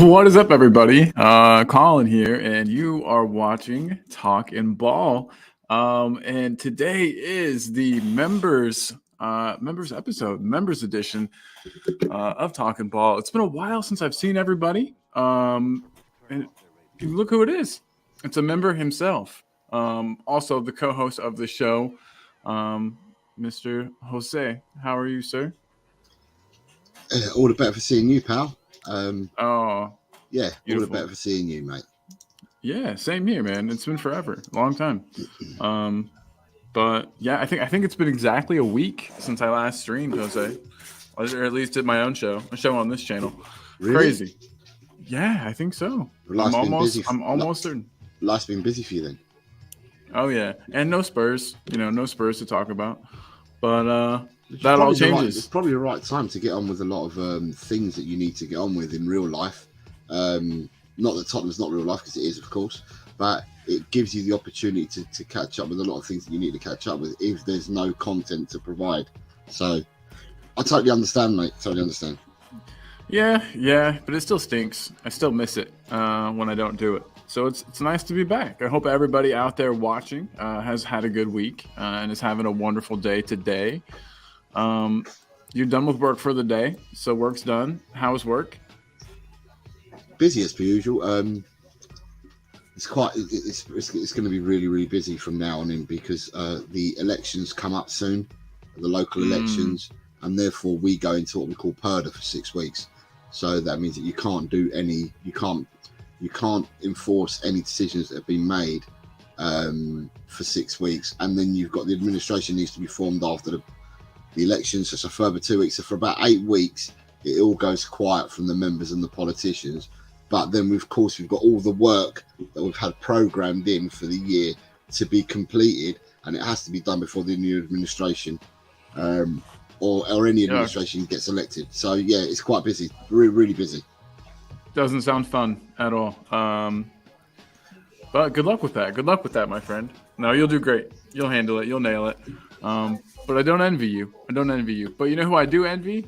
What is up, everybody? Colin here, and you are watching Talkin' Ball. And today is the members episode, members edition of Talkin' Ball. It's been a while since I've seen everybody. And look who it is. It's a member himself. Also the co-host of the show, Mr. Jose. How are you, sir? All the better for seeing you, pal. Yeah, beautiful. All the better for seeing you, mate. Yeah, same here, man. It's been forever, long time. But yeah, I think it's been exactly a week since I last streamed, Jose, or at least did my own show, a show on this channel. Really? Crazy. Yeah, I think so. I'm almost certain. Life's been busy for you then. Oh yeah, and no Spurs. No Spurs to talk about. But that all changes. It's probably the right time to get on with a lot of things that you need to get on with in real life. Not that Tottenham's not real life, because it is, of course, but it gives you the opportunity to catch up with a lot of things that you need to catch up with if there's no content to provide. So I totally understand, mate. Totally understand. Yeah, but it still stinks. I still miss it when I don't do it. So it's nice to be back. I hope everybody out there watching has had a good week and is having a wonderful day today. You're done with work for the day, so work's done. How was work? Busy as per usual. It's going to be really, really busy from now on in, because the elections come up soon, the local elections, and therefore we go into what we call purdah for 6 weeks. So that means that you can't enforce any decisions that have been made for 6 weeks, and then you've got the administration needs to be formed after the elections. So it's a further 2 weeks. So for about 8 weeks, it all goes quiet from the members and the politicians. But then, of course, we've got all the work that we've had programmed in for the year to be completed, and it has to be done before the new administration or any administration gets elected. So yeah, it's quite busy, really, really busy. Doesn't sound fun at all. But good luck with that. Good luck with that, my friend. No, you'll do great. You'll handle it. You'll nail it. But I don't envy you. But you know who I do envy?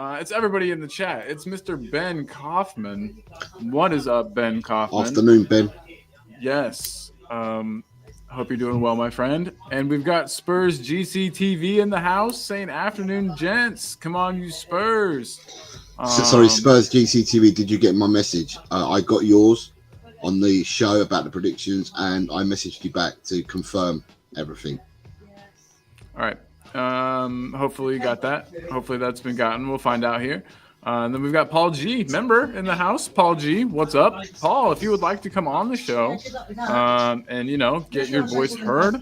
It's everybody in the chat. It's Mr. Ben Kaufman. What is up, Ben Kaufman? Afternoon, Ben. Yes. Hope you're doing well, my friend. And we've got Spurs GCTV in the house saying afternoon, gents. Come on, you Spurs. Sorry, Spurs GCTV, did you get my message? I got yours on the show about the predictions, and I messaged you back to confirm everything. All right. Hopefully you got that. Hopefully that's been gotten. We'll find out here. And then we've got Paul G, member in the house. Paul G, what's up? Paul, if you would like to come on the show and, get your voice heard,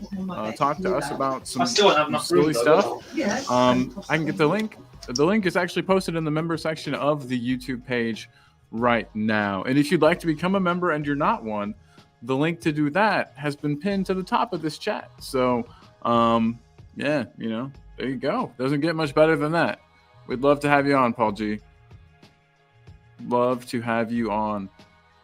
talk to us about some silly stuff, I can get the link. The link is actually posted in the member section of the YouTube page right now. And if you'd like to become a member and you're not one, the link to do that has been pinned to the top of this chat. So, yeah, there you go. Doesn't get much better than that. We'd love to have you on, Paul G. Love to have you on.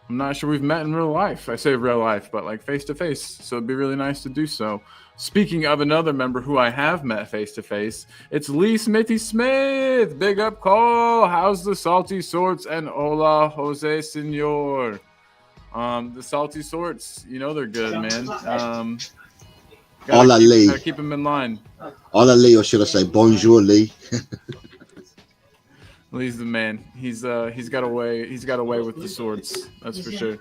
I'm not sure we've met in real life. I say real life, but like face to face. So it'd be really nice to do so. Speaking of another member who I have met face to face, it's Lee Smithy Smith. Big up call. How's the salty sorts? And hola, Jose Senor. The salty sorts, they're good, man. Hola, Lee. Gotta keep them in line. Hola, Lee, or should I say bonjour, Lee? Lee's the man. He's got away with the swords. That's for sure.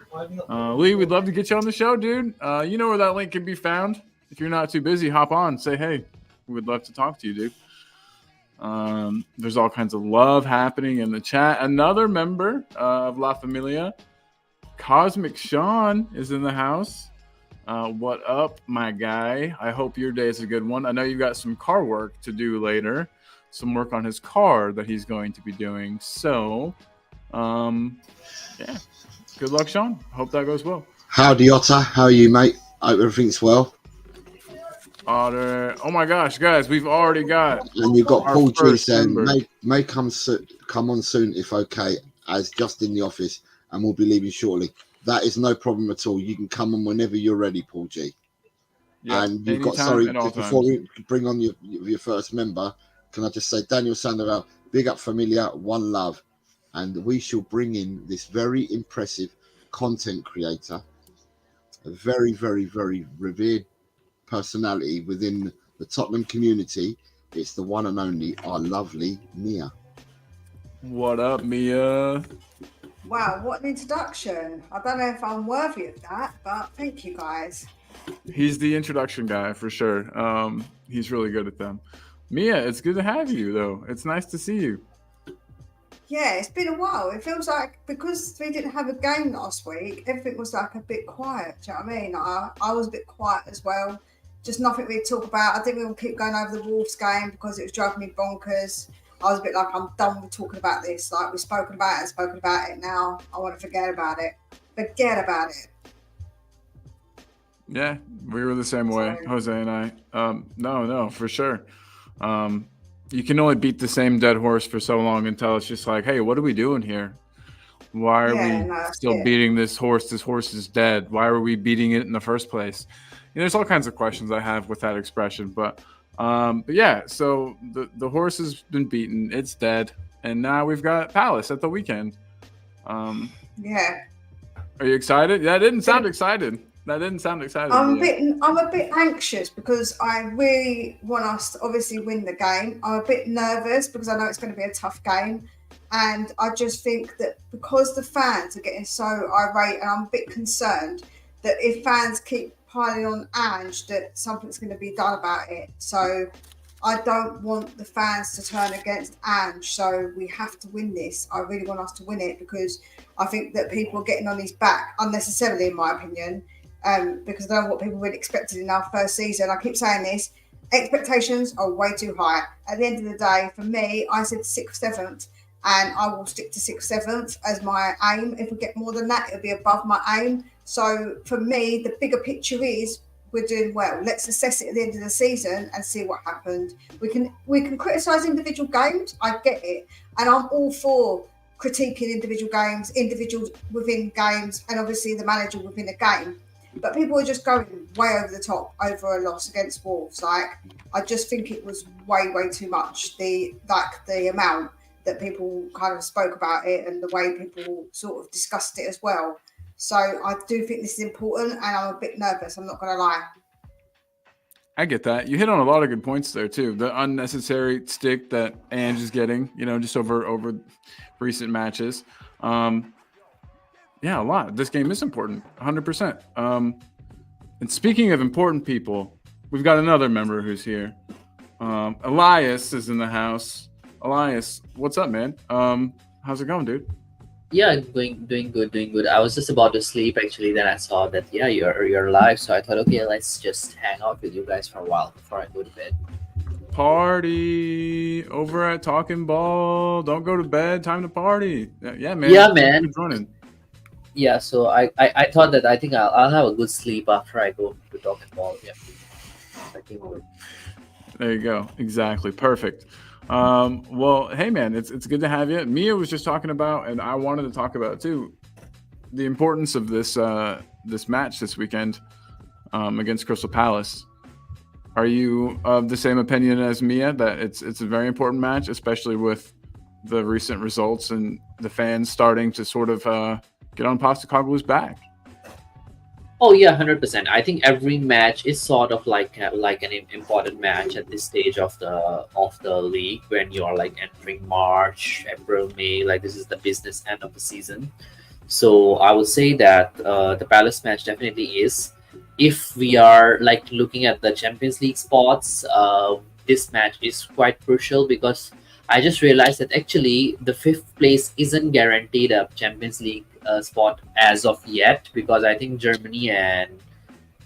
Lee, we'd love to get you on the show, dude. You know where that link can be found. If you're not too busy, hop on. Say hey. We would love to talk to you, dude. There's all kinds of love happening in the chat. Another member of La Familia, Cosmic Sean, is in the house. What up, my guy? I hope your day is a good one. I know you've got some car work to do later, some work on his car that he's going to be doing. So, yeah, good luck, Sean. Hope that goes well. Howdy, Otter. How are you, mate? Hope everything's well. Otter. Oh my gosh, guys, we've already got. And you've got our Paul G first saying, member. may come on soon if okay, as just in the office, and we'll be leaving shortly. That is no problem at all. You can come on whenever you're ready, Paul G. Yep, And you've got, anytime, sorry, at all just before times. we bring on your first member, can I just say, Daniel Sandoval, big up Familia, one love. And we shall bring in this very impressive content creator, a very, very, very revered personality within the Tottenham community. It's the one and only, our lovely Mia. What up, Mia? Wow, what an introduction. I don't know if I'm worthy of that, but thank you guys. He's the introduction guy for sure. He's really good at them. Mia, it's good to have you, though. It's nice to see you. Yeah, it's been a while. It feels like because we didn't have a game last week, everything was like a bit quiet. Do you know what I mean? I was a bit quiet as well. Just nothing really to talk about. I didn't even keep going over the Wolves game because it was driving me bonkers. I was a bit like, I'm done with talking about this. Like, we've spoken about it now. I want to forget about it. Forget about it. Yeah, we were the same way, Jose and I. No, for sure. You can only beat the same dead horse for so long until it's just like, hey, what are we doing here? Why are we still beating this horse? This horse is dead. Why are we beating it in the first place? There's all kinds of questions I have with that expression, but yeah. So the horse has been beaten. It's dead, and now we've got Palace at the weekend. Yeah. Are you excited? That didn't sound excited. I'm a bit anxious because I really want us to obviously win the game. I'm a bit nervous because I know it's going to be a tough game. And I just think that because the fans are getting so irate, and I'm a bit concerned that if fans keep piling on Ange, that something's going to be done about it. So I don't want the fans to turn against Ange. So we have to win this. I really want us to win it because I think that people are getting on his back unnecessarily, in my opinion. Because I don't know what people really expected in our first season. I keep saying this, expectations are way too high. At the end of the day, for me, I said 6th, 7th, and I will stick to 6th, 7th as my aim. If we get more than that, it'll be above my aim. So for me, the bigger picture is we're doing well. Let's assess it at the end of the season and see what happened. We can criticise individual games. I get it, and I'm all for critiquing individual games, individuals within games, and obviously the manager within a game. But people are just going way over the top over a loss against Wolves. Like, I just think it was way too much. The amount that people kind of spoke about it and the way people sort of discussed it as well. So I do think this is important, and I'm a bit nervous. I'm not going to lie. I get that. You hit on a lot of good points there too. The unnecessary stick that Ange is getting, just over recent matches. Yeah, a lot. This game is important, 100%. And speaking of important people, we've got another member who's here. Elias is in the house. Elias, what's up, man? How's it going, dude? Yeah, doing good. I was just about to sleep actually. Then I saw that you're live, so I thought, okay, let's just hang out with you guys for a while before I go to bed. Party over at Talking Ball. Don't go to bed. Time to party. Yeah, man. Yeah, man. Keep running. Yeah, so I thought that I think I'll have a good sleep after I go to Talking Ball. Yeah, I came over. There you go. Exactly. Perfect. Well, hey man, it's good to have you. Mia was just talking about, and I wanted to talk about too, the importance of this match this weekend against Crystal Palace. Are you of the same opinion as Mia that it's a very important match, especially with the recent results and the fans starting to sort of get on Postecoglou's back? Oh yeah, 100%. I think every match is sort of like an important match at this stage of the league when you are like entering March, April, May. Like this is the business end of the season. So I would say that the Palace match definitely is. If we are like looking at the Champions League spots, this match is quite crucial, because I just realized that actually the fifth place isn't guaranteed a Champions League spot as of yet, because I think Germany and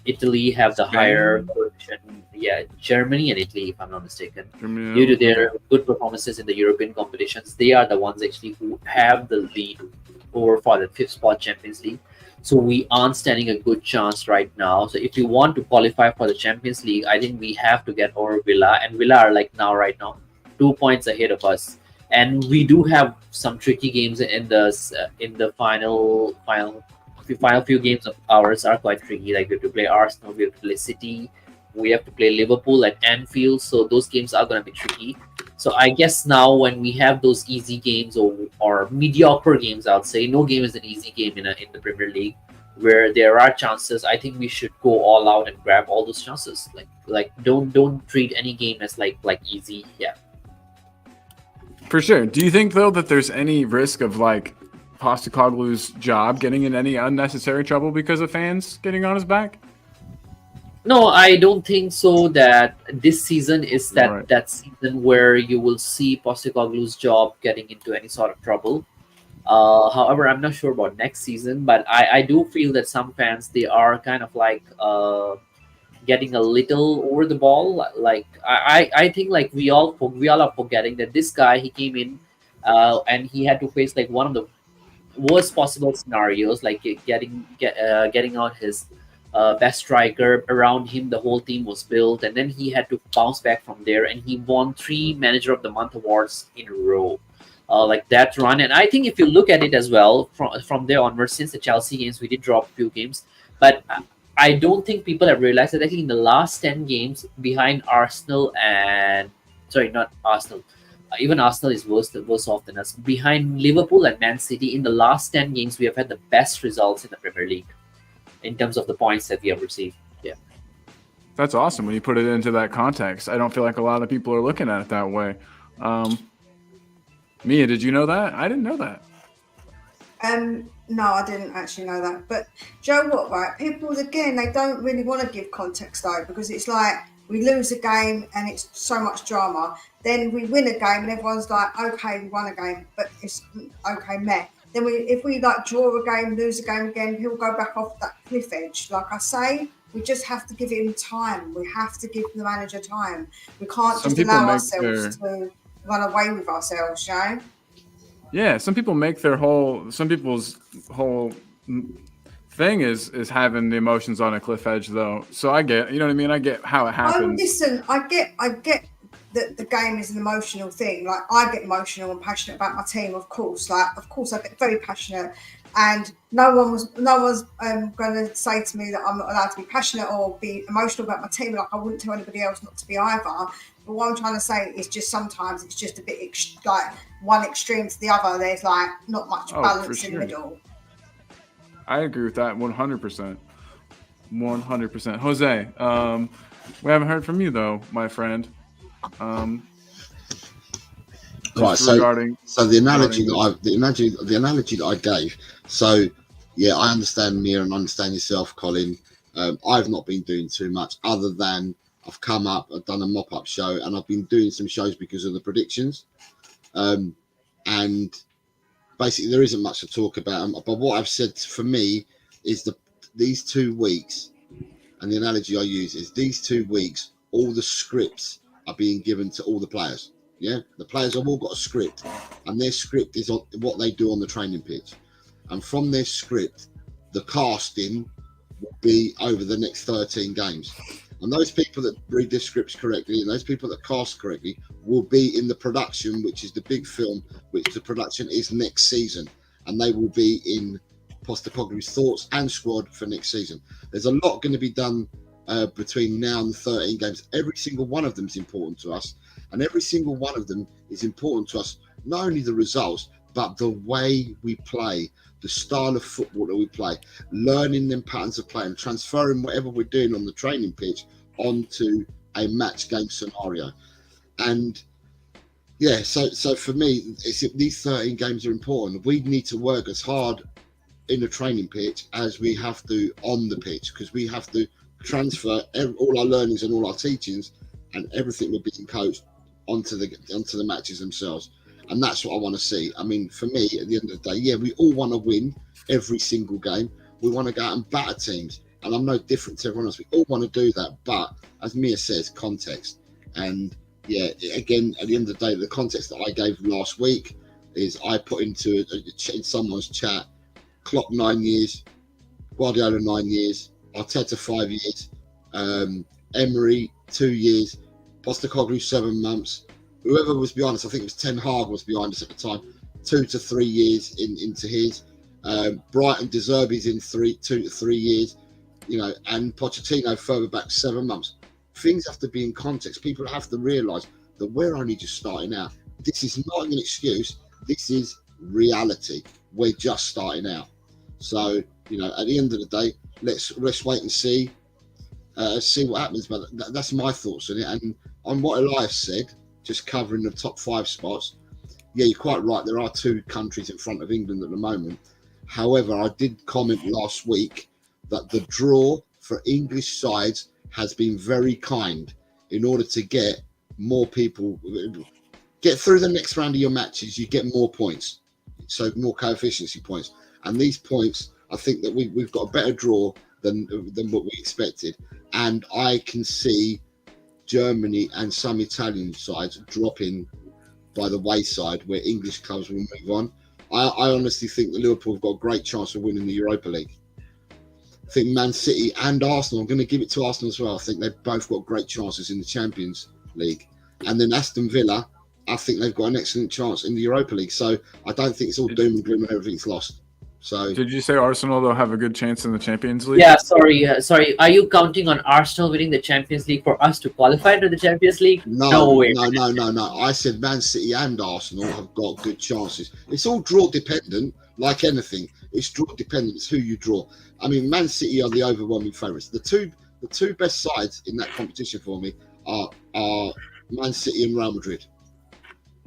Italy have the higher Spain? coefficient. Yeah, Germany and Italy, if I'm not mistaken, Germany, due to okay. their good performances in the European competitions, they are the ones actually who have the lead over for the fifth spot Champions League. So we aren't standing a good chance right now. So if we want to qualify for the Champions League, I think we have to get over Villa, and Villa are like right now 2 points ahead of us. And we do have some tricky games in the final few games of ours are quite tricky. Like we have to play Arsenal, we have to play City, we have to play Liverpool at Anfield. So those games are going to be tricky. So I guess now when we have those easy games, or mediocre games, I would say no game is an easy game in the Premier League, where there are chances. I think we should go all out and grab all those chances. Like don't treat any game as like easy. Yeah. For sure. Do you think though that there's any risk of like Postecoglou's job getting in any unnecessary trouble because of fans getting on his back? No, I don't think so. That this season is Right. that season where you will see Postecoglou's job getting into any sort of trouble. However, I'm not sure about next season, but I do feel that some fans, they are kind of like getting a little over the ball. Like I think like we all are forgetting that this guy, he came in and he had to face like one of the worst possible scenarios, like getting out his best striker. Around him the whole team was built, and then he had to bounce back from there, and he won 3 Manager of the Month awards in a row. Like that run, and I think if you look at it as well from there onwards, since the Chelsea games, we did drop a few games, but I don't think people have realized that actually in the last 10 games behind Arsenal and sorry, not Arsenal, even Arsenal is worse off than us. Behind Liverpool and Man City, in the last 10 games, we have had the best results in the Premier League in terms of the points that we have received. Yeah. That's awesome when you put it into that context. I don't feel like a lot of people are looking at it that way. Mia, did you know that? I didn't know that. No, I didn't actually know that. But do you know what, right? People, again, they don't really want to give context, though, because it's like we lose a game and it's so much drama. Then we win a game and everyone's like, okay, we won a game, but it's okay, meh. Then if we like draw a game, lose a game again, he'll go back off that cliff edge. Like I say, we just have to give him time. We have to give the manager time. We can't Some just people allow make ourselves to run away with ourselves, you know? Yeah, some people make some people's whole thing is having the emotions on a cliff edge, though. So I get, you know what I mean? I get how it happens. Listen, I get that the game is an emotional thing. Like I get emotional and passionate about my team, of course. Like, of course, I get very passionate, and no one's going to say to me that I'm not allowed to be passionate or be emotional about my team. Like I wouldn't tell anybody else not to be either. But what I'm trying to say is just sometimes it's just a bit like one extreme to the other. There's like not much balance in the middle. I agree with that 100%. 100%. Jose, we haven't heard from you though, my friend. Right. So the analogy that I gave. So yeah, I understand Mia and understand yourself, Colin. I've not been doing too much other than I've come up, I've done a mop-up show, and I've been doing some shows because of the predictions. And basically, there isn't much to talk about. But what I've said for me is these 2 weeks, and the analogy I use is these 2 weeks, all the scripts are being given to all the players. Yeah, the players have all got a script, and their script is on what they do on the training pitch. And from their script, the casting will be over the next 13 games. And those people that read the scripts correctly and those people that cast correctly will be in the production, which is the big film, which the production is next season. And they will be in Postecoglou's thoughts and squad for next season. There's a lot going to be done between now and the 13 games. Every single one of them is important to us. And every single one of them is important to us, not only the results, but the way we play, the style of football that we play, learning them patterns of play and transferring whatever we're doing on the training pitch onto a match game scenario. And yeah, so for me, these 13 games are important. We need to work as hard in the training pitch as we have to on the pitch, because we have to transfer all our learnings and all our teachings and everything were being coached onto the matches themselves. And that's what I want to see. I mean, for me, at the end of the day, yeah, we all want to win every single game. We want to go out and batter teams. And I'm no different to everyone else. We all want to do that. But as Mia says, context. And yeah, again, at the end of the day, the context that I gave last week is I put into in someone's chat, Klopp 9 years, Guardiola 9 years, Arteta 5 years, Emery 2 years, Postecoglou 7 months. Whoever was behind us, I think it was Ten Hag was behind us at the time, 2 to 3 years into his. Brighton De Zerbi's in 2 to 3 years, and Pochettino further back 7 months. Things have to be in context. People have to realise that we're only just starting out. This is not an excuse. This is reality. We're just starting out. So, at the end of the day, let's wait and see what happens. But that's my thoughts on it. And on what Elias said, just covering the top 5 spots, yeah, you're quite right. There are 2 countries in front of England at the moment. However, I did comment last week that the draw for English sides has been very kind in order to get more people, get through the next round of your matches, you get more points. So more coefficiency points. And these points, I think that we've got a better draw than what we expected. And I can see Germany and some Italian sides dropping by the wayside where English clubs will move on. I honestly think that Liverpool have got a great chance of winning the Europa League. I think Man City and Arsenal, I'm going to give it to Arsenal as well. I think they've both got great chances in the Champions League. And then Aston Villa, I think they've got an excellent chance in the Europa League. So I don't think it's all doom and gloom and everything's lost. So did you say Arsenal, they'll have a good chance in the Champions League? Yeah, sorry. Are you counting on Arsenal winning the Champions League for us to qualify to the Champions League? No way. No. I said Man City and Arsenal have got good chances. It's all draw dependent, like anything. It's draw dependent. It's who you draw. I mean, Man City are the overwhelming favourites. The two best sides in that competition for me are Man City and Real Madrid,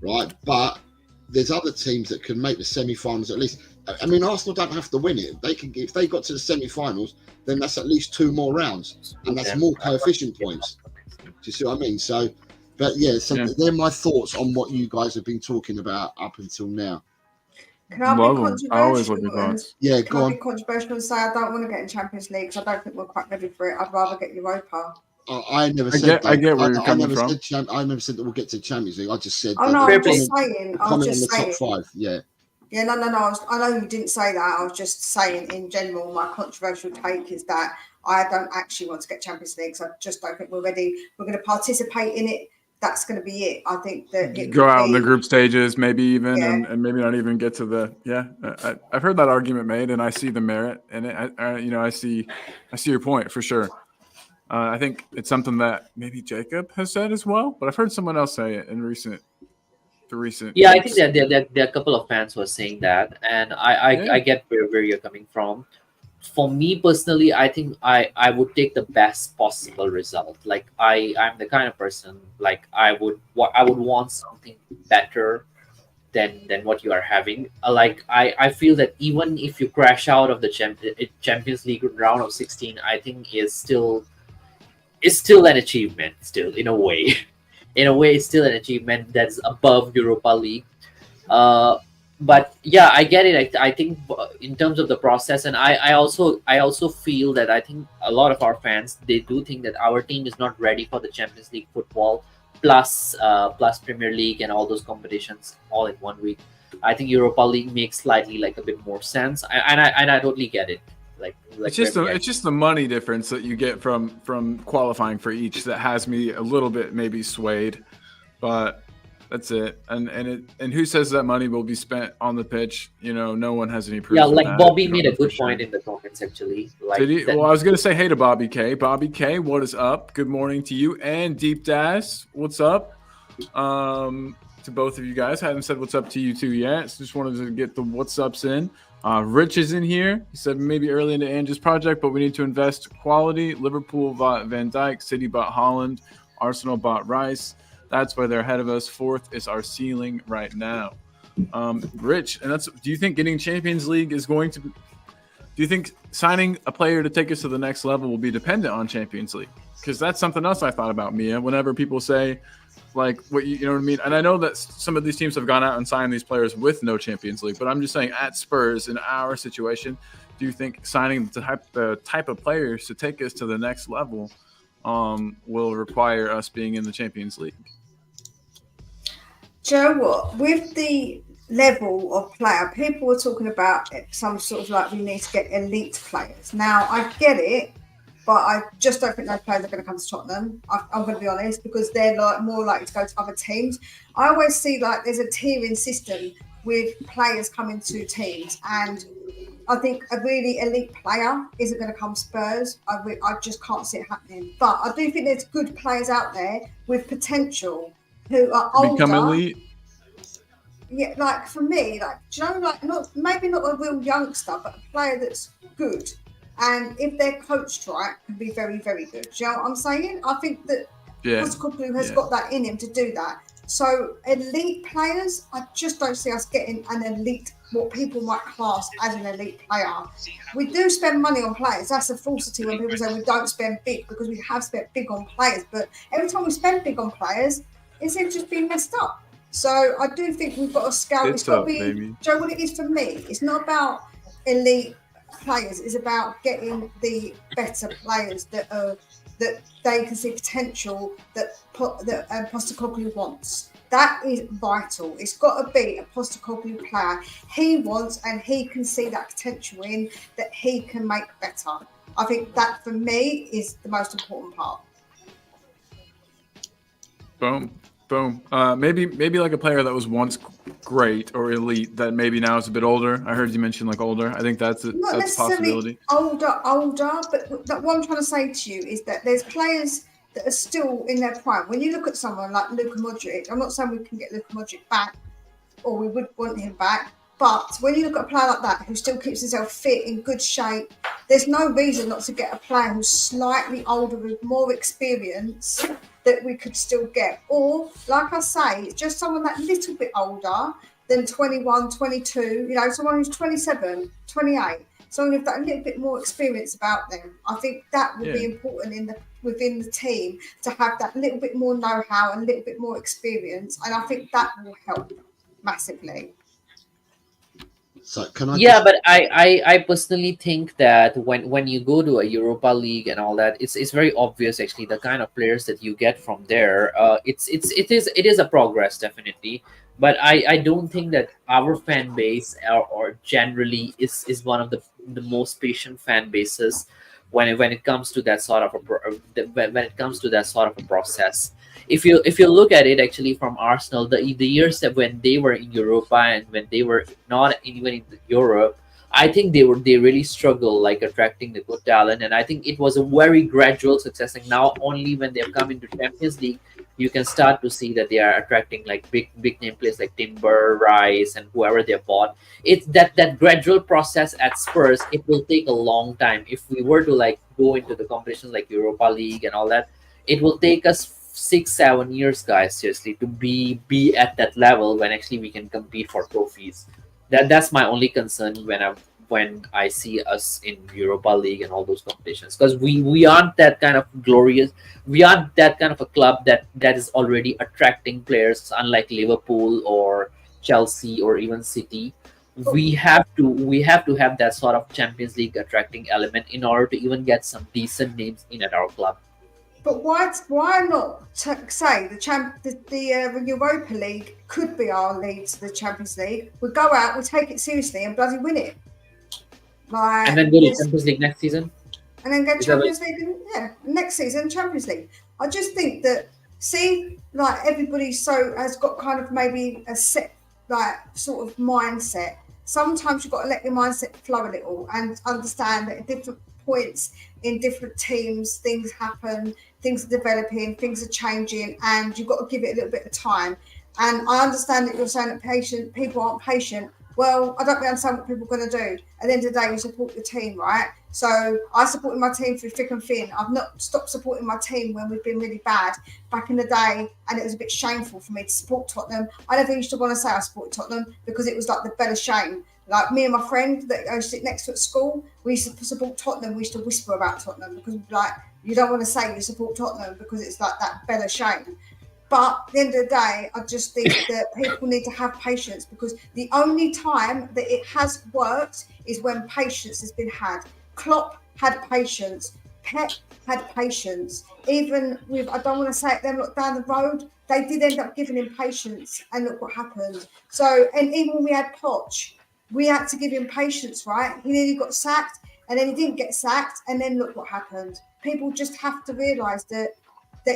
right? But there's other teams that can make the semi-finals at least. I mean, Arsenal don't have to win it. They can, if they got to the semi-finals, then that's at least 2 more rounds, and that's more coefficient points. Do you see what I mean? So, but yeah, they're my thoughts on what you guys have been talking about up until now. Can I be controversial? I always love your thoughts. Yeah, Can I be controversial and say I don't want to get in Champions League because I don't think we're quite ready for it. I'd rather get Europa. I never said that. I get where you're coming from. I never said that we'll get to Champions League. I just said. Oh no, I'm just saying. Comment on the top 5. Yeah. Yeah, no. I know you didn't say that. I was just saying in general. My controversial take is that I don't actually want to get Champions League. So I just don't think we're ready. We're going to participate in it. That's going to be it. I think that go out in the group stages, maybe even, and maybe not even get to the. Yeah, I've heard that argument made, and I see the merit in it. I see your point for sure. I think it's something that maybe Jacob has said as well, but I've heard someone else say it in recent. Yeah, I think that there are a couple of fans who are saying that, and I get where you're coming from. For me personally, I think I would take the best possible result. Like I'm the kind of person like I would want something better than what you are having. Like I feel that even if you crash out of the Champions League round of 16, I think is still an achievement. Still, in a way, it's still an achievement that's above Europa League. But yeah, I get it. I think in terms of the process, and I also feel that I think a lot of our fans, they do think that our team is not ready for the Champions League football plus Premier League and all those competitions all in 1 week. I think Europa League makes slightly like a bit more sense, and I totally get it. Like it's just the money difference that you get from qualifying for each that has me a little bit maybe swayed, but that's it. And who says that money will be spent on the pitch? No one has any proof. Yeah, like Bobby made a good point in the comments actually. Like, did he? Well, I was gonna say hey to Bobby K. Bobby K, what is up? Good morning to you and Deep Dash. What's up? To both of you guys. Haven't said what's up to you two yet. So just wanted to get the what's ups in. Rich is in here. He said maybe early into Andrew's project, but we need to invest quality. Liverpool bought Van Dijk, City bought Holland, Arsenal bought Rice. That's why they're ahead of us. 4th is our ceiling right now. Rich, and do you think getting Champions League is going to? Do do you think signing a player to take us to the next level will be dependent on Champions League? Because that's something else I thought about, Mia. Whenever people say, like, what you know what I mean? And I know that some of these teams have gone out and signed these players with no Champions League, but I'm just saying at Spurs, in our situation, do you think signing the type of players to take us to the next level will require us being in the Champions League? Do you know what? With the level of player, people were talking about some sort of like we need to get elite players. Now, I get it, but I just don't think those players are going to come to Tottenham. I'm going to be honest, because they're like more likely to go to other teams. I always see like there's a tiering system with players coming to teams, and I think a really elite player isn't going to come to Spurs. I just can't see it happening. But I do think there's good players out there with potential who are older. Become elite. Yeah, like for me, like, do you know, like maybe not a real youngster, but a player that's good. And if they're coached right, can be very, very good. Do you know what I'm saying? I think that Postecoglou has got that in him to do that. So elite players, I just don't see us getting an elite, what people might class as an elite player. We do spend money on players. That's a falsity when people say we don't spend big, because we have spent big on players. But every time we spend big on players, it seems just being messed up. So I do think we've got to scout. It's got to be, do you know what it is for me? It's not about elite players. It's about getting the better players that they can see potential that Postecoglou wants. That is vital. It's got to be a Postecoglou player he wants, and he can see that potential in that he can make better. I think that for me is the most important part. Boom. Maybe like a player that was once great or elite that maybe now is a bit older. I heard you mention like older. I think that's a possibility. Older, but what I'm trying to say to you is that there's players that are still in their prime. When you look at someone like Luka Modric, I'm not saying we can get Luka Modric back, or we would want him back, but when you look at a player like that who still keeps himself fit, in good shape, there's no reason not to get a player who's slightly older with more experience that we could still get. Or, like I say, just someone that little bit older than 21, 22, you know, someone who's 27, 28, someone with that a little bit more experience about them. I think that would be important within the team, to have that little bit more know-how and a little bit more experience. And I think that will help massively. So can I? Yeah, but I personally think that when you go to a Europa League and all that, it's very obvious actually the kind of players that you get from there. It is a progress definitely, but I don't think that our fan base or generally is one of the most patient fan bases when it comes to that sort of a process. If you look at it actually from Arsenal, the years that when they were in Europa and when they were not even in Europe, I think they really struggled like attracting the good talent, and I think it was a very gradual success. And now only when they've come into Champions League, you can start to see that they are attracting like big name players like Timber, Rice, and whoever they bought. It's that gradual process at Spurs. It will take a long time. If we were to like go into the competitions like Europa League and all that, it will take us 6-7 years, guys, seriously, to be at that level when actually we can compete for trophies. That's my only concern when I see us in Europa League and all those competitions, because we aren't that kind of glorious. We aren't that kind of a club that is already attracting players, unlike Liverpool or Chelsea or even City. We have to have that sort of Champions League attracting element in order to even get some decent names in at our club. But why not say the Europa League could be our lead to the Champions League? We go out, we take it seriously, and bloody win it. Like, and then go to Champions League next season. And then get Champions League, next season Champions League. I just think that like everybody has got kind of maybe a set like sort of mindset. Sometimes you've got to let your mindset flow a little and understand that at different points in different teams, things happen, things are developing, things are changing, and you've got to give it a little bit of time. And I understand that you're saying that people aren't patient. Well, I don't really understand what people are going to do. At the end of the day, you support your team, right? So I supported my team through thick and thin. I've not stopped supporting my team when we've been really bad back in the day, and it was a bit shameful for me to support Tottenham. I never used to want to say I supported Tottenham because it was like the better shame. Like me and my friend that I sit next to at school, we used to support Tottenham. We used to whisper about Tottenham because like you don't want to say you support Tottenham because it's like that Bella shame. But at the end of the day, I just think that people need to have patience because the only time that it has worked is when patience has been had. Klopp had patience. Pep had patience. Even with, I don't want to say it, them look down the road, they did end up giving him patience, and look what happened. So, and even when we had Poch, we had to give him patience, right? He nearly got sacked, and then he didn't get sacked, and then look what happened. People just have to realise that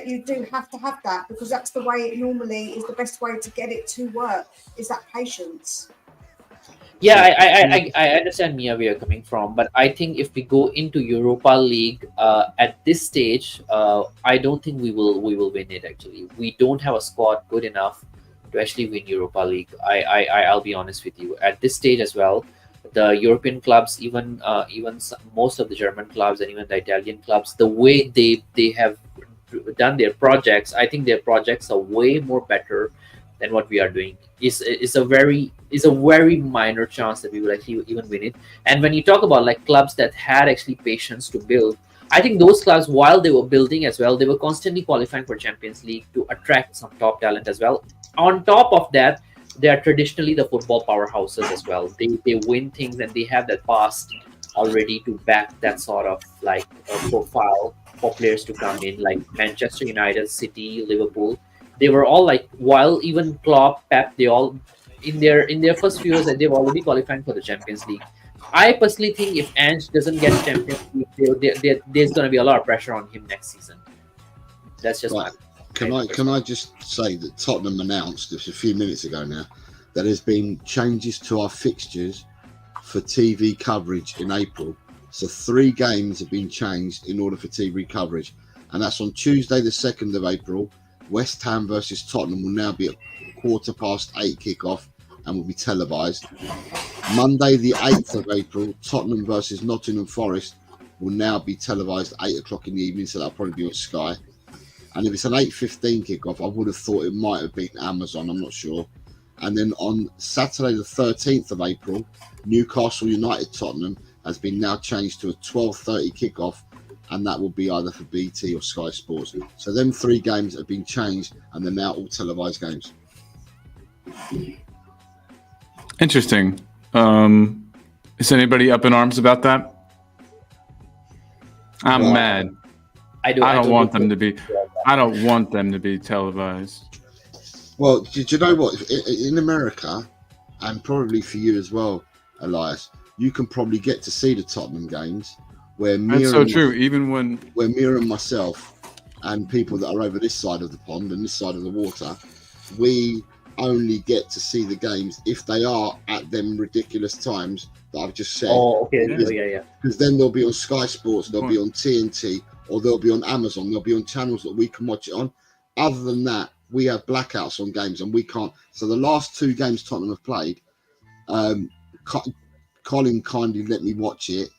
you do have to have that because that's the way it normally is. The best way to get it to work is that patience. Yeah, I understand, Mia, where you're coming from, but I think if we go into Europa League at this stage, I don't think we will win it. Actually, we don't have a squad good enough to actually win Europa League. I'll be honest with you. At this stage as well, the European clubs, even most of the German clubs and even the Italian clubs, the way they have done their projects, I think their projects are way more better than what we are doing. Is a very minor chance that we will actually even win it. And when you talk about like clubs that had actually patience to build, I think those clubs, while they were building as well, they were constantly qualifying for Champions League to attract some top talent as well. On top of that, they are traditionally the football powerhouses as well. They win things and they have that past already to back that sort of like a profile for players to come in, like Manchester United, City, Liverpool. They were all like, while even Klopp, Pep, they all in their first few years, they've already qualified for the Champions League. I personally think if Ange doesn't get Champions League, there's going to be a lot of pressure on him next season. That's just right. Can I just say that Tottenham announced just a few minutes ago now that there's been changes to our fixtures for TV coverage in April. So 3 games have been changed in order for TV coverage, and that's on Tuesday the 2nd of April. West Ham versus Tottenham will now be at 8:15 kickoff and will be televised. Monday the 8th of April, Tottenham versus Nottingham Forest will now be televised at 8 o'clock in the evening, so that'll probably be on Sky. And if it's an 8:15 kickoff, I would have thought it might have been Amazon, I'm not sure. And then on Saturday the 13th of April, Newcastle United Tottenham has been now changed to a 12:30 kickoff, and that will be either for BT or Sky Sports. So them 3 games have been changed, and they're now all televised games. Interesting. Is anybody up in arms about that? I'm mad. I don't want them to be. I don't want them to be televised. Well, do you know what? In America, and probably for you as well, Elias, you can probably get to see the Tottenham games. That's so true. Even when Mira and myself and people that are over this side of the pond and this side of the water, we only get to see the games if they are at them ridiculous times that I've just said. Oh, okay. Yeah. Because then they'll be on Sky Sports, they'll be on TNT, or they'll be on Amazon. They'll be on channels that we can watch it on. Other than that, we have blackouts on games and we can't. So the last 2 games Tottenham have played, Colin kindly let me watch it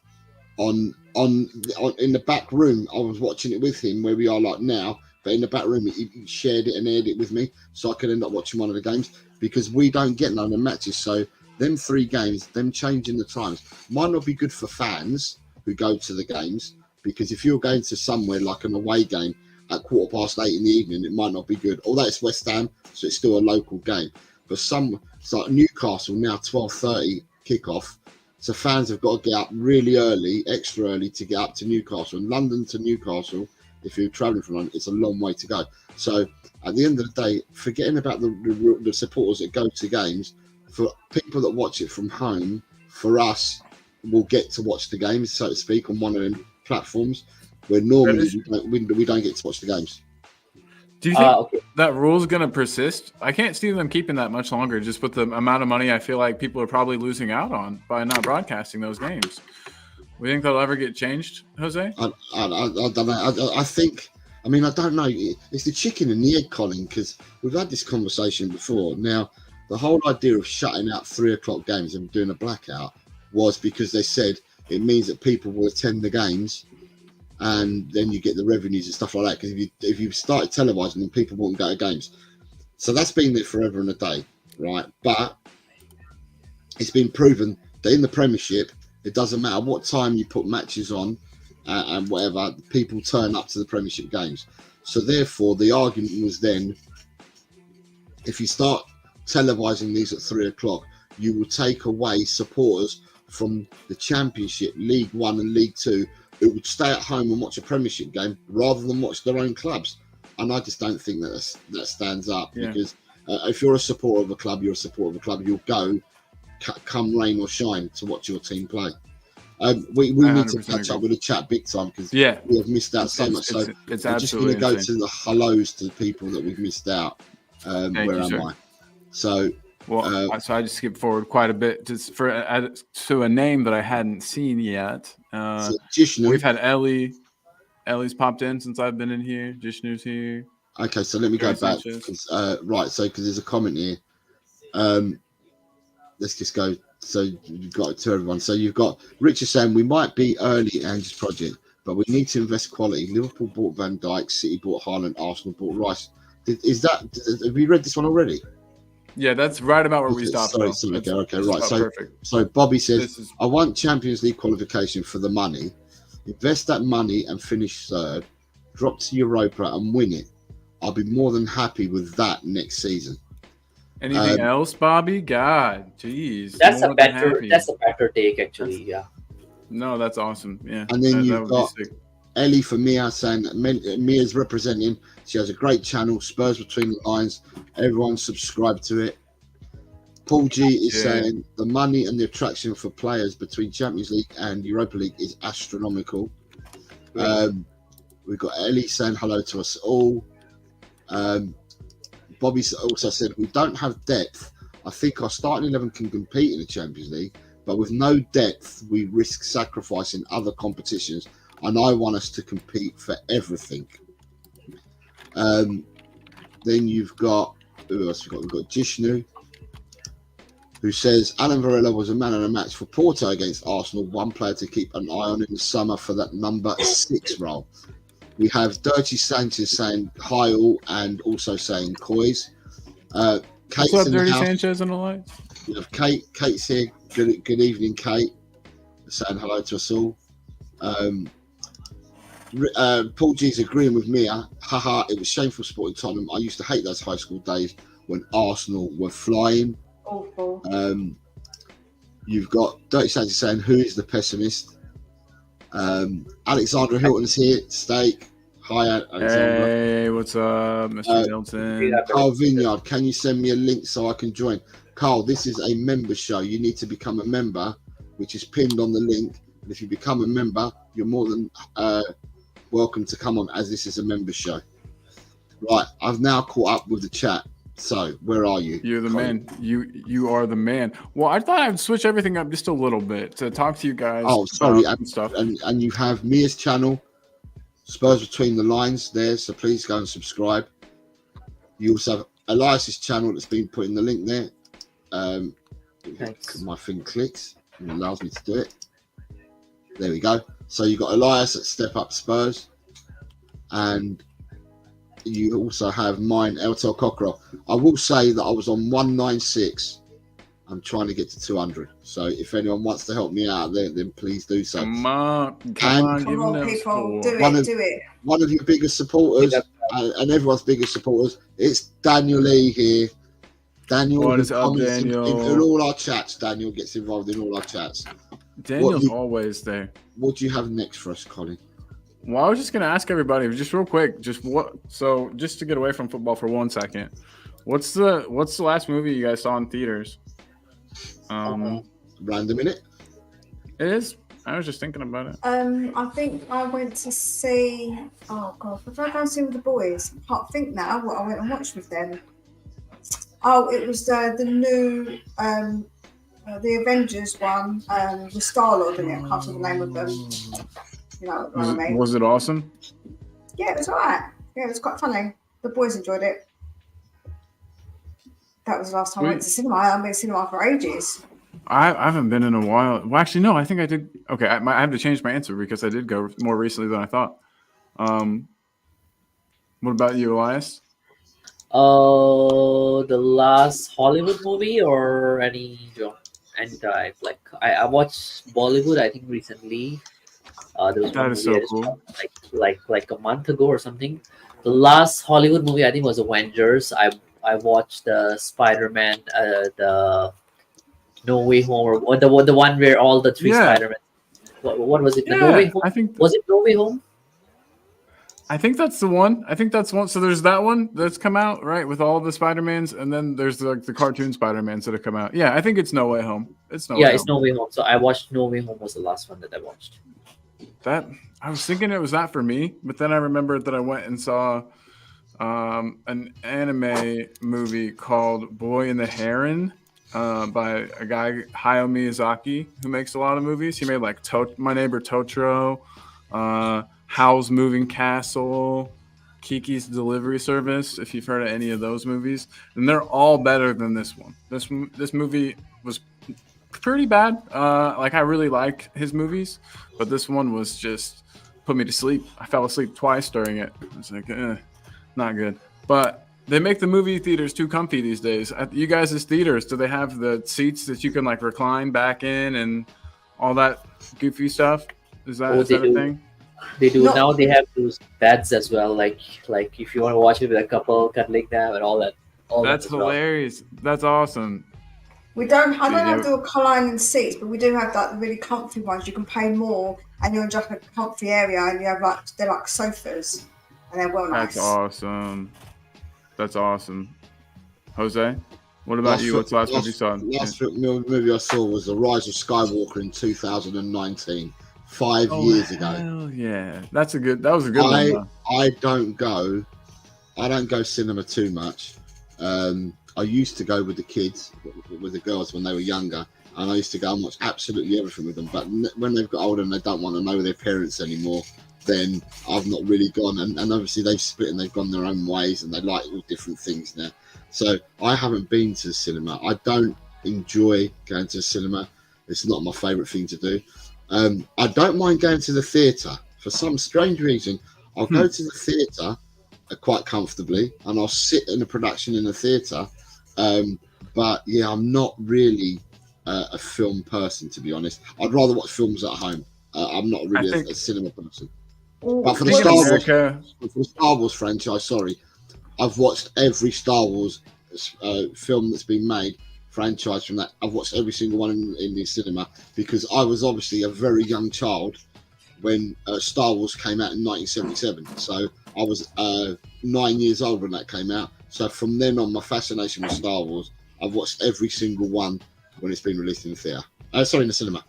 on in the back room. I was watching it with him where we are like now, but in the back room he shared it and aired it with me, so I could end up watching one of the games because we don't get none of the matches. So them 3 games, them changing the times might not be good for fans who go to the games, because if you're going to somewhere like an away game at 8:15 in the evening, it might not be good. Although it's West Ham, so it's still a local game. But it's like Newcastle now 12:30 kickoff. So fans have got to get up really early, extra early, to get up to Newcastle. And London to Newcastle, if you're travelling from London, it's a long way to go. So at the end of the day, forgetting about the supporters that go to games, for people that watch it from home, for us, we'll get to watch the games, so to speak, on one of them platforms where normally we don't get to watch the games. Do you think that rule is going to persist? I can't see them keeping that much longer, just with the amount of money I feel like people are probably losing out on by not broadcasting those games. We think that'll ever get changed, Jose? I don't know. I think, I mean, I don't know. It's the chicken and the egg, Colin, because we've had this conversation before. Now, the whole idea of shutting out 3 o'clock games and doing a blackout was because they said it means that people will attend the games, and then you get the revenues and stuff like that. Because if you started televising them, people won't go to games. So that's been there forever and a day, right? But it's been proven that in the Premiership, it doesn't matter what time you put matches on and whatever, people turn up to the Premiership games. So therefore, the argument was then, if you start televising these at 3 o'clock, you will take away supporters from the Championship, League One and League Two, who would stay at home and watch a Premiership game rather than watch their own clubs. And I just don't think that stands up, because if you're a supporter of a club, you're a supporter of a club. You'll go, come rain or shine, to watch your team play. We need to catch up with the chat big time, because we have missed out so much. So it's we're just going to go to the hellos to the people that we've missed out. Where am I? So, so I just skipped forward quite a bit just to a name that I hadn't seen yet. We've had Ellie. Ellie's popped in since I've been in here. Jishnu's here. Okay, so let me go back. Because there's a comment here. Let's just go. So you've got it to everyone. So you've got Richard saying we might be early in Ange's project, but we need to invest quality. Liverpool bought Van Dijk, City bought Haaland, Arsenal bought Rice. Have you read this one already? Yeah, that's right about where we stopped. Okay, right. Perfect. So Bobby says, I want Champions League qualification for the money. Invest that money and finish third. Drop to Europa and win it. I'll be more than happy with that next season. Anything else, Bobby? God, jeez. That's a better take, actually. Yeah. No, that's awesome. Yeah. And then you've got Ellie for Mia saying Mia's representing. She has a great channel, Spurs Between the Lines. Everyone subscribe to it. Paul G is saying the money and the attraction for players between Champions League and Europa League is astronomical. We've got Ellie saying hello to us all. Bobby also said we don't have depth. I think our starting 11 can compete in the Champions League, but with no depth, we risk sacrificing other competitions, and I want us to compete for everything. Then you've got, who else we've got Jishnu, who says Alan Varela was a man of the match for Porto against Arsenal, one player to keep an eye on in the summer for that number 6 role. We have Dirty Sanchez saying hi all, and also saying Coys. Kate's what's up, in Dirty the house. Sanchez on the lights? We have Kate. Kate's here. Good evening, Kate. Saying hello to us all. Paul G's agreeing with Mia. Haha, it was shameful supporting Tottenham. I used to hate those high school days when Arsenal were flying. Awful. You've got Dirty Sanchez saying, who is the pessimist? Alexandra Hilton's here. Steak. Hi, Alexandra. Hey, what's up, Mr. Hilton? Carl Vineyard, can you send me a link so I can join? Carl, this is a member show. You need to become a member, which is pinned on the link. And if you become a member, you're more than welcome to come on, as this is a member show. Right, I've now caught up with the chat. So, where are you? You're the Colin? man. You are the man. Well, I thought I'd switch everything up just a little bit to talk to you guys. Oh, sorry, and stuff. And you have Mia's channel, Spurs Between the Lines, there. So please go and subscribe. You also have Elias's channel that's been put in the link there. Thanks. My thing clicks and allows me to do it. There we go. So you got Elias at Step Up Spurs, and you also have mine, Eltel Cockerell. I will say that I was on 196. I'm trying to get to 200. So if anyone wants to help me out there, then please do so. Come on, people, do it. One of your biggest supporters, and everyone's biggest supporters, it's Daniel Lee here. Daniel, what is up, Daniel? In all our chats, Daniel gets involved in all our chats. Daniel's always there. What do you have next for us, Colin? Well, I was just gonna ask everybody, just real quick, just to get away from football for 1 second. What's the last movie you guys saw in theaters? Random, innit? It is. I was just thinking about it. I think I went to see. Oh God, what did I go and see with the boys? I can't think now what I went and watched with them. Oh, it was the new the Avengers one, the Star-Lord in it. I can't remember the name of them. You know what I mean? Was it awesome? Yeah, it was alright. Yeah, it was quite funny. The boys enjoyed it. That was the last time I went to cinema. I haven't been to cinema for ages. I haven't been in a while. Well, actually, no. I think I did. Okay, I have to change my answer because I did go more recently than I thought. What about you, Elias? The last Hollywood movie or any Joe? anytime. Like I watched Bollywood, I think recently. There was one That is movie so I just cool. watched like a month ago or something. The last Hollywood movie I think was Avengers. I watched the Spider-Man, the No Way Home, or the one where all the three Yeah, Spider-Man. What was it? The No Way yeah. Home. I think Was it No Way Home? that's the one. I think that's one. So there's that one that's come out, right, with all the Spider-Mans, and then there's like the cartoon Spider-Mans that have come out. Yeah, I think it's No Way Home. It's No Yeah, Way it's Home. No Way Home. So I watched No Way Home was the last one that I watched. That I was thinking it was that for me, but then I remembered that I went and saw an anime movie called Boy and the Heron by a guy Hayao Miyazaki who makes a lot of movies. He made like My Neighbor Totoro, Howl's Moving Castle, Kiki's Delivery Service. If you've heard of any of those movies, and they're all better than this one. This movie was pretty bad. Like I really like his movies, but this one was just put me to sleep. I fell asleep twice during it. It's like, not good. But they make the movie theaters too comfy these days. At you guys' theaters, do they have the seats that you can like recline back in and all that goofy stuff? Is that Oh, is they that a do. thing? They do. No. Now they have those beds as well. Like if you want to watch it with a couple cuddling them and all that. That's as well. hilarious. That's awesome. I don't Yeah. have the reclining seats, but we do have like the really comfy ones. You can pay more and you're in just a comfy area and you have they're like sofas and they're well nice. That's awesome. That's awesome. Jose, what about you? What's the last movie you saw? Last movie I saw was The Rise of Skywalker in 2019, 5 years ago. Hell yeah, that was a good one. Though. I don't go cinema too much. I used to go with the kids, with the girls when they were younger, and I used to go and watch absolutely everything with them. But when they've got older and they don't want to know their parents anymore, then I've not really gone. And obviously they've split and they've gone their own ways and they like all different things now. So I haven't been to the cinema. I don't enjoy going to the cinema. It's not my favourite thing to do. I don't mind going to the theatre. For some strange reason, I'll go to the theatre quite comfortably and I'll sit in a production in the theatre. But yeah, I'm not really a film person, to be honest. I'd rather watch films at home. I'm not really a cinema person. But for the Star Wars franchise, I've watched every Star Wars film that's been made, franchise from that. I've watched every single one in the cinema because I was obviously a very young child when Star Wars came out in 1977. So I was 9 years old when that came out. So from then on, my fascination with Star Wars, I've watched every single one when it's been released in the theatre. In the cinema.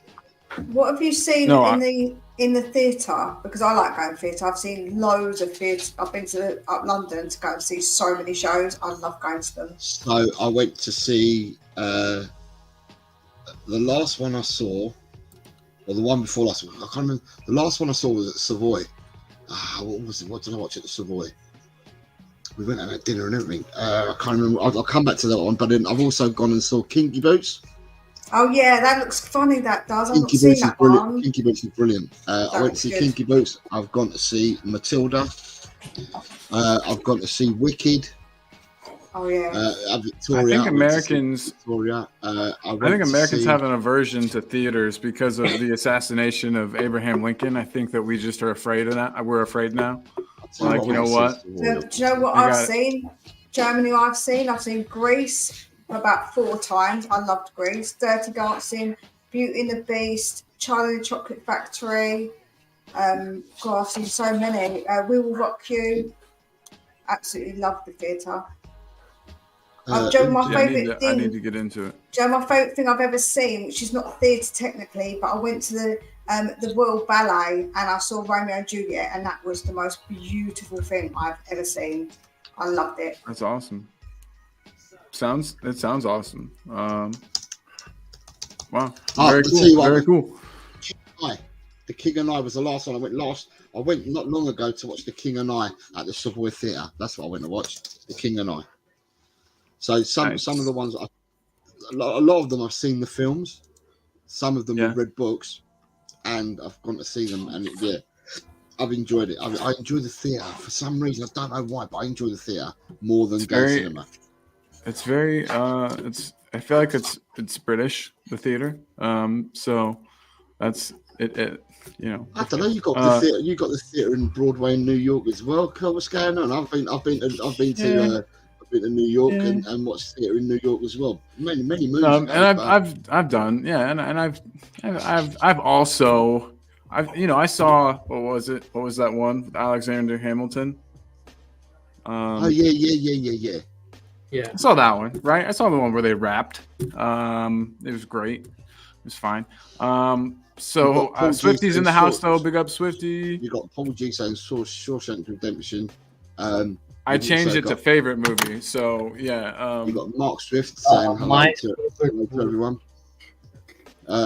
What have you seen in the theatre? Because I like going to theatre. I've seen loads of theatres. I've been to up London to go and see so many shows. I love going to them. So I went to see the last one I saw, or the one before last one. I can't remember. The last one I saw was at Savoy. What was it? What did I watch at the Savoy? We went and had dinner and everything. I can't remember. I'll come back to that one. But then I've also gone and saw Kinky Boots. Oh yeah, that looks funny. That does. I've not seen that one. Kinky Boots is brilliant. I went to see Kinky Boots. I've gone to see Matilda. I've gone to see Wicked. Oh yeah. Victoria. I think Americans. Victoria. I think Americans have an aversion to theaters because of the assassination of Abraham Lincoln. I think that we just are afraid of that. We're afraid now. Like, you know what? Do you know what I've seen? Germany. I've seen Greece about 4 times. I loved Greece. Dirty Dancing, Beauty and the Beast, Charlie and the Chocolate Factory. God, I've seen so many. We Will Rock You. Absolutely love the theatre. Joe, my favourite thing. I need to get into it. Joe, my favourite thing I've ever seen, which is not theatre technically, but I went to the Royal Ballet and I saw Romeo and Juliet, and that was the most beautiful thing I've ever seen. I loved it. That's awesome. It sounds awesome. Wow. Very cool. Very cool. The King and I was the last one I went I went not long ago to watch The King and I at the Savoy Theatre. That's what I went to watch. The King and I. So some of the ones, a lot of them I've seen the films. Some of them I've read books, and I've gone to see them. And I've enjoyed it. I enjoy the theatre for some reason. I don't know why, but I enjoy the theatre more than going to cinema. It's very I feel like it's British, the theater. So that's it. You know. I don't know. You got the theater. You got the theater in Broadway in New York as well. Carl, what's going on? I've been to New York and watched theater in New York as well. Many movies. And I've done and I've also I saw what was that one with Alexander Hamilton? Yeah. I saw that one, right? I saw the one where they rapped. It was great. It was fine. So Swifty's in the house though. Big up Swifty. You got Paul G saying Shawshank Redemption. I changed it to favorite movie. So yeah. You got Mark Swift saying hello to everyone.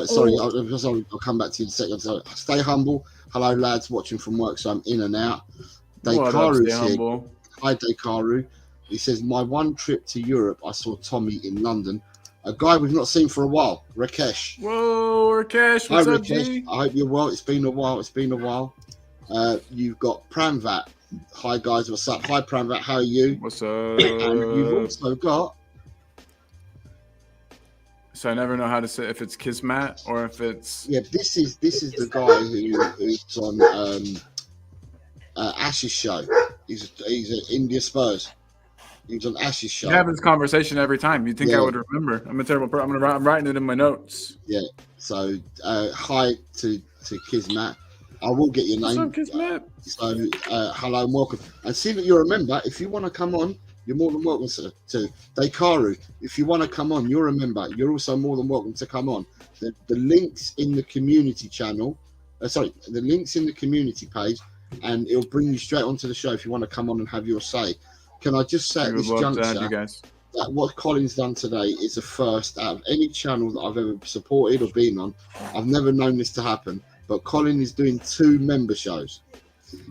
Sorry, I'll come back to you in a second. So stay humble. Hello lads, watching from work, so I'm in and out. Dekaru's here. Hi Dekaru. He says, my one trip to Europe, I saw Tommy in London. A guy we've not seen for a while, Rakesh. Whoa, Rakesh, what's up, G? I hope you're well. It's been a while. You've got Pramvat. Hi, guys. What's up? Hi, Pramvat. How are you? What's up? And you've also got... So I never know how to say if it's Kismat or if it's... Yeah, this is the guy who's on Ash's show. He's at India Spurs. He was on Ash's show. We have this conversation every time. You'd think I would remember. I'm a terrible person. I'm writing it in my notes. Yeah. So hi to Kismat. I will get your name. What's up, Kismat? So hello and welcome. And see that you're a member. If you want to come on, you're more than welcome to Dekaru. If you want to come on, you're a member. You're also more than welcome to come on. The links in the community channel. The links in the community page, and it'll bring you straight onto the show if you want to come on and have your say. Can I just say at this juncture that what Colin's done today is a first out of any channel that I've ever supported or been on. I've never known this to happen, but Colin is doing 2 member shows.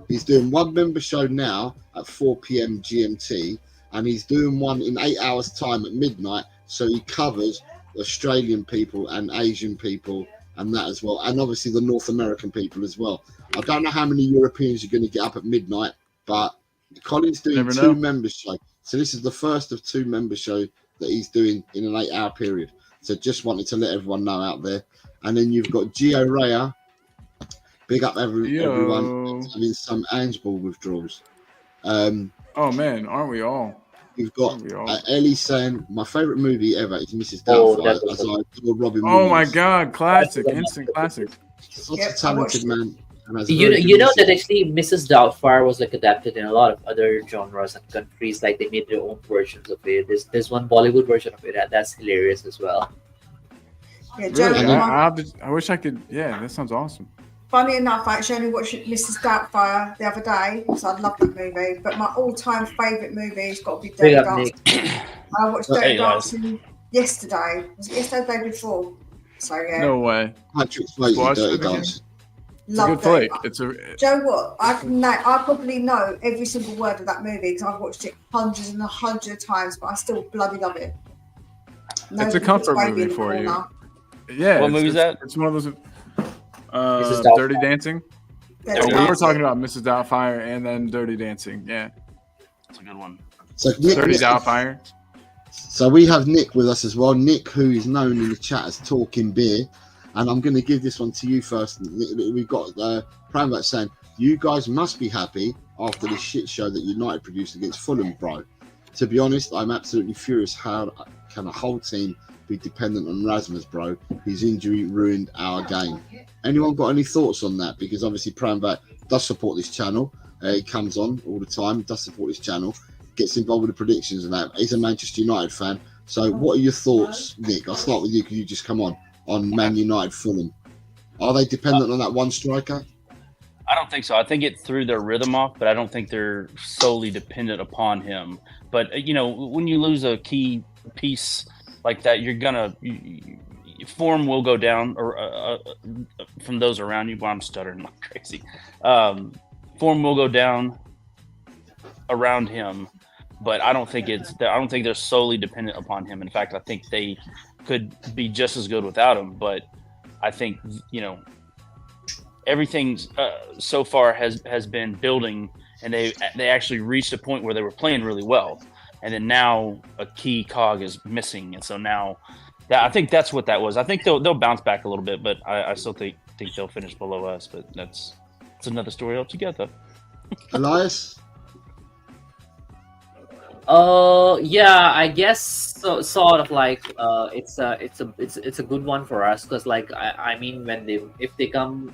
He's doing one member show now at 4 p.m. GMT, and he's doing one in 8 hours' time at midnight, so he covers Australian people and Asian people and that as well, and obviously the North American people as well. I don't know how many Europeans are going to get up at midnight, but Colin's doing 2 member shows. So this is the first of 2 member shows that he's doing in an 8-hour period. So just wanted to let everyone know out there. And then you've got Gio Raya. Big up everyone having some Ange Ball withdrawals. Oh man, aren't we all? You've got Ellie saying, my favourite movie ever is Mrs. Doubtfire, as I adore Robin Williams. Oh my God, classic, instant classic. Such a talented man. You know that actually Mrs. Doubtfire was like adapted in a lot of other genres and countries. Like they made their own versions of it. There's one Bollywood version of it that's hilarious as well. Yeah, really? I wish I could. Yeah, that sounds awesome. Funny enough, I actually only watched Mrs. Doubtfire the other day because I love that movie. But my all-time favourite movie has got to be Dirty Dancing. I watched Dirty Dancing yesterday. Was it yesterday or the day before? So yeah. No way. Patrick Swayze, Dirty Dancing. It's a good flick. Do you know what? I probably know every single word of that movie because I've watched it hundreds and hundreds of times, but I still bloody love it. It's a comfort movie for you. Yeah. What movie is that? It's one of those. Dirty Dancing. We were talking about Mrs. Doubtfire and then Dirty Dancing. Yeah. That's a good one. So Dirty Doubtfire. So we have Nick with us as well. Nick, who is known in the chat as Talking Beer. And I'm going to give this one to you first. We've got Pramvat saying, you guys must be happy after the shit show that United produced against Fulham, bro. To be honest, I'm absolutely furious. How can a whole team be dependent on Rasmus, bro? His injury ruined our game. Anyone got any thoughts on that? Because obviously Pramvat does support this channel. He comes on all the time, does support this channel, gets involved with the predictions and that. He's a Manchester United fan. So what are your thoughts, Nick? I'll start with you because you just come on Man United Fulham. Are they dependent on that one striker? I don't think so. I think it threw their rhythm off, but I don't think they're solely dependent upon him. But, when you lose a key piece like that, you're going to form will go down or from those around you. Well, I'm stuttering like crazy. Form will go down around him, but I don't think they're solely dependent upon him. In fact, I think they could be just as good without him, but I think everything so far has been building, and they actually reached a point where they were playing really well. and then now a key cog is missing, and so now I think that's what that was. I think they'll bounce back a little bit, but I still think they'll finish below us. But it's another story altogether. Elias? Yeah, I guess so, sort of like it's a good one for us because like I mean if they come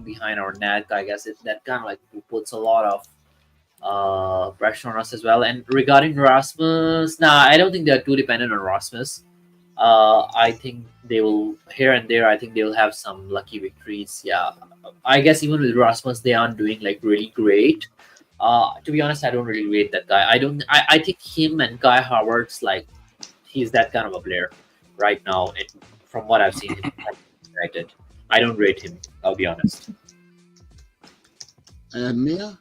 behind our net, I guess that kind of like puts a lot of pressure on us as well. And regarding Rasmus, I don't think they're too dependent on Rasmus. I think they will here and there. I think they'll have some lucky victories. Yeah, I guess even with Rasmus, they aren't doing like really great. To be honest, I don't really rate that guy. I think him and Guy Havertz, like he's that kind of a player right now. And from what I've seen in United, I don't rate him. I'll be honest. Mia?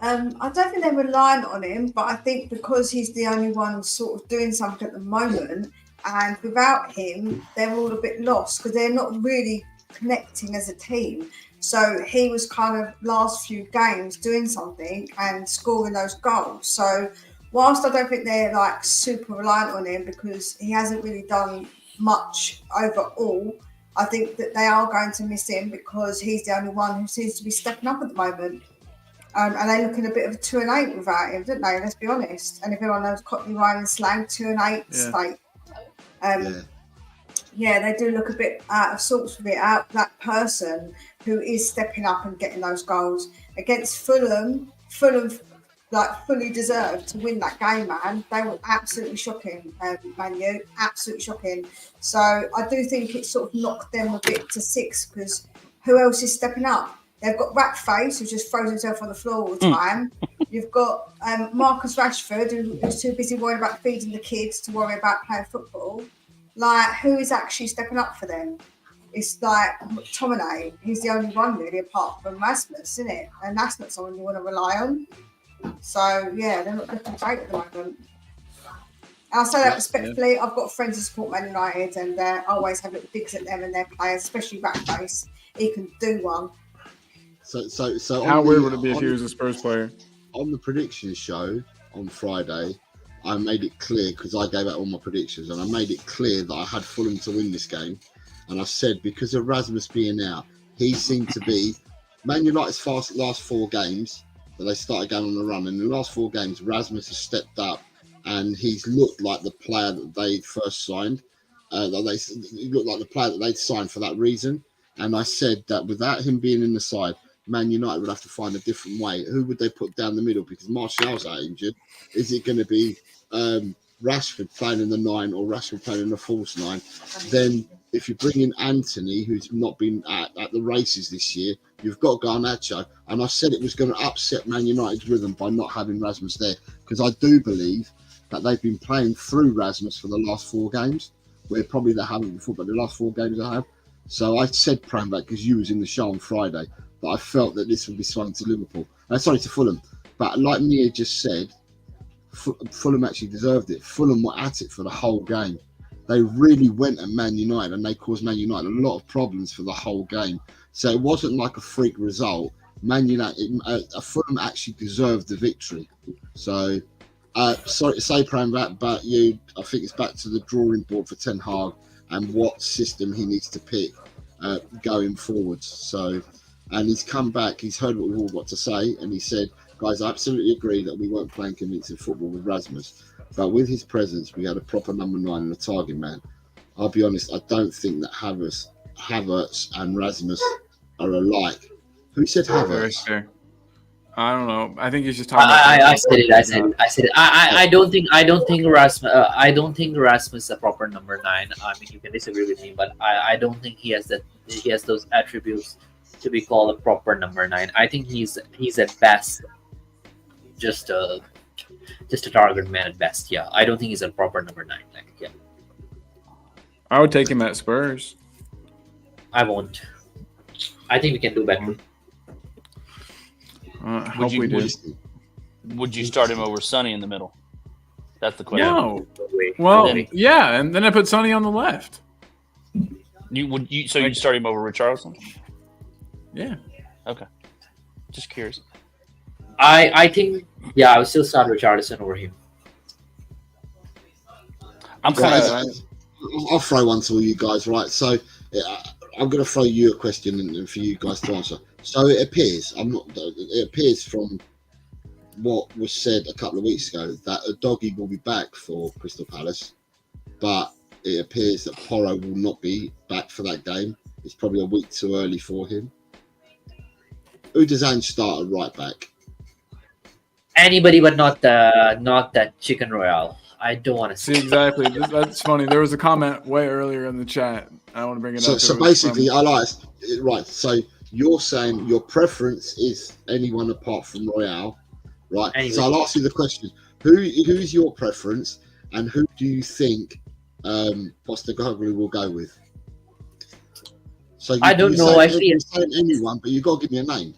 I don't think they're relying on him, but I think because he's the only one sort of doing something at the moment, and without him, they're all a bit lost because they're not really connecting as a team. So he was kind of last few games doing something and scoring those goals. So whilst I don't think they're like super reliant on him because he hasn't really done much overall, I think that they are going to miss him because he's the only one who seems to be stepping up at the moment. And they look in a bit of a 2-8 without him, don't they? Let's be honest. And if anyone knows Cockney Ryan slang, 2-8 state. Yeah, they do look a bit out of sorts with it. Out that person who is stepping up and getting those goals against Fulham. Fulham like fully deserved to win that game, man. They were absolutely shocking, Man U, absolutely shocking. So I do think it sort of knocked them a bit to 6 because who else is stepping up? They've got Ratface, who just throws himself on the floor all the time. You've got Marcus Rashford, who's too busy worrying about feeding the kids to worry about playing football. Like, who is actually stepping up for them? It's like McTominay. He's the only one really, apart from Rasmus, isn't it? And that's not someone you want to rely on. So yeah, they're not looking great at the moment. And I say that respectfully. I've got friends who support Man United, and they always have little digs at them and their players, especially Ratface. He can do one. So how weird would it be if he was a Spurs player? On the prediction show on Friday, I made it clear because I gave out all my predictions, and I made it clear that I had Fulham to win this game. And I said because of Rasmus being out, he seemed to be Man United's last 4 games that they started going on the run. And in the last 4 games, Rasmus has stepped up, and he's looked like the player that they first signed. He looked like the player that they'd signed for that reason. And I said that without him being in the side, Man United would have to find a different way. Who would they put down the middle? Because Martial's out injured. Is it going to be Rashford playing in the 9 or Rashford playing in the false 9? Then if you bring in Anthony, who's not been at the races this year, you've got Garnacho. And I said it was going to upset Man United's rhythm by not having Rasmus there. Because I do believe that they've been playing through Rasmus for the last 4 games, where probably they haven't before, but the last 4 games I have. So I said Pramback, because you was in the show on Friday, that I felt that this would be swung to Liverpool. To Fulham. But like Mia just said, Fulham actually deserved it. Fulham were at it for the whole game. They really went at Man United, and they caused Man United a lot of problems for the whole game. So it wasn't like a freak result. Man United, Fulham actually deserved the victory. So, sorry to say, Pramback, but I think it's back to the drawing board for Ten Hag and what system he needs to pick going forwards. So. And he's come back, he's heard what we've all got to say, and he said, guys, I absolutely agree that we weren't playing convincing football with Rasmus, but with his presence, we had a proper number 9 and a target man. I'll be honest, I don't think that Havertz and Rasmus are alike. Who said Havertz? I don't know. I think he's just talking about. I said it. I don't think Rasmus is a proper number 9. I mean, you can disagree with me, but I don't think he has those attributes to be called a proper number 9. I think he's at best just a target man at best. Yeah, I don't think he's a proper number 9. Yeah, I would take him at Spurs. I won't. I think we can do better. Hope we do. Would you start him over Sonny in the middle? That's the question. No. Well, yeah, and then I put Sonny on the left. You'd start him over Richarlison? Yeah. Okay. Just curious. I think I would still start Richarlison over him. I'm kind Right, of. I'll throw one to all you guys, right? So I'm going to throw you a question and for you guys to answer. So it appears from what was said a couple of weeks ago that a doggy will be back for Crystal Palace, but it appears that Porro will not be back for that game. It's probably a week too early for him. Who does Ange start at right back? Anybody, but not that Chicken Royale. I don't want to See, exactly. That's funny. There was a comment way earlier in the chat. I want to bring it up. So basically, I like right. So you're saying your preference is anyone apart from Royale, right? Anyway. So I'll ask you the question: who's your preference, and who do you think Postecoglou will go with? So I don't know. Actually, you're saying anyone, but you got to give me a name.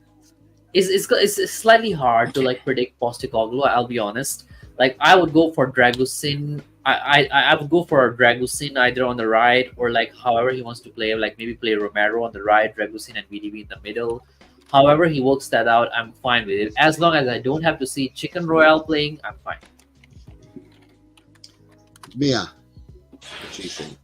It's slightly hard to like predict Postecoglou. I'll be honest. Like I would go for Dragusin. I would go for Dragusin either on the right or like however he wants to play. Like maybe play Romero on the right, Dragusin and VDB in the middle. However he works that out, I'm fine with it. As long as I don't have to see Chicken Royale playing, I'm fine. Mia, what do you think?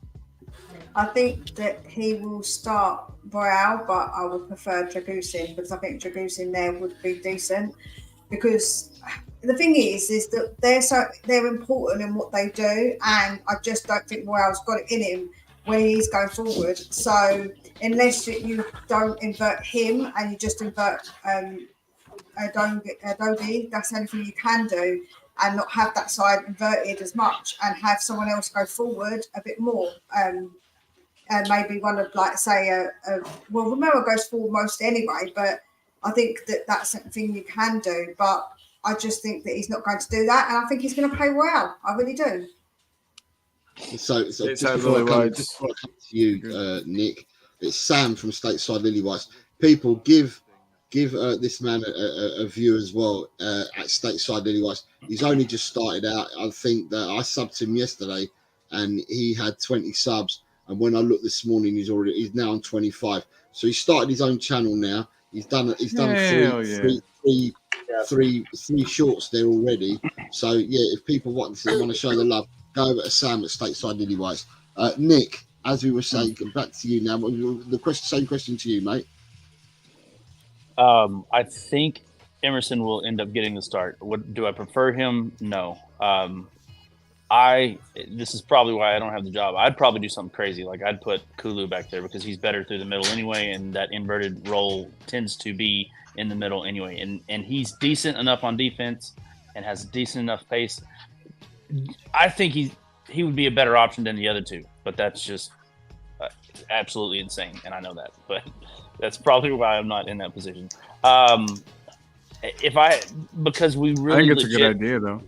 I think that he will start Royale, but I would prefer Dragusin because I think Dragusin there would be decent. Because the thing is that they're important in what they do, and I just don't think Royale's got it in him when he's going forward. So unless you don't invert him and you just invert Adobe, that's the only thing you can do, and not have that side inverted as much, and have someone else go forward a bit more. And maybe one of well, Romero goes forward most anyway, but I think that's something you can do. But I just think that he's not going to do that, and I think he's going to play well. I really do. So just before I come to you, Nick, it's Sam from Stateside Lillywhite. People give this man a view as well at Stateside Lillywhite. He's only just started out. I think that I subbed him yesterday, and he had 20 subs. And when I looked this morning, he's now on 25. So he started his own channel now. He's done three shorts there already. So yeah, if people want to show the love, go over to Sam at Stateside Lillywhite. Nick, as we were saying, back to you now. Same question to you, mate. I think Emerson will end up getting the start. Do I prefer him? No. This is probably why I don't have the job. I'd probably do something crazy. Like I'd put Kulu back there because he's better through the middle anyway, and that inverted role tends to be in the middle anyway. And he's decent enough on defense and has decent enough pace. I think he would be a better option than the other two, but that's just absolutely insane, and I know that. But that's probably why I'm not in that position. Because we really I think it's a good idea though.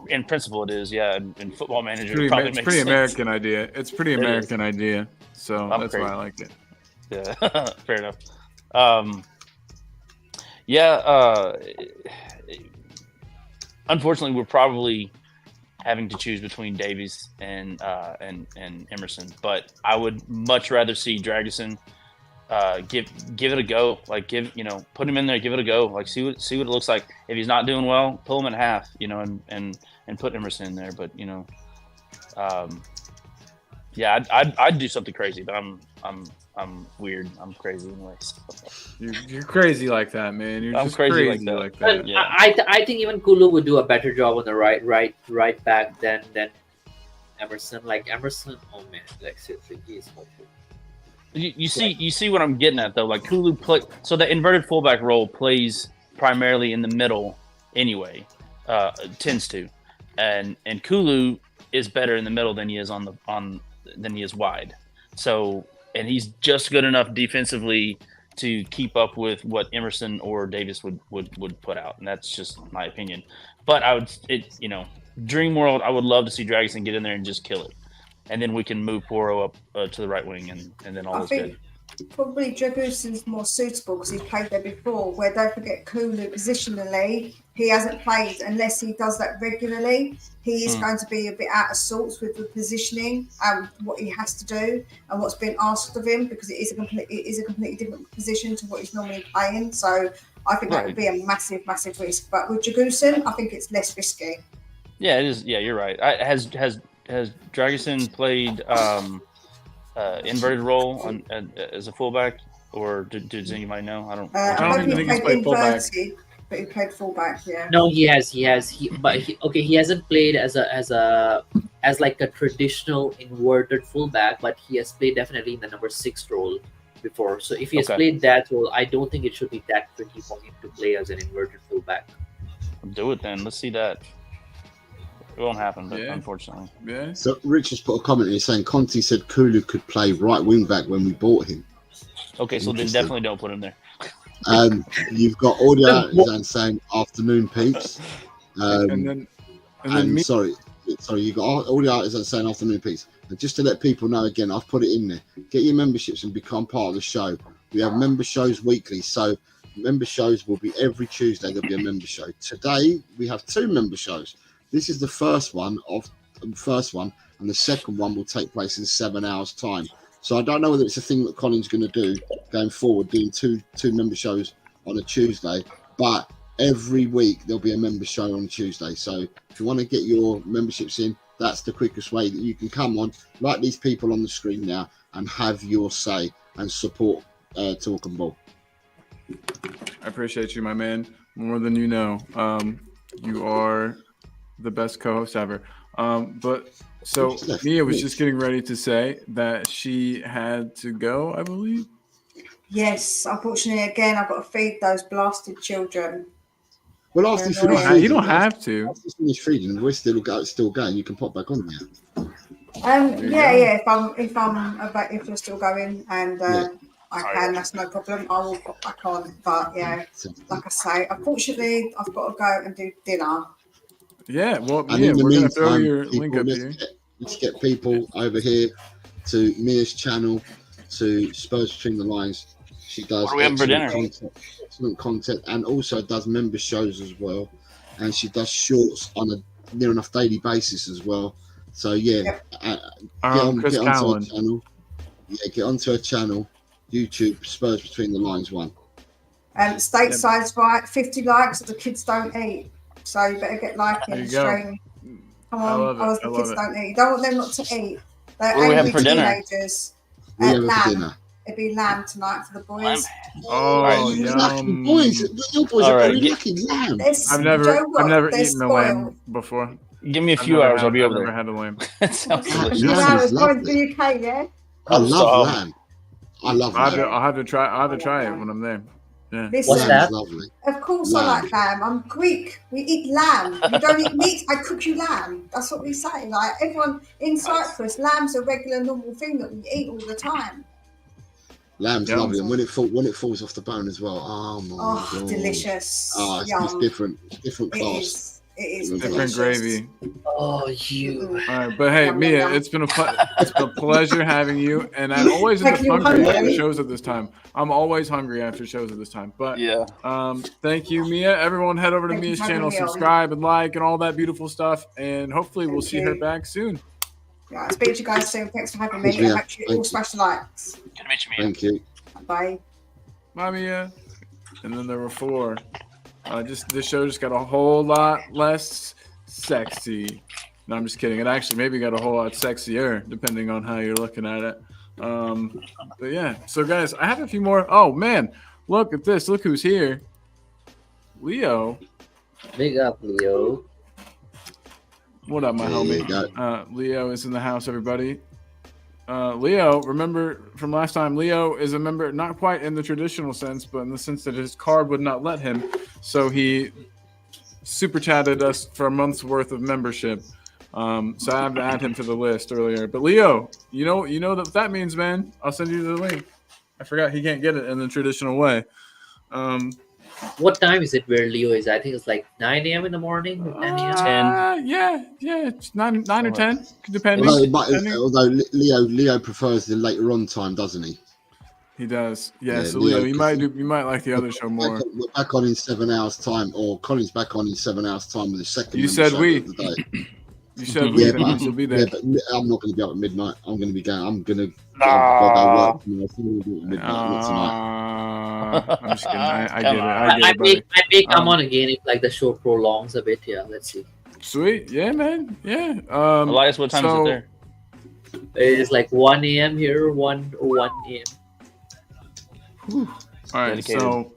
In principle, it is, yeah. In Football Manager, it's pretty American idea. It's pretty American idea, so that's why I liked it. Yeah, fair enough. Unfortunately, we're probably having to choose between Davies and Emerson, but I would much rather see Dragusin give it a go. Like put him in there, give it a go. Like see what it looks like. If he's not doing well, pull him in half, and put Emerson in there. But I'd do something crazy. But I'm weird. I'm crazy anyways. You're crazy like that, man. You're just crazy like that. Yeah. I think even Kulu would do a better job on the right back than Emerson. Like Emerson, oh man, like seriously, he is hopeful. You see what I'm getting at though. Like Kulu so the inverted fullback role plays primarily in the middle anyway. Tends to, and Kulu is better in the middle than he is than he is wide. So and he's just good enough defensively to keep up with what Emerson or Davis would put out, and that's just my opinion. But dream world, I would love to see Dragusin get in there and just kill it. And then we can move Poro up to the right wing, and then all is good. Probably Dragoosen's more suitable because he's played there before. Where don't forget, Kulu positionally, he hasn't played unless he does that regularly. He is going to be a bit out of sorts with the positioning and what he has to do and what's been asked of him because it is a completely different position to what he's normally playing. So I think that would be a massive risk. But with Dragoosen, I think it's less risky. Yeah, it is. Yeah, you're right. Has Dragoosen played inverted role as a fullback, or does anybody know? I don't even think he's played fullback. But he played fullback, yeah. No, he has. He hasn't played as like a traditional inverted fullback, but he has played definitely in the number 6 role before. So if he has played that role, I don't think it should be that tricky for him to play as an inverted fullback. Do it then. Let's see that. It won't happen, but unfortunately. Yeah. So Rich has put a comment here saying Conte said Kulu could play right wing back when we bought him. Okay, so then definitely don't put him there. You've got audio artisan saying afternoon peeps. And then sorry, you got audio artisan saying afternoon peeps. And just to let people know again, I've put it in there. Get your memberships and become part of the show. We have member shows weekly, so member shows will be every Tuesday. There'll be a member show. Today we have 2 member shows. This is the first one, and the second one will take place in 7 hours' time. So I don't know whether it's a thing that Colin's going to do going forward, doing two member shows on a Tuesday. But every week there'll be a member show on Tuesday. So if you want to get your memberships in, that's the quickest way that you can come on, like these people on the screen now, and have your say and support Talk and Ball. I appreciate you, my man, more than you know. You are the best co-host ever. But so Mia was just getting ready to say that she had to go, I believe. Yes, unfortunately, again, I've got to feed those blasted children. Well, after you finish feeding, you don't have to. After you finish feeding, we're still going. You can pop back on now. Yeah. If you're still going and I can, that's no problem. I will pop back on. But yeah, like I say, unfortunately, I've got to go and do dinner. Yeah, well, and we're going to throw your link up here. Let's get people over here to Mia's channel, to Spurs Between the Lines. She does excellent content and also does member shows as well. And she does shorts on a near enough daily basis as well. So, get onto her channel. Yeah, get onto her channel, YouTube, Spurs Between the Lines 1. Stateside's right, 50 likes, the kids don't eat. So you better get liking and stream. Come on, the kids don't eat. You don't want them not to eat. They're angry teenagers. Lamb. It'd be lamb tonight for the boys. Oh, yum. Boys, your boys are very lucky. Lamb. I've never eaten a lamb before. Give me a few hours. I'll be over there. I've never had a lamb. That sounds delicious. Hours going to the UK, yeah? I love lamb. I'll have to try it when I'm there. Yeah. Listen, what's that? Of course lamb. I like lamb. I'm Greek. We eat lamb. You don't eat meat, I cook you lamb. That's what we say. Like everyone in Cyprus, lamb's a regular normal thing that we eat all the time. Lamb's lovely, and when it falls off the bone as well. Oh my god. Delicious. Oh, it's different class. It is different gravy. Oh, you. All right, but hey, Mia, it's been a pleasure having you, and I'm always hungry after shows at this time. I'm always hungry after shows at this time. But thank you, Mia. Everyone, head over to Mia's channel, subscribe and like and all that beautiful stuff, and hopefully we'll see her back soon. Yeah, I'll speak to you guys soon. Thanks for having me. And make sure you all smash the likes. Good to meet you, Mia. Thank you. Bye. Bye, Mia. And then there were 4. This show just got a whole lot less sexy. No, I'm just kidding. It actually maybe got a whole lot sexier, depending on how you're looking at it. But yeah. So guys, I have a few more. Oh man, look at this. Look who's here. Leo. Big up, Leo. What up, my homie? Leo is in the house, everybody. Leo, remember from last time, Leo is a member, not quite in the traditional sense, but in the sense that his card would not let him. So he super chatted us for a month's worth of membership. So I have to add him to the list earlier. But Leo, you know what that means, man. I'll send you the link. I forgot he can't get it in the traditional way. What time is it where Leo is? I think it's like 9 a.m. in the morning. 10 a.m. Yeah, it's 9 or 10, depending. Although Leo prefers the later on time, doesn't he? He does. Yeah. Yeah, So Leo, Leo, you might like the other show more. We're back on in 7 hours time, or Colin's back on in 7 hours time with the second. You said show we. of the day. You said we. That means you'll be there. Yeah, but I'm not going to be up at midnight. I'm going to be going. I'm going to go work tomorrow. So we'll do it at midnight, not tonight. I'm just kidding. I get Come it. on. I get it, buddy. I may come on again if like the show prolongs a bit. Yeah, let's see. Sweet. Yeah, man. Yeah. Elias, what time is it there? It's like 1 a.m. here, 1 a.m. All right. Dedicated. So,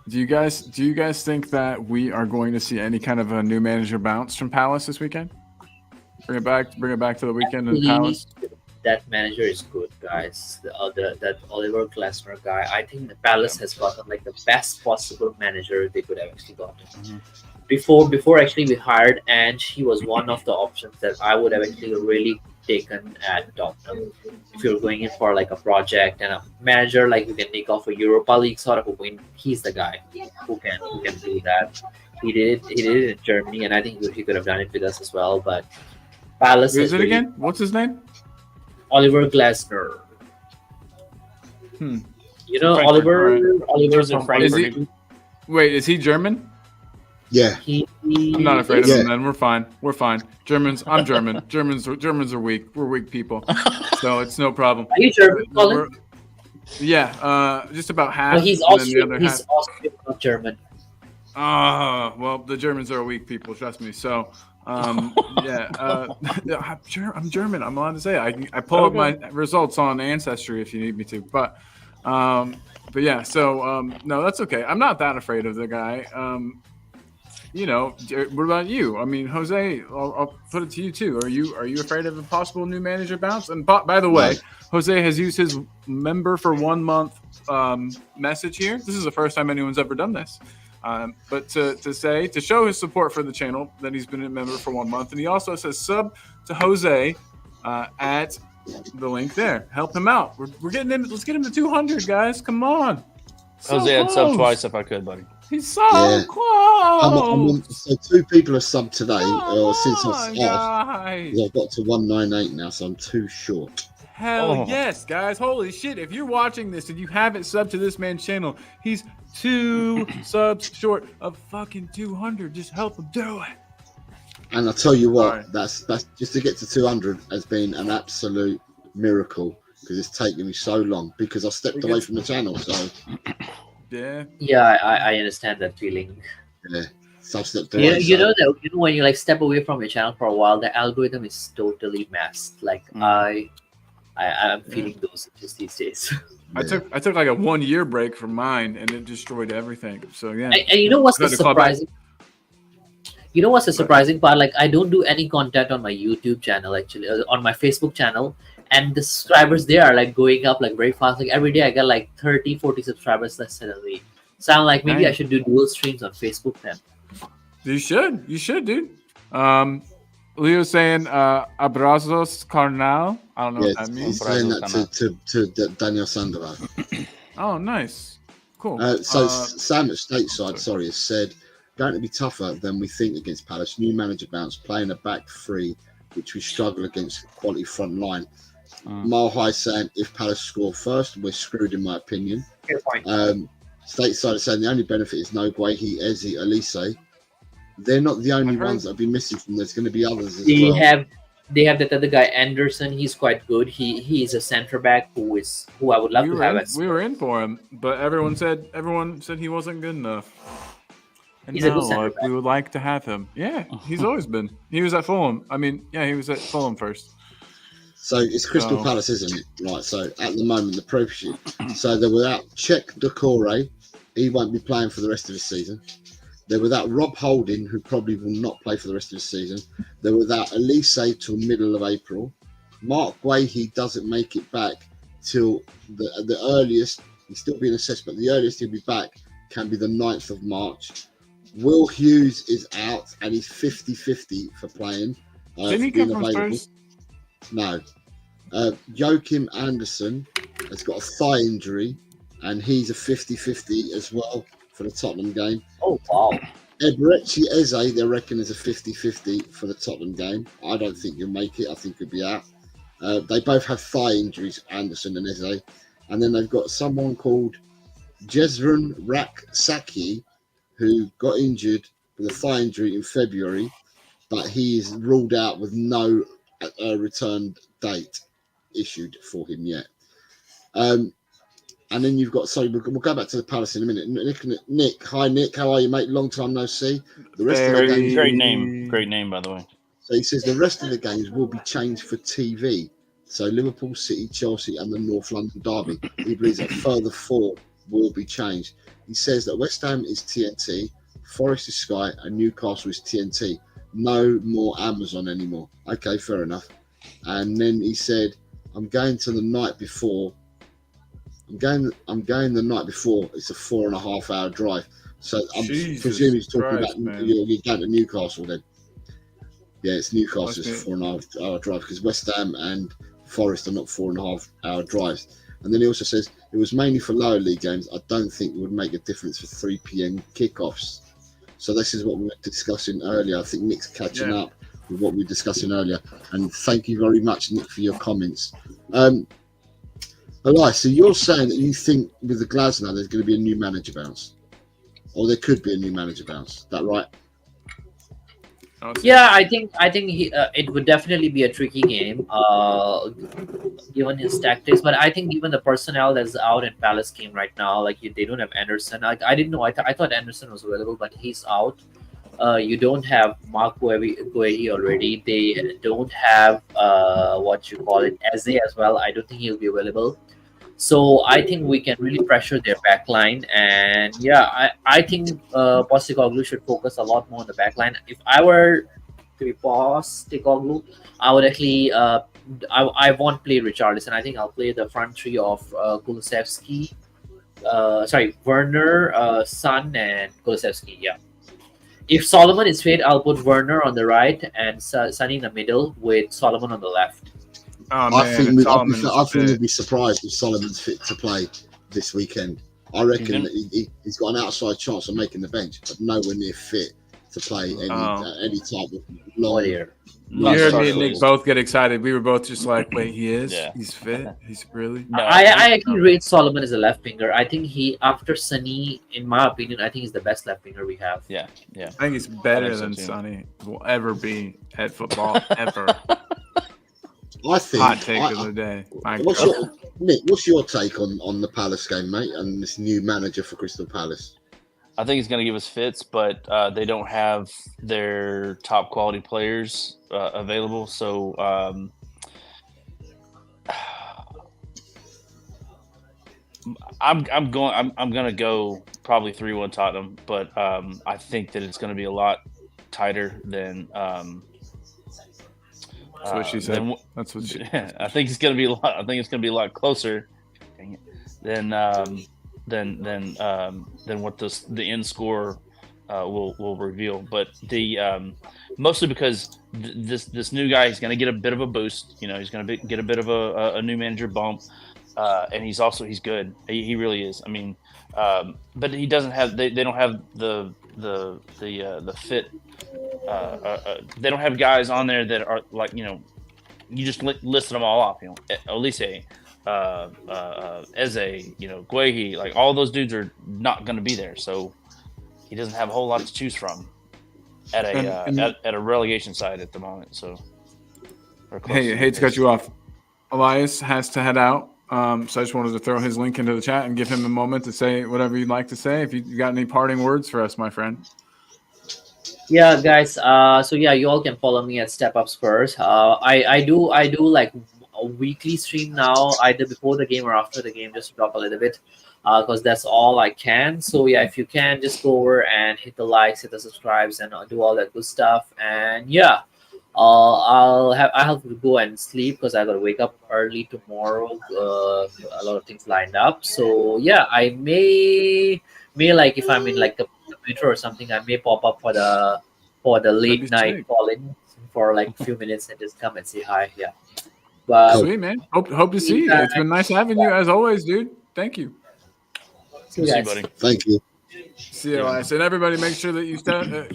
do you guys think that we are going to see any kind of a new manager bounce from Palace this weekend? Bring it back to the weekend in Palace. That manager is good, guys. That Oliver Glasner guy. I think the Palace has gotten like the best possible manager they could have actually gotten. Mhm. Before actually we hired Ange, he was one of the options that I would have actually really taken at Tottenham. If you're going in for like a project and a manager like you can take off a Europa League sort of a win, he's the guy who can do that. He did it in Germany, and I think he could have done it with us as well. But Palace Who is has it really- again? What's his name? Oliver Glasner. Hmm. You know Frankfurt, Oliver. right. Oliver There's a from Frankfurt. Is he- Wait, is he German? Yeah, I'm not afraid of Yeah. him. Then we're fine. We're fine. Germans. I'm German. Germans are weak. We're weak people, so it's no problem. Are you German, Colin? We're- Yeah, just about half. No, he's and then the Austrian. other He's half. Austrian, not German. Well, the Germans are weak people. Trust me. So, yeah, I'm German. I'm allowed to say it. I pull up my results on Ancestry if you need me to. But yeah. So no, that's okay. I'm not that afraid of the guy. What about you? I mean, Jose, I'll put it to you too. Are you afraid of a possible new manager bounce? And by the way, Jose has used his member for 1 month message here. This is the first time anyone's ever done this. But to show his support for the channel that he's been a member for 1 month, and he also says sub to Jose at the link there. Help him out. We're getting him. Let's get him to 200, guys. Come on. So Jose, I'd sub close. twice if I could, buddy. He's so Yeah. close. so 2 people have subbed today, Come or since I on, started. guys. I've got to 198 now, so I'm too short. Hell Oh. yes, guys. Holy shit. If you're watching this and you haven't subbed to this man's channel, he's 2 subs short of fucking 200. Just help him do it. And I tell you what, Right. that's just to get to 200 has been an absolute miracle because it's taken me so long because I stepped away from the channel. So Yeah. Yeah, I understand that feeling. yeah, so I've stepped away. You know when you like step away from your channel for a while, the algorithm is totally messed. Like I'm feeling those just these days. I took like a 1 year break from mine and it destroyed everything. So yeah. And you know what's the Had to claw back. surprising? You know what's the surprising part? Like I don't do any content on my YouTube channel actually, on my Facebook channel, and the subscribers there are like going up like very fast. Like every day I get like 30, 40 subscribers less than a week. So I'm like maybe I Nice. should do dual streams on Facebook then. You should, dude. Leo's saying abrazos carnal. I don't know Yeah, what that he's means. saying that to Daniel Sandoval. Oh, nice. Cool. Sam at Stateside, has said, going to be tougher than we think against Palace. New manager bounce, playing a back three, which we struggle against quality front line. Mile High saying, if Palace score first, we're screwed in my opinion. Fair point. Stateside is saying the only benefit is no Guehi, Eze, Elise. They're not the only ones that have been missing from. There's going to be others as well. They have that other guy Anderson. He's quite good. He is a center back who I would love to have. We were in for him, but everyone said he wasn't good enough. And He's a good now, center back. we would like to have him. Yeah, he's always been. He was at Fulham. I mean, yeah, he was at Fulham first. So it's Crystal So- Palace, isn't it? Right. So at the moment, the Premiership. So they're without Czech Decore. He won't be playing for the rest of the season. They're without Rob Holding, who probably will not play for the rest of the season. They're without Elise till middle of April. Mark Guehi doesn't make it back till the earliest. He's still being assessed, but the earliest he'll be back can be the 9th of March. Will Hughes is out, and he's 50-50 for playing. Didn't he for being come from available. Spurs? No. Joachim Anderson has got a thigh injury, and he's a 50-50 as well for the Tottenham game. Oh wow! Eberechi Eze, they reckon, is a 50-50 for the Tottenham game. I don't think he'll make it. I think he'll be out. They both have thigh injuries, Anderson and Eze. And then they've got someone called Jezran Raksaki, who got injured with a thigh injury in February, but he is ruled out with no return date issued for him yet. And then you've got, we'll go back to the Palace in a minute. Nick, hi Nick, how are you, mate? Long time no see. The rest of the games, great name, by the way. So he says the rest of the games will be changed for TV. So Liverpool, City, Chelsea, and the North London derby. He believes that further 4 will be changed. He says that West Ham is TNT, Forest is Sky, and Newcastle is TNT. No more Amazon anymore. Okay, fair enough. And then he said, I'm going the night before. It's a 4.5 hour drive. So I'm presuming he's talking about you're going to Newcastle then. Yeah, it's Newcastle. It's a 4.5 hour drive because West Ham and Forest are not 4.5 hour drives. And then he also says it was mainly for lower league games. I don't think it would make a difference for 3 p.m. kickoffs. So this is what we were discussing earlier. I think Nick's catching up with what we were discussing earlier. And thank you very much, Nick, for your comments. Elias, so you're saying that you think with the Glasgow there's going to be a new manager bounce? Or there could be a new manager bounce. Is that right? Yeah, I think it would definitely be a tricky game, given his tactics. But I think given the personnel that's out in Palace game right now, like they don't have Anderson. I didn't know. I thought Anderson was available, but he's out. You don't have Mark Guehi already. They don't have Eze as well. I don't think he'll be available. So I think we can really pressure their back line. And yeah, I think Postecoglou should focus a lot more on the back line. If I were to be Postecoglou, I would actually I won't play Richarlison. I think I'll play the front 3 of Kulusevski, Werner, Son, and Kulusevski. Yeah. If Solomon is fit, I'll put Werner on the right and Sonny in the middle with Solomon on the left. Oh, I think we'd be surprised if Solomon's fit to play this weekend. I reckon that he's got an outside chance of making the bench, but nowhere near fit to play any type of long. You heard me and Nick both get excited. We were both just like, wait, he is? Yeah. He's fit? He's really? No, I actually rate Solomon as a left winger. I think after Sonny, in my opinion, I think he's the best left winger we have. Yeah. I think he's better than Sonny will ever be at football, ever. I think hot take of the day. Nick, what's your take on the Palace game, mate, and this new manager for Crystal Palace? I think he's going to give us fits, but they don't have their top quality players available. So I'm going to go probably 3-1 Tottenham, but I think that it's going to be a lot tighter than. That's what she said. That's what she. I think it's going to be a lot. I think it's going to be a lot closer than what the end score will reveal. But the mostly because this new guy is going to get a bit of a boost. He's going to get a bit of a new manager bump, and he's good. He really is. I mean, but he doesn't have. They don't have the fit. They don't have guys on there that are like you just listed them all off. Elise, Eze, Guehi, like all those dudes are not going to be there. So he doesn't have a whole lot to choose from at a relegation side at the moment. So hey, I hate to cut you off. Elias has to head out. So I just wanted to throw his link into the chat and give him a moment to say whatever you'd like to say. If you got any parting words for us, my friend. Yeah, guys. So yeah, you all can follow me at Step Up Spurs. I do like a weekly stream now, either before the game or after the game, just to talk a little bit, because that's all I can. So yeah, if you can, just go over and hit the likes, hit the subscribes, and do all that good stuff. And yeah, I'll have to go and sleep because I gotta wake up early tomorrow. A lot of things lined up. So yeah, I may like if I'm in like a computer or something, I may pop up for the late night Colin for like a few minutes and just come and say hi. Yeah. But sweet, man. Hope to see you. It's been nice having you as always, dude. Thank you. See you, buddy. Thank you. See you, Elias. And everybody, make sure that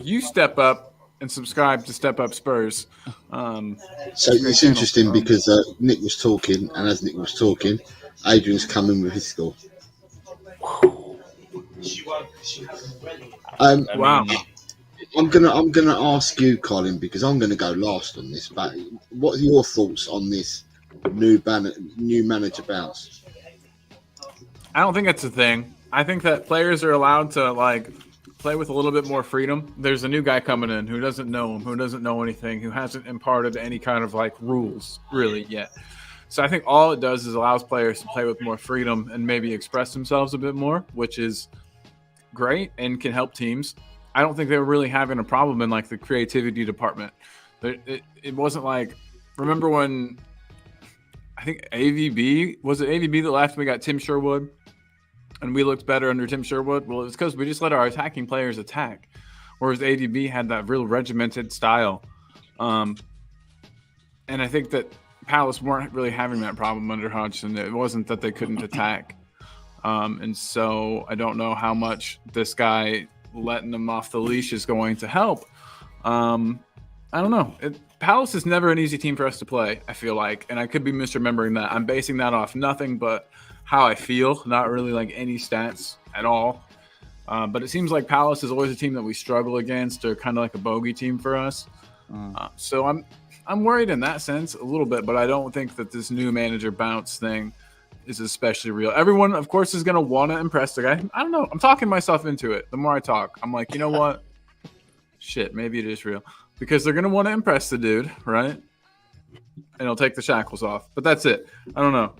you step up and subscribe to Step Up Spurs. So it's interesting because Nick was talking, and as Nick was talking, Adrian's coming with his score. Wow. I'm gonna ask you, Colin, because I'm gonna go last on this. But what are your thoughts on this new manager bounce? I don't think that's a thing. I think that players are allowed to like play with a little bit more freedom. There's a new guy coming in who doesn't know him, who doesn't know anything, who hasn't imparted any kind of like rules really yet. So I think all it does is allows players to play with more freedom and maybe express themselves a bit more, which is great and can help teams. I don't think they were really having a problem in like the creativity department. It wasn't like, remember when I think was it AVB that left? We got Tim Sherwood and we looked better under Tim Sherwood. Well, it's because we just let our attacking players attack, whereas AVB had that real regimented style. And I think that Palace weren't really having that problem under Hodgson. It wasn't that they couldn't attack. And so I don't know how much this guy letting them off the leash is going to help. I don't know. Palace is never an easy team for us to play, I feel like. And I could be misremembering that. I'm basing that off nothing but how I feel, not really like any stats at all. But it seems like Palace is always a team that we struggle against, or kind of like a bogey team for us. So I'm worried in that sense a little bit, but I don't think that this new manager bounce thing is especially real. Everyone, of course, is going to want to impress the guy. I don't know. I'm talking myself into it. The more I talk, I'm like, you know what? Shit, maybe it is real. Because they're going to want to impress the dude, right? And he'll take the shackles off. But that's it. I don't know.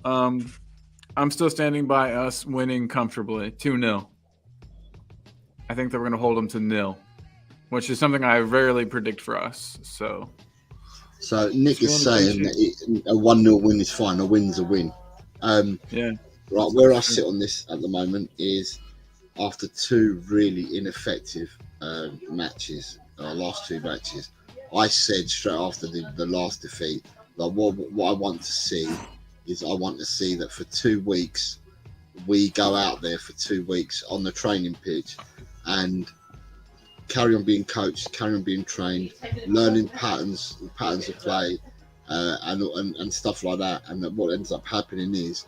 I'm still standing by us winning comfortably, 2-0. I think that we're going to hold them to 0, which is something I rarely predict for us. So Nick is saying that a 1-0 win is fine. A win's a win. Yeah. Right, where I sit on this at the moment is after 2 really ineffective matches, last 2 matches, I said straight after the last defeat that what I want to see is I want to see that for 2 weeks we go out there for 2 weeks on the training pitch and carry on being coached, carry on being trained, learning patterns of play, and stuff like that. And that what ends up happening is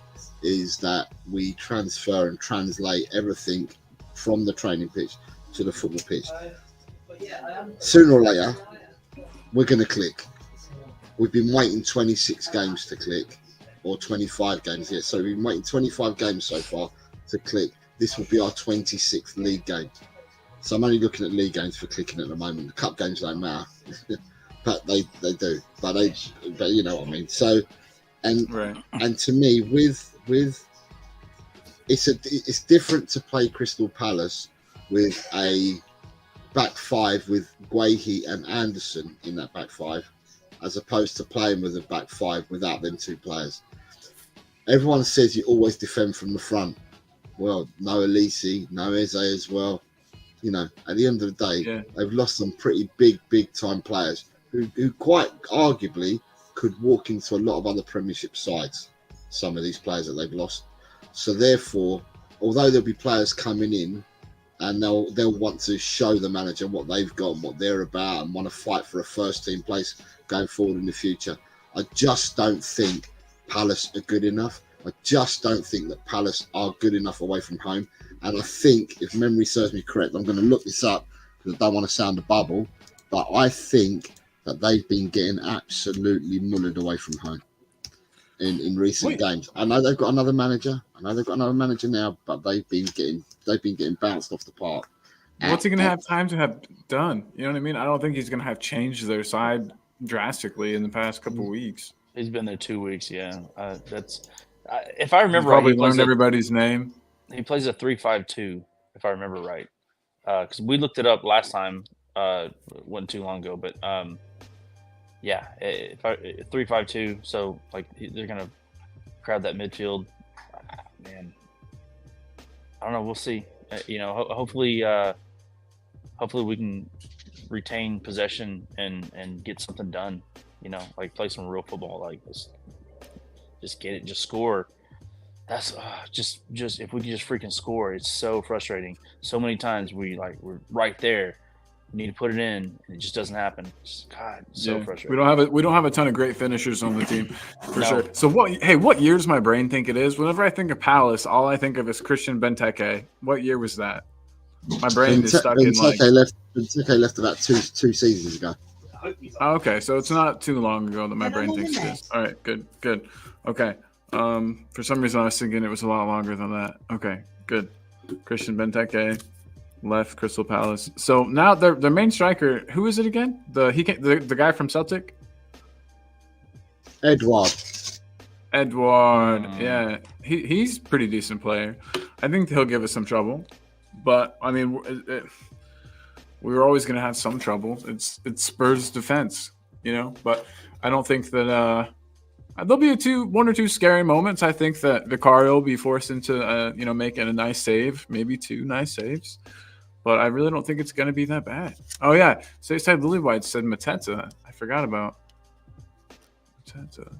that we transfer and translate everything from the training pitch to the football pitch. Sooner or later, we're going to click. We've been waiting 26 games to click, or 25 games. Yeah, so we've been waiting 25 games so far to click. This will be our 26th league game. So I'm only looking at league games for clicking at the moment. The cup games don't matter, but they do. But you know what I mean. So, and to me, with it's different to play Crystal Palace with a back 5 with Guehi and Anderson in that back 5, as opposed to playing with a back 5 without them 2 players. Everyone says you always defend from the front. Well, no Elise, no Eze as well. You know, at the end of the day, they've lost some pretty big time players who quite arguably could walk into a lot of other Premiership sides. Some of these players that they've lost. So therefore, although there'll be players coming in and they'll want to show the manager what they've got and what they're about and want to fight for a first team place going forward in the future, I just don't think Palace are good enough. I just don't think that Palace are good enough away from home. And I think, if memory serves me correct, I'm going to look this up because I don't want to sound a bubble, but I think that they've been getting absolutely mullered away from home in recent games. I know they've got another manager. Now, but they've been getting bounced off the park. What's he going to have time to have done? You know what I mean? I don't think he's going to have changed their side drastically in the past couple of weeks. He's been there 2 weeks. Yeah, that's if I remember probably right. He learned everybody's name. He plays a 3-5-2, if I remember right. Because we looked it up last time, wasn't too long ago. But yeah, 3-5-2. So like they're gonna crowd that midfield. Man, I don't know. We'll see. You know, hopefully we can retain possession and get something done. You know, like play some real football. Like just get it, just score. That's just if we can just freaking score. It's so frustrating. So many times we're right there, You need to put it in, and it just doesn't happen. God, it's so frustrating. We don't have a ton of great finishers on the team for No. sure. So what year does my brain think it is? Whenever I think of Palace, all I think of is Christian Benteke. What year was that? My brain is stuck in like Benteke left about two seasons ago. Okay, so it's not too long ago that my brain thinks it is. All right, good. Okay. For some reason I was thinking it was a lot longer than that. Okay, good. Christian Benteke left Crystal Palace. So now their main striker, who is it again? The guy from Celtic? Edouard. Yeah. He's a pretty decent player. I think he'll give us some trouble. But I mean we were always going to have some trouble. It's Spurs defense, but I don't think that there'll be one or two scary moments. I think that Vicario will be forced into making a nice save, maybe 2 nice saves. But I really don't think it's going to be that bad. Oh, yeah. Stateside Lillywhite said Mateta. I forgot about Mateta.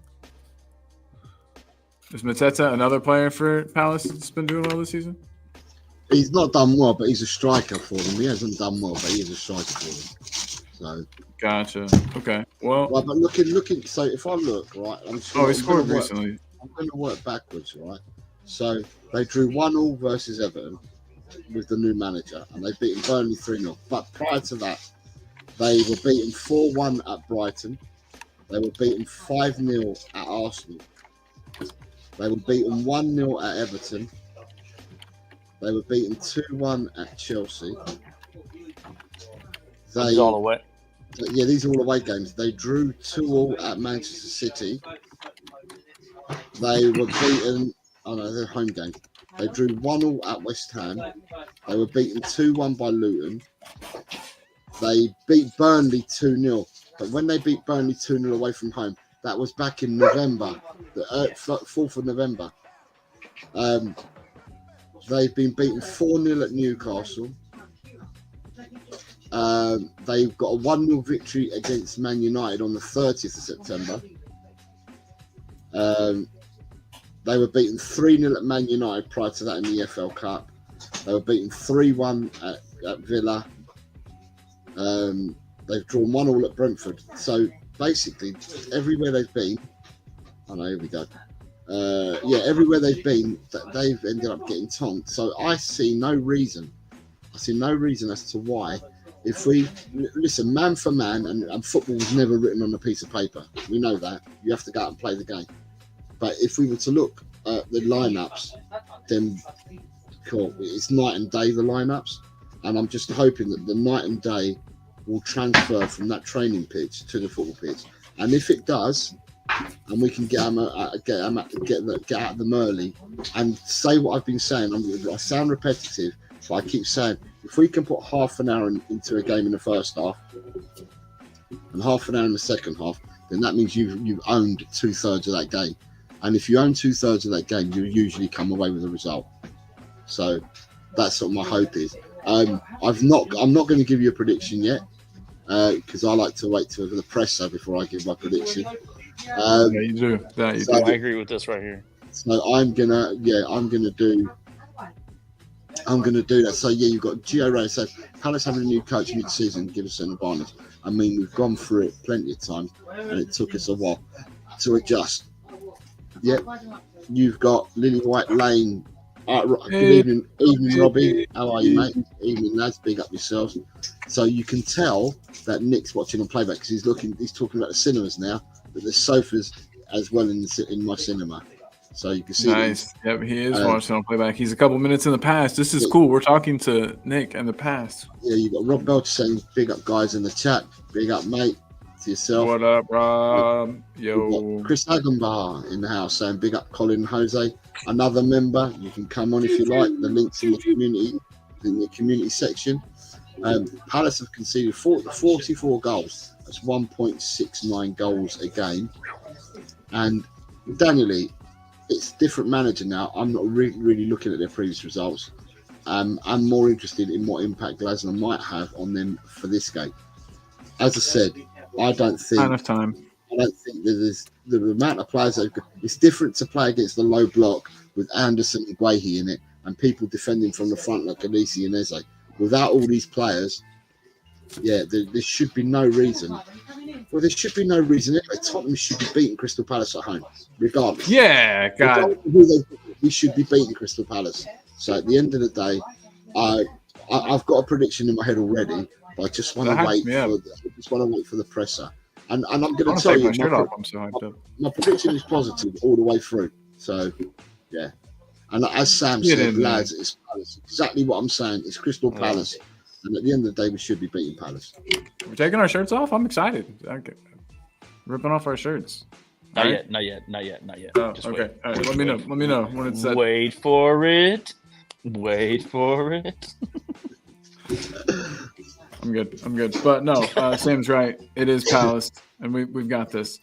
Is Mateta another player for Palace that's been doing well this season? He's not done well, but he's a striker for them. He hasn't done well, but he is a striker for them. So gotcha. Okay. Well, but looking. So if I look right, he scored recently. I'm going to work backwards, right? So they drew 1-1 versus Everton with the new manager, and they've beaten Burnley 3-0. But prior to that, they were beaten 4-1 at Brighton. They were beaten 5-0 at Arsenal. They were beaten 1-0 at Everton. They were beaten 2-1 at Chelsea. These all away. Yeah, these are all away games. They drew 2-2 at Manchester City. They were beaten. Oh no, they're home games. They drew 1-1 at West Ham. They were beaten 2-1 by Luton. They beat Burnley 2-0. But when they beat Burnley 2-0 away from home, that was back in November, the 4th of November. They've been beaten 4-0 at Newcastle. They've got a 1-0 victory against Man United on the 30th of September. They were beaten 3-0 at Man United prior to that in the FL Cup. They were beaten 3-1 at Villa. They've drawn 1-1 at Brentford. So basically, everywhere they've been, here we go. Everywhere they've been, they've ended up getting tonked. So I see no reason as to why. If we listen, man for man, and football was never written on a piece of paper. We know that. You have to go out and play the game. But if we were to look at the lineups, then it's night and day, the lineups. And I'm just hoping that the night and day will transfer from that training pitch to the football pitch. And if it does, and we can get out of them early and say what I've been saying, I sound repetitive, but I keep saying, if we can put half an hour into a game in the first half and half an hour in the second half, then that means you've owned 2/3 of that game. And if you own 2/3 of that game, you usually come away with a result. So that's what my hope is. I'm not going to give you a prediction yet because I like to wait till the presser before I give my prediction. Yeah, you do. I agree with this right here. So I'm gonna do that. So yeah, you've got Gio Reyes said Palace having a new coach mid-season give us an advantage. I mean, we've gone through it plenty of times, and it took us a while to adjust. Yep. You've got Lillywhite Lane. Good evening, Robbie. How are you, mate? Evening, lads. Big up yourselves. So you can tell that Nick's watching on playback because he's talking about the cinemas now. But there's sofas as well in my cinema, so you can see. Nice. Yep, he is watching on playback. He's a couple minutes in the past. This is cool. We're talking to Nick in the past. Yeah, you got Rob Belcher saying, "Big up, guys," in the chat. Big up, mate. To yourself. What up, Rob? Yo. Chris Agenbar in the house saying, "Big up, Colin and Jose." Another member. You can come on if you like. The links in the community section. Palace have conceded 44 goals. That's 1.69 goals a game. And Daniel, it's different manager now. I'm not really looking at their previous results. I'm more interested in what impact Glasner might have on them for this game. As I said, I don't think there's the amount of players that it's different to play against the low block with Anderson and Guehi in it and people defending from the front like Alisi and Eze. Without all these players, there should be no reason. Well, there should be no reason anyway. Tottenham should be beating Crystal Palace at home, regardless. Yeah, God. Regardless of who we should be beating Crystal Palace. So at the end of the day, I've got a prediction in my head already, but I just want to wait. For the presser. And I'm going to tell you, my prediction is positive all the way through. So, yeah. And as Sam said, lads, it's Palace. Exactly what I'm saying. It's Crystal Palace. And at the end of the day, we should be beating Palace. We're taking our shirts off? I'm excited. Okay. Ripping off our shirts. Not yet. Oh, okay. All right. Let me know when it's set. Wait for it. I'm good. But no, Sam's right. It is Palace, and we've got this.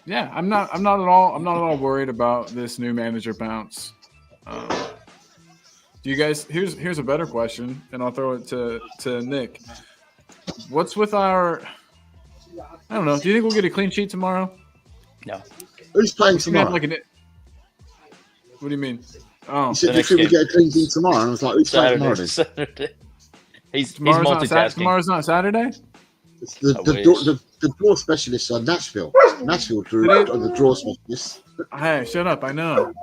Yeah, I'm not at all worried about this new manager bounce. Do you guys? Here's a better question, and I'll throw it to Nick. What's with our? I don't know. Do you think we'll get a clean sheet tomorrow? No. Who's playing tomorrow? What do you mean? Oh, you said you think we get a clean sheet tomorrow, and I was like, who's playing tomorrow? Saturday. He's multitasking. Not tomorrow's not Saturday. The draw specialists are Nashville. Nashville drew on the draw specialists. Hey, shut up! I know.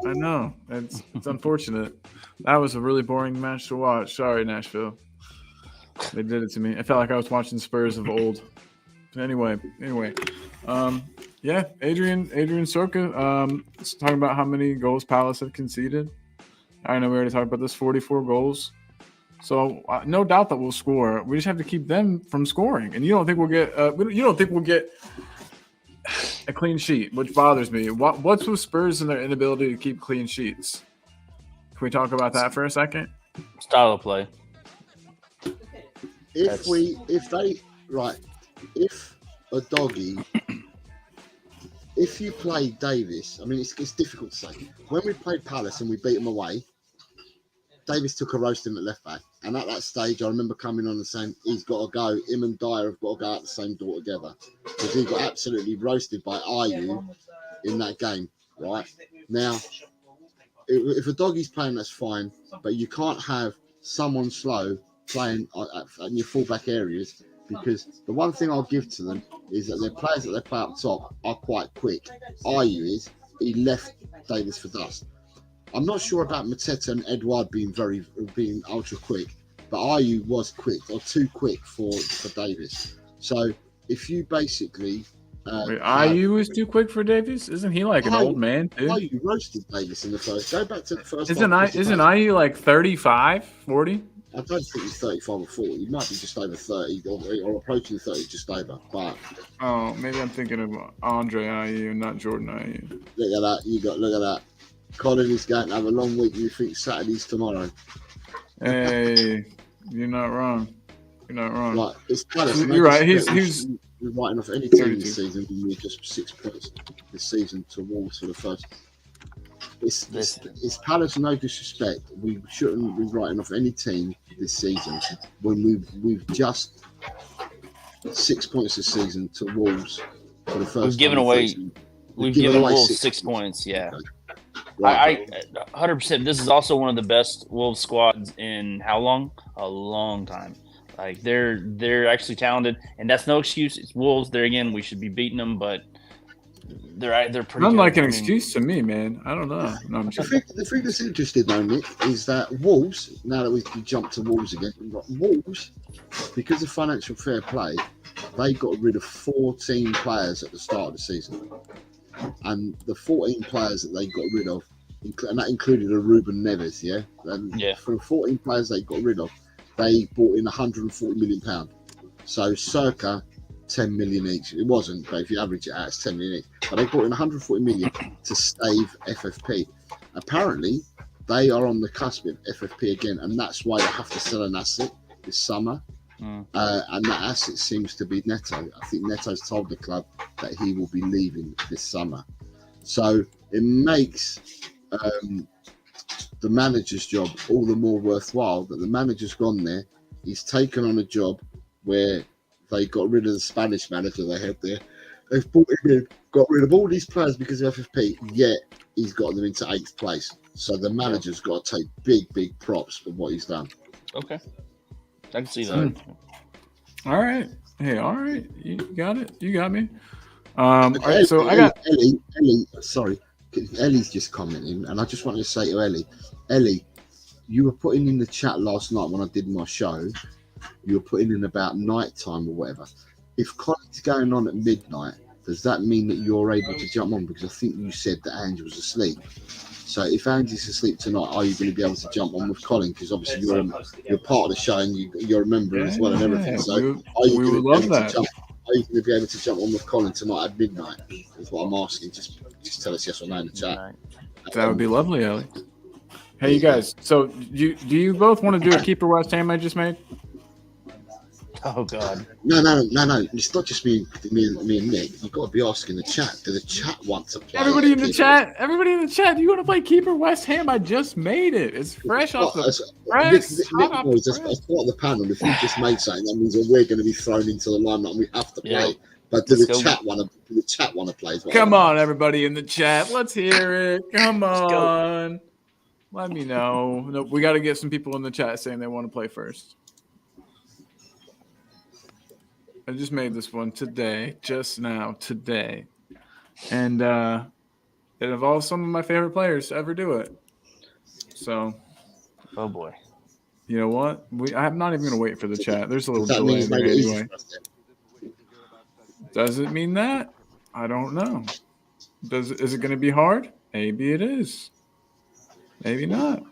It's unfortunate. That was a really boring match to watch. Sorry, Nashville. They did it to me. I felt like I was watching Spurs of old. Anyway. Yeah, Adrian Sorka. Talking about how many goals Palace have conceded. I know we already talked about this. 44 goals. So no doubt that we'll score. We just have to keep them from scoring. And you don't think we'll get? A clean sheet, which bothers me. What's with Spurs and their inability to keep clean sheets? Can we talk about that for a second? Style of play. If a doggy, if you play Davis, I mean, it's difficult to say. When we played Palace and we beat them away, Davis took a roasting at left back. And at that stage, I remember coming on and saying, he's got to go. Him and Dyer have got to go out the same door together. Because he got absolutely roasted by Ayew in that game, right? Now, if a doggy's playing, that's fine. But you can't have someone slow playing in your fullback areas. Because the one thing I'll give to them is that their players that they play up top are quite quick. Ayew he left Davis for dust. I'm not sure about Mateta and Edouard being ultra quick, but Ayew was quick or too quick for Davis. So if you basically Ayew was too quick for Davis? Isn't he like an old man too? Ayew roasted Davis in the first. Go back to the first. Isn't Ayew like 35, 40? I don't think he's 35 or 40. He might be just over 30 or approaching 30, just over. But maybe I'm thinking of Andre Ayew, not Jordan Ayew. Look at that! Look at that. Colin is going to have a long week. You think Saturday's tomorrow? Hey, you're not wrong. Like, it's you're right. He's writing off any team this season. We're just 6 points this season to Wolves for the first. It's Palace. No disrespect. We shouldn't be writing off any team this season when we've just 6 points this season to Wolves for the first. We've given Wolves 6 points. Yeah. Okay. Right. I 100%. This is also one of the best Wolves squads in how long? A long time. Like they're actually talented, and that's no excuse. It's Wolves. There again, we should be beating them, but they're pretty. Not like an excuse to me, man. I don't know. No, the thing that's interesting, though, Nick, is that Wolves. Now that we jump to Wolves again, Wolves, because of financial fair play, they got rid of 14 players at the start of the season. And the 14 players that they got rid of, and that included a Ruben Neves, yeah? And for the 14 players they got rid of, they bought in £140 million. So circa 10 million each. It wasn't, but if you average it out, it's 10 million each. But they bought in 140 million to save FFP. Apparently, they are on the cusp of FFP again, and that's why they have to sell an asset this summer. And that asset seems to be Neto. I think Neto's told the club that he will be leaving this summer. So it makes the manager's job all the more worthwhile that the manager's gone there. He's taken on a job where they got rid of the Spanish manager they had there. They've brought him in, got rid of all these players because of FFP, yet he's got them into 8th place. So the manager's got to take big props for what he's done. Okay. I can see that. All right. Hey, all right. You got it. You got me. All right. So I got Ellie. Sorry, Ellie's just commenting, and I just wanted to say to Ellie, you were putting in the chat last night when I did my show. You were putting in about night time or whatever. If Colin's going on at midnight, does that mean that you're able to jump on? Because I think you said that Angie was asleep. So if Angie's asleep tonight, are you going to be able to jump on with Colin? Because obviously you're part of the show and you're a member as well and everything. So are you going to be able to jump on with Colin tonight at midnight? Is what I'm asking. Just tell us yes or no in the chat. That would be lovely, Ellie. Hey, you guys. So do you both want to do a keeper West Ham I just made? Oh God. No. It's not just me and Nick. You've got to be asking the chat. Do the chat want to play? Everybody in the chat. Do you want to play keeper West Ham? I just made it. It's fresh off the press. Nick knows that's part of the panel. If you just made something, that means that we're going to be thrown into the limelight and we have to play. Yeah. But do the chat want to play as well? Come on, everybody in the chat. Let's hear it. Come on. Let me know. No, we got to get some people in the chat saying they want to play first. I just made this one today, just now, today. And it involves some of my favorite players to ever do it. So. Oh, boy. You know what? I'm not even going to wait for the chat. There's a little delay there anyway. Does it mean that? I don't know. Is it going to be hard? Maybe it is. Maybe not.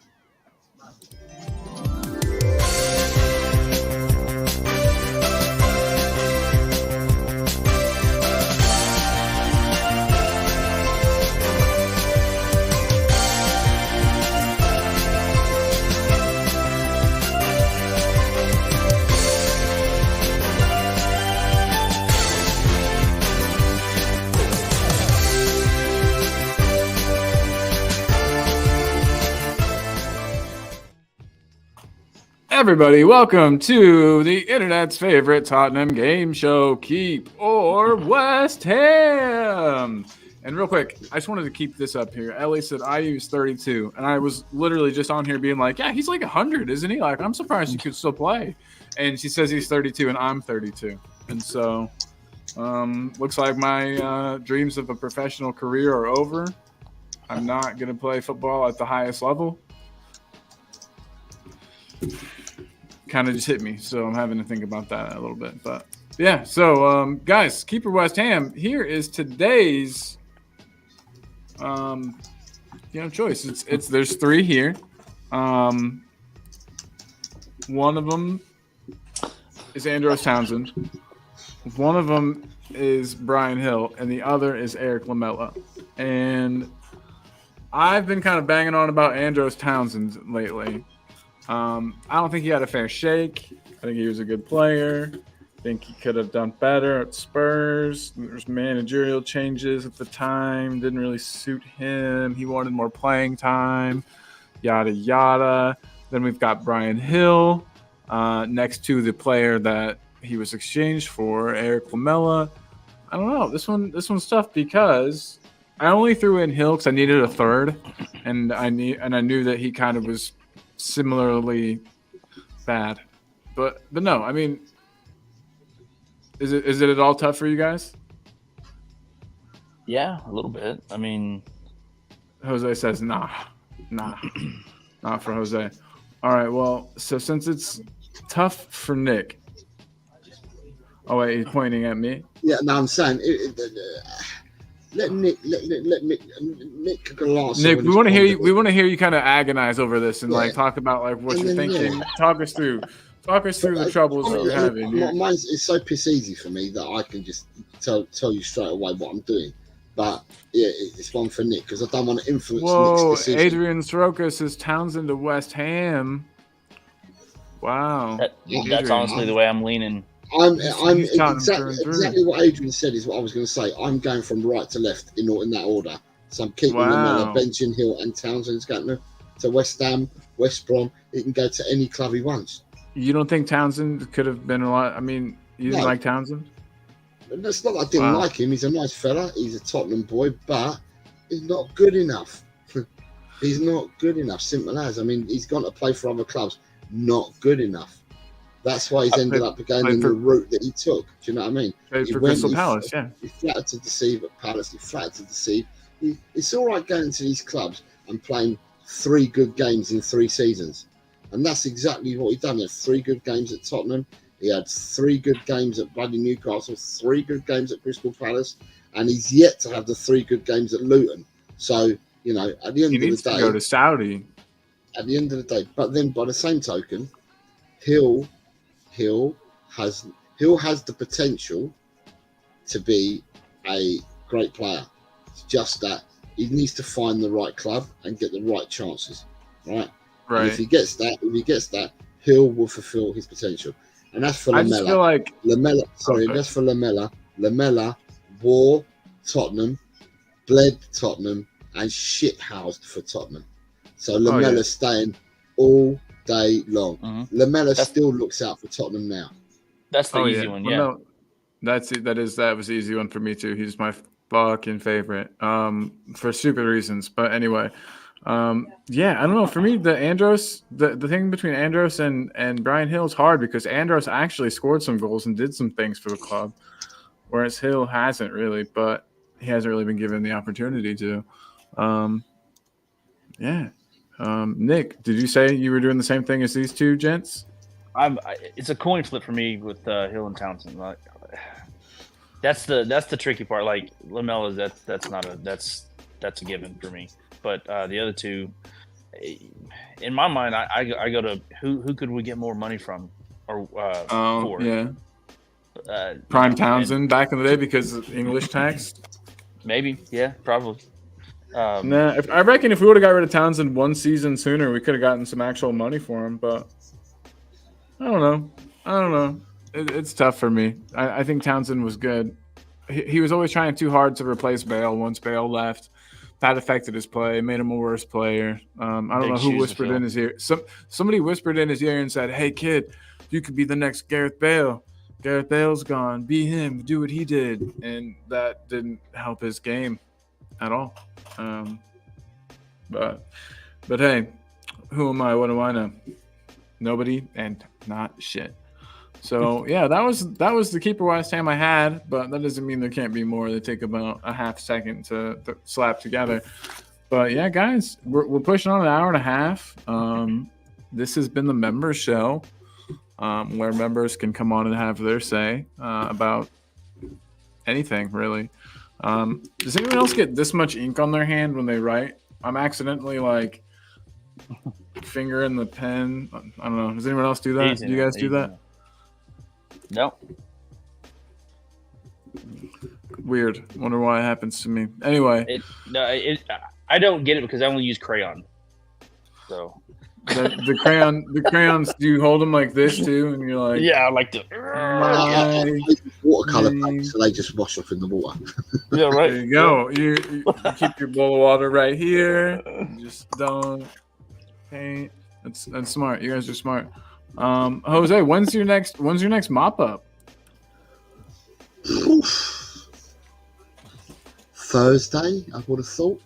Everybody, welcome to the internet's favorite Tottenham game show, Keep or West Ham. And real quick, I just wanted to keep this up here. Ellie said I use 32, and I was literally just on here being like, yeah, he's like 100, isn't he? Like, I'm surprised he could still play. And she says he's 32, and I'm 32. And so, looks like my dreams of a professional career are over. I'm not going to play football at the highest level. Kind of just hit me, so I'm having to think about that a little bit. But yeah, so guys, Keeper West Ham, here is today's choice. It's there's three here. One of them is Andros Townsend, one of them is Brian Hill, and the other is Eric Lamela. And I've been kind of banging on about Andros Townsend lately. I don't think he had a fair shake. I think he was a good player. I think he could have done better at Spurs. There's managerial changes at the time. Didn't really suit him. He wanted more playing time. Yada, yada. Then we've got Brian Hill next to the player that he was exchanged for, Eric Lamela. I don't know. This one's tough because I only threw in Hill because I needed a third, and I knew that he kind of was similarly bad, but no, I mean, is it at all tough for you guys? Yeah, a little bit. I mean, Jose says nah, not for Jose. All right, well, so since it's tough for Nick, oh wait, he's pointing at me. Yeah, no, I'm saying let Nick go. Nick, we want to hear you. We want to hear you kind of agonize over this and like talk about like what you're thinking. Yeah. Talk us through the troubles that you're having. It's so piss easy for me that I can just tell you straight away what I'm doing. But yeah, it's one for Nick because I don't want to influence Nick's decision. Adrian Soroka says Townsend to West Ham. Wow, that's honestly the way I'm leaning. I'm exactly what Adrian said is what I was going to say. I'm going from right to left in that order. So I'm keeping them benching Hill and Townsend's going to West Ham, West Brom. He can go to any club he wants. You don't think Townsend could have been a lot? I mean, you didn't like Townsend? It's not that I didn't like him. He's a nice fella. He's a Tottenham boy, but he's not good enough. He's not good enough. Simple as. I mean, he's gone to play for other clubs. Not good enough. That's why he's ended up going in the route that he took. Do you know what I mean? For Crystal Palace, yeah. He flattered to deceive at Palace. He flattered to deceive. It's all right going to these clubs and playing 3 good games in 3 seasons. And that's exactly what he done. He had 3 good games at Tottenham. He had 3 good games at bloody Newcastle, 3 good games at Crystal Palace, and he's yet to have the 3 good games at Luton. So, you know, at the end of the day, he needs to go to Saudi. At the end of the day, but then by the same token, Hill has the potential to be a great player. It's just that he needs to find the right club and get the right chances, right? Right. And if he gets that, Hill will fulfill his potential. And that's for Lamela. I just feel like that's for Lamela. Lamela wore Tottenham, bled Tottenham, and shithoused for Tottenham. So Lamela's staying all day long. Mm-hmm. Lamela still looks out for Tottenham now. That's the easy one, yeah. Well, no, that was the easy one for me too. He's my fucking favorite. For stupid reasons. But anyway. I don't know. For me, the thing between Andros and Brian Hill is hard because Andros actually scored some goals and did some things for the club, whereas Hill hasn't really, but he hasn't really been given the opportunity to. Nick, did you say you were doing the same thing as these two gents? It's a coin flip for me with Hill and Townsend. Like, that's the tricky part. Like Lamela, that's a given for me. But the other two, in my mind, I go to who could we get more money from or for? Yeah, Prime Townsend back in the day because of English tax. Maybe, yeah, probably. I reckon if we would have got rid of Townsend 1 season sooner, we could have gotten some actual money for him. But I don't know. It's tough for me. I think Townsend was good. He was always trying too hard to replace Bale once Bale left. That affected his play, made him a worse player. I don't know who whispered in his ear. Somebody whispered in his ear and said, "Hey, kid, you could be the next Gareth Bale. Gareth Bale's gone. Be him. Do what he did." And that didn't help his game at all. But hey, who am I? What do I know? Nobody and not shit. So yeah, that was the keeper West Ham I had, but that doesn't mean there can't be more. They take about a half second to slap together. But yeah, guys, we're pushing on an hour and a half. This has been the members show, where members can come on and have their say about anything really. Does anyone else get this much ink on their hand when they write? I'm accidentally like fingering the pen. I don't know. Does anyone else do that? Do you guys do that? No. Weird. Wonder why it happens to me. Anyway, I don't get it because I only use crayon. So the crayons. Do you hold them like this too? And you're like, yeah, I like to. Watercolor paint, so they just wash off in the water. Yeah, right. There you go. You keep your bowl of water right here. Just don't paint. That's smart. You guys are smart. Jose, when's your next mop up? Thursday, I would have thought.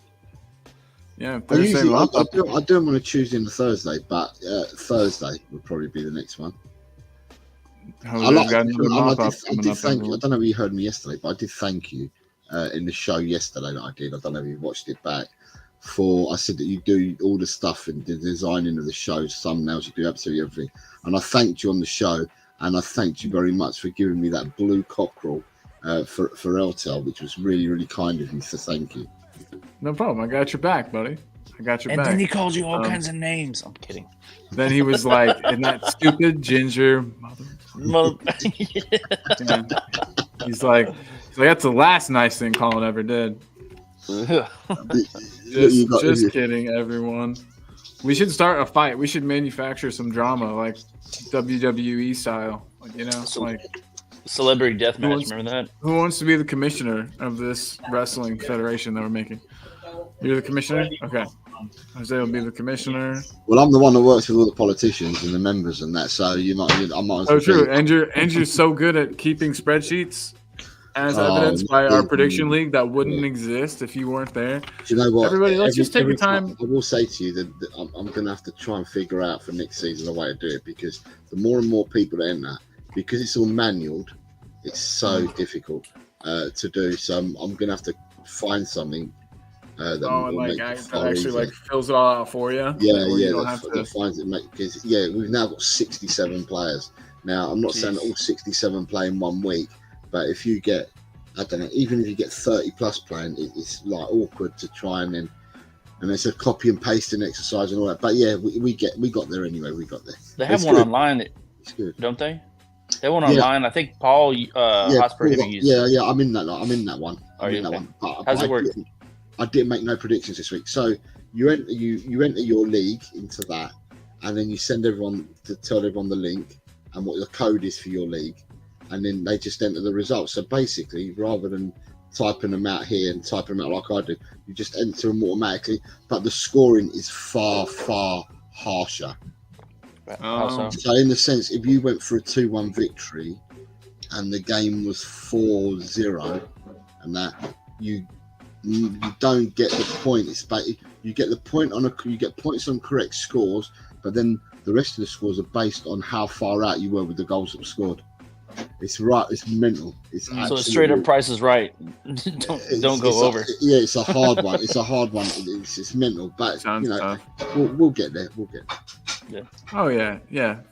Yeah, Thursday mop up. I do them on a Tuesday and a Thursday, but Thursday would probably be the next one. I did thank you. I don't know if you heard me yesterday, but I did thank you in the show yesterday that I did. I don't know if you watched it back. I said that you do all the stuff and the designing of the show, thumbnails, you do absolutely everything. And I thanked you on the show, and I thanked you very much for giving me that blue cockerel for Eltel, which was really, really kind of you. So thank you. No problem. I got your back, buddy. I got your back. And then he called you all kinds of names. I'm kidding. Then he was like, "Isn't that stupid ginger mother?" Yeah. He's like, that's the last nice thing Colin ever did. Just kidding, everyone. We should start a fight. We should manufacture some drama, like WWE style. Like celebrity deathmatch. Remember that? Who wants to be the commissioner of this wrestling federation that we're making? You're the commissioner? Okay. Jose will be the commissioner. Well, I'm the one that works with all the politicians and the members and that, so I might. Oh, true. And you're so good at keeping spreadsheets. as evidenced by our indeed. prediction league that wouldn't exist if you weren't there. Do you know what? Everybody, let's just take your time. I will say to you that I'm going to have to try and figure out for next season a way to do it, because the more and more people that enter, because it's all manual, it's so difficult to do. So I'm going to have to find something that will make it far actually easier. fills it all out for you. That finds it, because we've now got 67 players. Now I'm not saying that all 67 play in 1 week, but if you get, I don't know, even if you get 30 plus playing, it's like awkward to try and it's a copy and pasting exercise and all that. But yeah, we got there anyway. We got there. They have one online, don't they? They have one online. I think Paul Hotspur uses. Yeah. I'm in that one. Are you in that one? But how's it work? I didn't make no predictions this week. So you enter your league into that, and then you send everyone to tell everyone the link and what the code is for your league, and then they just enter the results. So basically, rather than typing them out here and typing them out like I do, you just enter them automatically. But the scoring is far, far harsher. So in the sense, if you went for a 2-1 victory and the game was 4-0, and that you don't get the point. You get the point you get points on correct scores, but then the rest of the scores are based on how far out you were with the goals that were scored. It's right. It's mental. So straight up Price is Right. don't go over. It's a hard one. It's a hard one. It's mental, but we'll get there. We'll get there. Yeah. Oh yeah,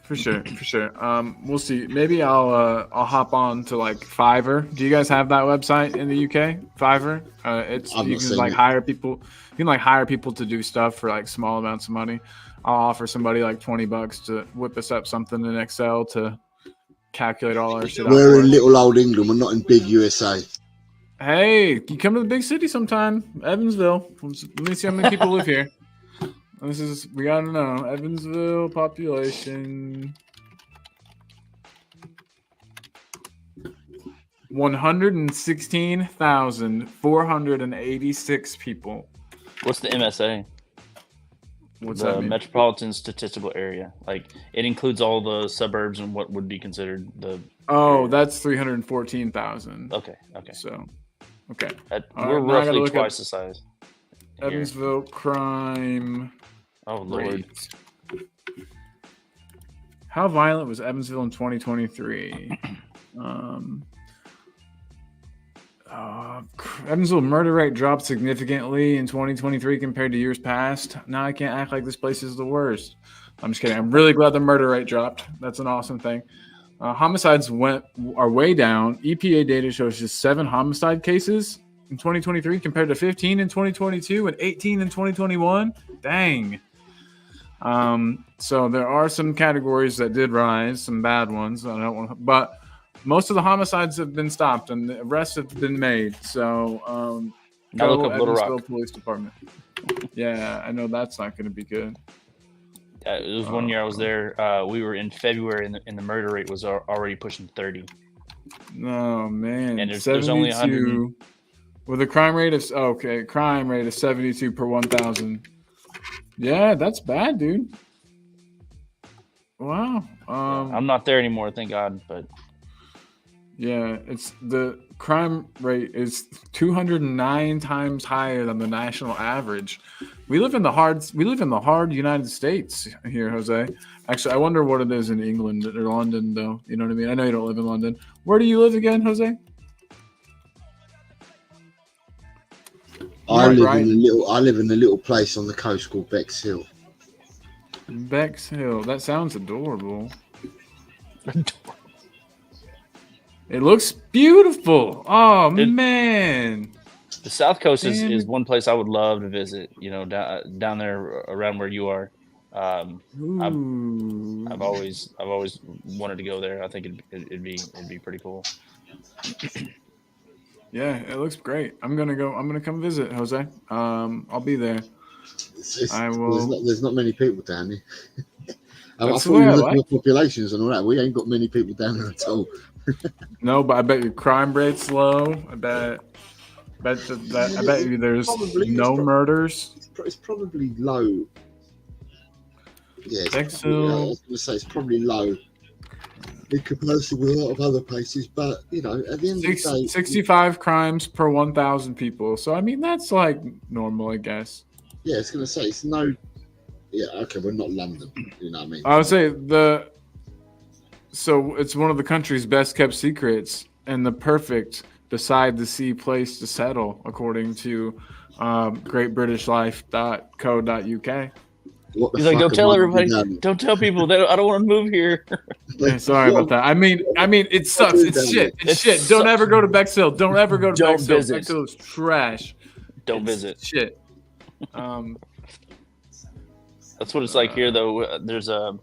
for sure. We'll see. Maybe I'll hop on to like Fiverr. Do you guys have that website in the UK? Fiverr. You can hire people. You can hire people to do stuff for like small amounts of money. I'll offer somebody like $20 to whip us up something in Excel to calculate all our shit. We're in little old England. We're not in big USA. Hey, you come to the big city sometime, Evansville. Let me see how many people live here. We gotta know. Evansville population 116,486 people. What's the MSA? What's that mean? Metropolitan Statistical Area. Like it includes all the suburbs and what would be considered the. Oh, that's 314,000. Okay. So, okay. We're roughly twice the size. Evansville crime. Oh Lord. How violent was Evansville in 2023? Evansville murder rate dropped significantly in 2023 compared to years past. Now I can't act like this place is the worst. I'm just kidding. I'm really glad the murder rate dropped. That's an awesome thing. Homicides are way down. EPA data shows just 7 homicide cases in 2023 compared to 15 in 2022 and 18 in 2021. Dang. So there are some categories that did rise, some bad ones. But most of the homicides have been stopped and the arrests have been made. So now look up Little Rock Police Department. Yeah, I know that's not going to be good. It was 1 year I was there. We were in February, and the murder rate was already pushing 30. Oh man! And there's only 100. With a crime rate of 72 per 1,000. Yeah, that's bad, dude. Wow. I'm not there anymore, thank God. But yeah, it's the crime rate is 209 times higher than the national average. We live in the hard United States here, Jose. Actually, I wonder what it is in England or London, though. You know what I mean? I know you don't live in London. Where do you live again, Jose? I live in a little place on the coast called Bexhill. Bexhill. That sounds adorable. It looks beautiful. Oh man. The South Coast is one place I would love to visit. You know, down there around where you are. I've always wanted to go there. I think it'd be pretty cool. Yeah, it looks great. I'm gonna come visit, Jose. I'll be there. I will. There's not many people down here. I That's thought the way I you like. look at populations and all that. We ain't got many people down there at all. No, but I bet your crime rate's low. I bet you there's no murders. It's probably low. Yeah, Bexhill. I was going to say it's probably low. in comparison with a lot of other places. But you know, at the end of the day, 65 crimes per 1,000 people. So I mean, that's like normal, I guess. yeah, it's going to say it's no. Yeah, okay, we're not London. You know what I mean? I would say so it's one of the country's best kept secrets and the perfect beside the sea place to settle, according to greatbritishlife.co.uk. He's like, don't tell everybody, don't tell people that I don't want to move here. Yeah, sorry about that. I mean, it sucks. It's shit. It's shit. Don't ever go to Bexhill. Don't ever go to Don't Bexhill. visit. Bexhill is trash. Don't It's visit. Shit. That's what it's like here, though. There's a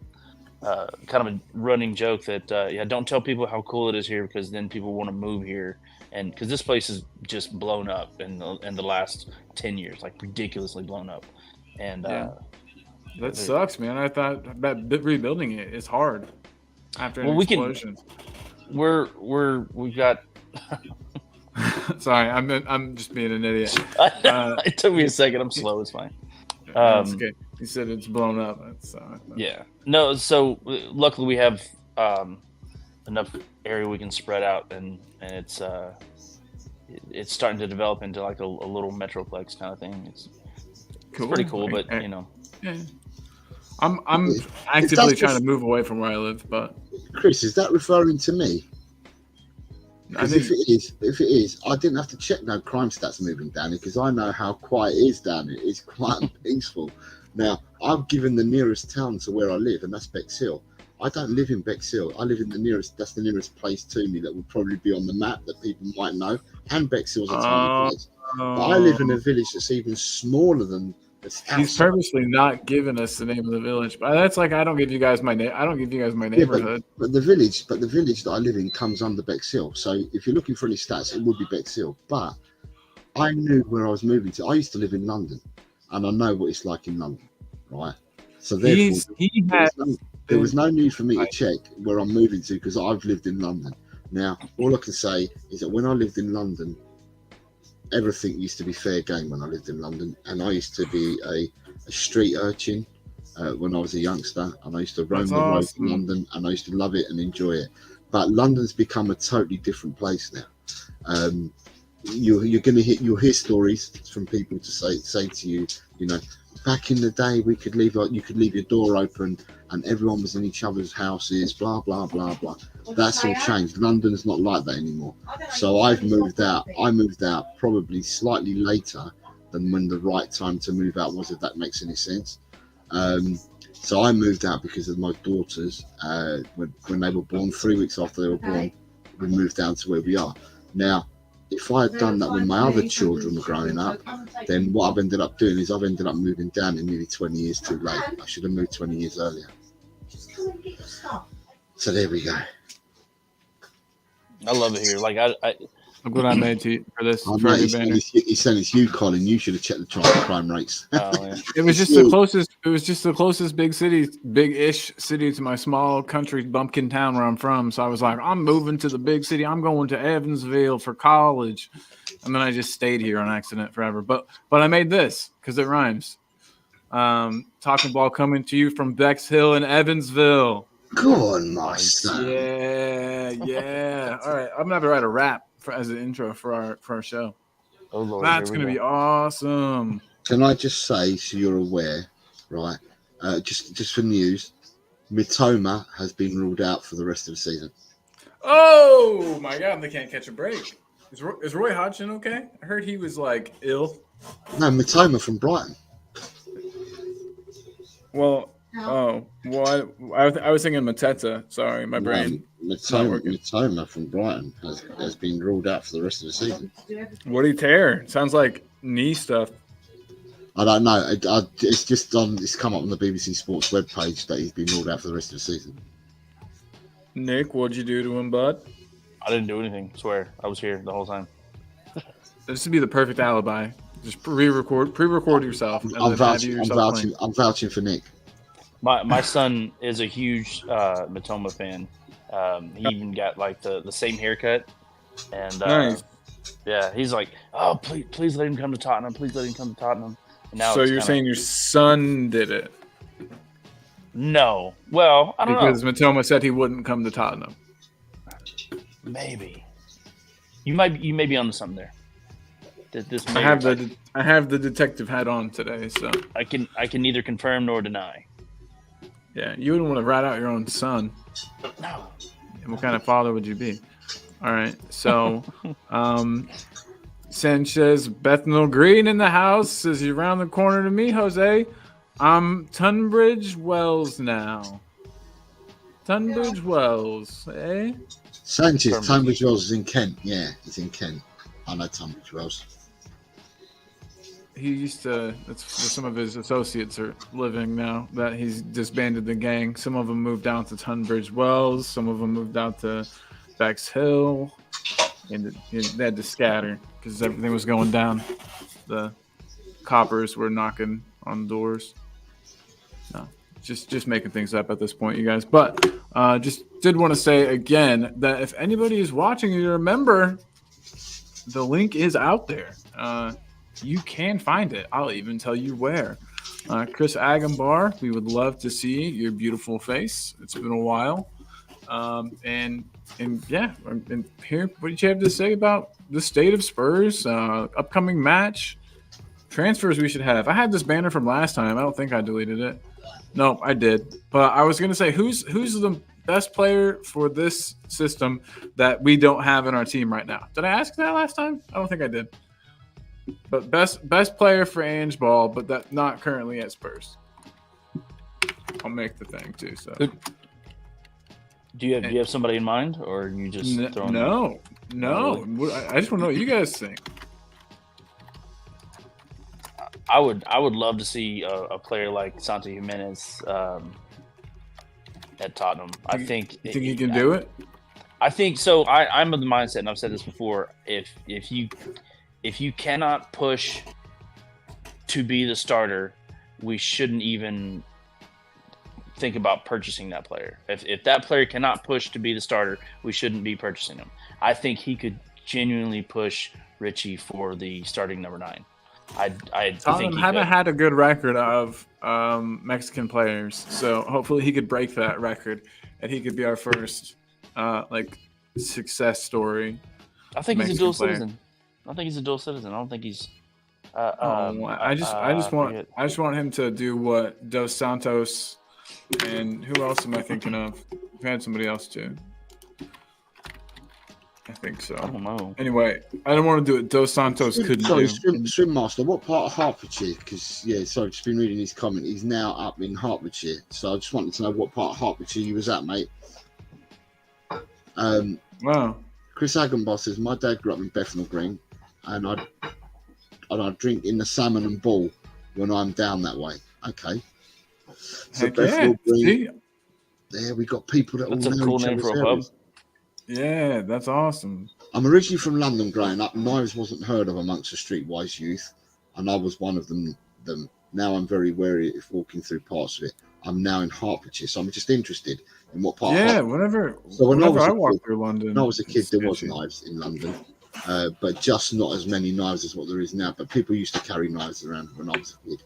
kind of a running joke that don't tell people how cool it is here because then people want to move here, and because this place is just blown up in the last 10 years, like ridiculously blown up, and that sucks, man. I thought that rebuilding it is hard after an explosion. We've got. Sorry, I'm just being an idiot. It took me a second. I'm slow. It's fine. That's good. You said it's blown up. Yeah. No. So luckily we have enough area we can spread out, and it's starting to develop into like a little metroplex kind of thing. It's pretty cool, but you know. Yeah. I'm actively trying to move away from where I live, but Chris, is that referring to me? Because if it is, I didn't have to check no crime stats moving down here because I know how quiet it is down here. It's quite peaceful. Now, I've given the nearest town to where I live, and that's Bexhill. I don't live in Bexhill. I live in that's the nearest place to me that would probably be on the map that people might know. And Bexhill's a tiny place. But I live in a village that's even smaller than. He's purposely not giving us the name of the village, but that's like I don't give you guys my name. I don't give you guys my neighborhood. Yeah, but the village that I live in comes under Bexhill. So if you're looking for any stats, it would be Bexhill. But I knew where I was moving to. I used to live in London, and I know what it's like in London, right? So therefore, there was no need for me to check where I'm moving to because I've lived in London. Now, all I can say is that when I lived in London, everything used to be fair game when I lived in London, and I used to be a street urchin when I was a youngster, and I used to roam the roads in London, and I used to love it and enjoy it. But London's become a totally different place now. You'll hear stories from people to say to you, you know, back in the day you could leave your door open and everyone was in each other's houses, blah blah blah blah. That's all changed. London's not like that anymore. So I've moved out. I moved out probably slightly later than when the right time to move out was, if that makes any sense. So I moved out because of my daughters. When they were born, 3 weeks after they were born, we moved down to where we are now. If I had done that when my other children were growing up, then what I've ended up doing is I've ended up moving down in nearly 20 years too late. I should have moved 20 years earlier. So there we go. I love it here. Like I'm glad I made for this. He's saying it's you, Colin. You should have checked the crime rates. Oh, yeah. It was just the closest. It was just the closest big-ish city to my small country bumpkin town where I'm from. So I was like, I'm moving to the big city. I'm going to Evansville for college, and then I just stayed here on accident forever. But I made this because it rhymes. Talking ball coming to you from Bexhill in Evansville. Go on, my son. Yeah. All right, I'm gonna have to write a rap as an intro for our show. Oh Lord, that's gonna be awesome. Can I just say, so you're aware, right? Just for news, Mitoma has been ruled out for the rest of the season. Oh my God, they can't catch a break. Is Roy Hodgson okay? I heard he was like ill. No, Mitoma from Brighton. Well, I was thinking Mateta. Sorry, my brain. Mitoma from Brighton has been ruled out for the rest of the season. What did he tear? Sounds like knee stuff. I don't know. It's just it's come up on the BBC Sports webpage that he's been ruled out for the rest of the season. Nick, what'd you do to him, bud? I didn't do anything. I swear, I was here the whole time. This would be the perfect alibi. Just pre-record yourself. And I'm vouching for Nick. My son is a huge Matoma fan. He even got like the same haircut, and nice. Yeah, he's like, oh please let him come to Tottenham. Please let him come to Tottenham. And now so you're saying your son did it? No. Well, I don't because know. Matoma said he wouldn't come to Tottenham. Maybe. You might be onto something there. This I have the detective hat on today, so I can neither confirm nor deny. yeah, you wouldn't want to rat out your own son. No. What kind of father would you be? All right, so Sanchez Bethnal Green in the house. Is he around the corner to me, Jose? I'm Tunbridge Wells now. Tunbridge Wells, eh? Sanchez, Tunbridge Wells is in Kent. Yeah, he's in Kent. I know Tunbridge Wells. He used to. That's where some of his associates are living now. That he's disbanded the gang. Some of them moved down to Tunbridge Wells. Some of them moved out to Bexhill, and they had to scatter because everything was going down. The coppers were knocking on doors. No, just making things up at this point, you guys. But just did want to say again that if anybody is watching, you remember the link is out there. You can find it. I'll even tell you where. Chris Agambar, we would love to see your beautiful face. It's been a while. And yeah, and here, what did you have to say about the state of Spurs, upcoming match, transfers we should have? I had this banner from last time. I don't think I deleted it. No, I did. But I was going to say, who's the best player for this system that we don't have in our team right now? Did I ask that last time? I don't think I did. But best player for Ange Ball, but that not currently at Spurs. I'll make the thing too. So, do you have somebody in mind, or are you just throwing? No. I just want to know what you guys think. I would love to see a player like Santi Jimenez at Tottenham. You think he can do it? I think so. I'm of the mindset, and I've said this before. If you cannot push to be the starter, we shouldn't even think about purchasing that player. If that player cannot push to be the starter, we shouldn't be purchasing him. I think he could genuinely push Richie for the starting number 9. I think he haven't had a good record of Mexican players, so hopefully he could break that record and he could be our first success story. I think he's a dual citizen. I think he's a dual citizen. I don't think he's. I just want him to do what Dos Santos and who else am I thinking of? We've had somebody else too. I think so. I don't know. Anyway, I don't want to do it. Dos Santos couldn't do. Swim Master, what part of Hertfordshire? Because I've just been reading his comment. He's now up in Hertfordshire, so I just wanted to know what part of Hertfordshire you was at, mate. Wow. Chris Agambar says my dad grew up in Bethnal Green, and I drink in the Salmon and Ball when I'm down that way. Okay. So Bethnal Green. There we got people that That's all know a cool each name other's for a pub. areas. Yeah, that's awesome. I'm originally from London growing up. Knives wasn't heard of amongst the streetwise youth, and I was one of them. Now I'm very wary of walking through parts of it. I'm now in Hertfordshire, so I'm just interested in what part. Yeah, of whenever I walked through London. When I was a kid, there was knives in London, but just not as many knives as what there is now. But people used to carry knives around when I was a kid.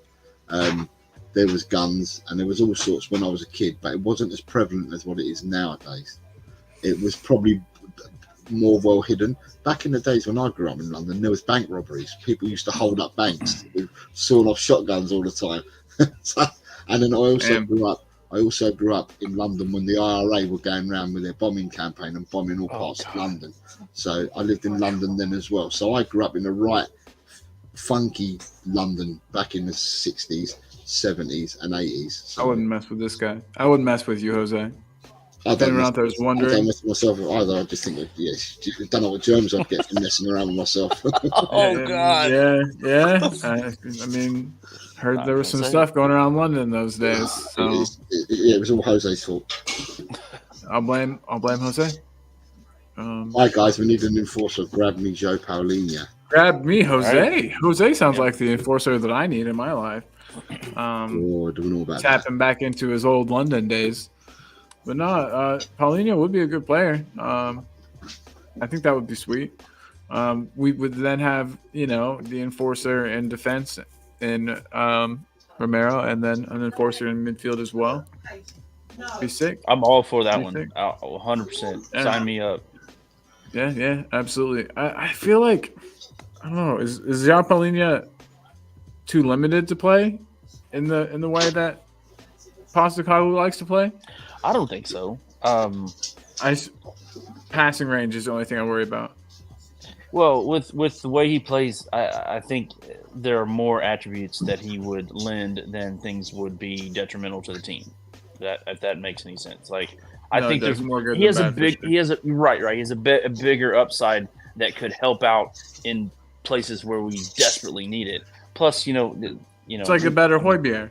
There was guns, and there was all sorts when I was a kid, but it wasn't as prevalent as what it is nowadays. It was probably more well hidden. Back in the days when I grew up in London, there was bank robberies. People used to hold up banks with sawn off shotguns all the time. And then I also grew up in London when the IRA were going around with their bombing campaign and bombing all parts of London. So I lived in London then as well. So I grew up in a right funky London back in the 60s, 70s and 80s. So I wouldn't mess with this guy. I wouldn't mess with you, Jose. I don't around there, I was wondering. I don't mess with myself either. I just think that, I don't know what germs I'd get from messing around with myself. Oh, God. Yeah. I mean, heard there was some stuff going around London those days. So. It was all Jose's fault. I'll blame Jose. Hi, guys. We need an enforcer. Grab me, Joe Paulinho. Grab me, Jose. Right. Jose sounds like the enforcer that I need in my life. I don't know about tapping back into his old London days. But no, Paulinho would be a good player. I think that would be sweet. We would then have, the enforcer and defense in Romero, and then Forster in midfield as well. Be sick. I'm all for that You one. think? 100%. Yeah. Sign me up. Yeah, absolutely. I feel like I don't know. Is João Palhinha too limited to play in the way that Postecoglou likes to play? I don't think so. Passing range is the only thing I worry about. Well, with the way he plays, I think there are more attributes that he would lend than things would be detrimental to the team. If that makes any sense. Like I think there's more good. He has than bad he has a right. He has a bigger upside that could help out in places where we desperately need it. Plus, it's like a better Højbjerg.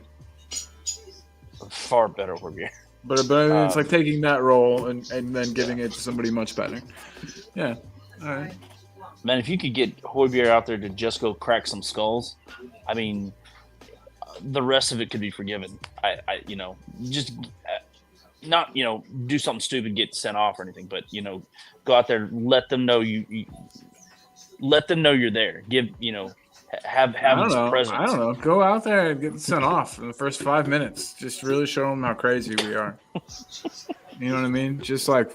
Far better Højbjerg. But it's like taking that role and then giving it to somebody much better. Yeah. All right. Man, if you could get Højbjerg out there to just go crack some skulls, I mean, the rest of it could be forgiven. Just not do something stupid, get sent off or anything, but go out there, let them know let them know you're there. Have some presence. I don't know. Go out there and get sent off in the first 5 minutes. Just really show them how crazy we are. You know what I mean? Just like,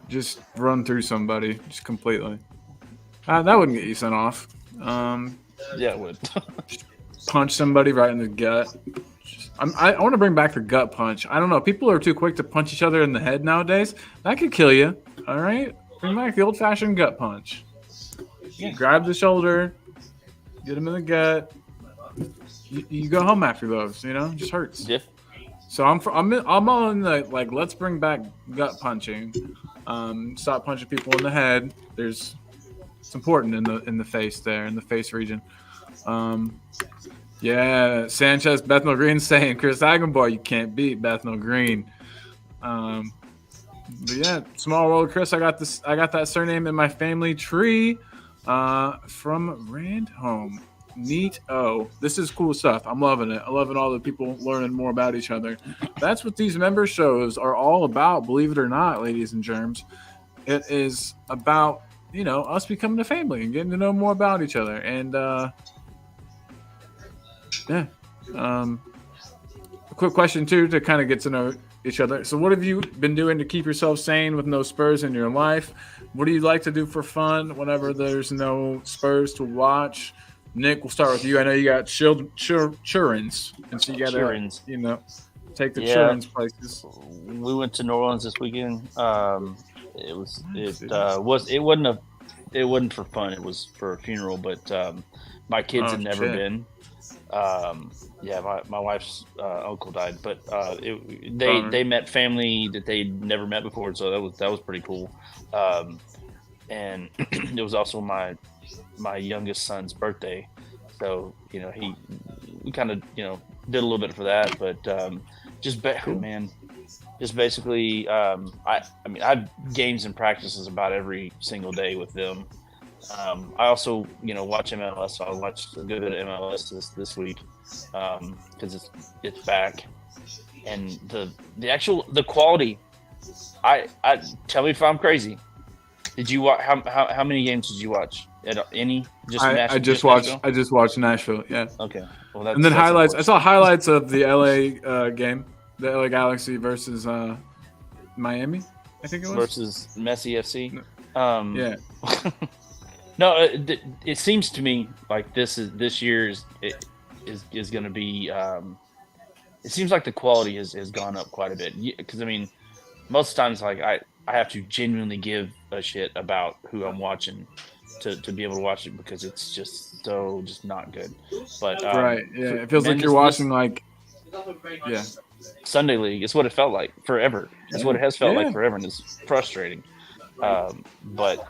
just run through somebody just completely. That wouldn't get you sent off. Yeah, it would. Punch somebody right in the gut. I want to bring back the gut punch. I don't know. People are too quick to punch each other in the head nowadays. That could kill you. All right? Bring back the old-fashioned gut punch. You grab the shoulder, get him in the gut. You go home after those. It just hurts. Yeah. So I'm all in the let's bring back gut punching. Stop punching people in the head. It's important in the face there, in the face region. Yeah, Sanchez, Bethnal Green saying Chris Agenbar, you can't beat Bethnal Green. But yeah, small world, Chris. I got that surname in my family tree from Randhome. Neat. Oh, this is cool stuff. I'm loving it. I'm loving all the people learning more about each other. That's what these member shows are all about, believe it or not, ladies and germs. It is about, us becoming a family and getting to know more about each other. And, yeah. A quick question, too, to kind of get to know each other. So what have you been doing to keep yourself sane with no Spurs in your life? What do you like to do for fun whenever there's no Spurs to watch? Nick, we'll start with you. I know you got children's, and so you got to, take the children's places. We went to New Orleans this weekend. It wasn't for fun. It was for a funeral, but my kids had never been. My wife's uncle died, but they met family that they'd never met before, so that was pretty cool. And it was also my youngest son's birthday, so we kind of did a little bit for that, but just basically I have games and practices about every single day with them. I also watch MLS, so I watched a good bit of MLS this week because it's back, and the quality. I tell me if I'm crazy. Did you watch how many games did you watch? Any? I just watched Nashville. Yeah. Okay. Well, and then highlights. I saw highlights of the LA game, the LA Galaxy versus Miami. I think it was versus Messi FC. Yeah. No, it seems to me like this year is going to be. It seems like the quality has gone up quite a bit because most times I have to genuinely give a shit about who I'm watching to be able to watch it because it's just not good. But right, yeah, it feels like you're watching Sunday League. It's what it felt like forever. It's what it has felt like forever, and it's frustrating. But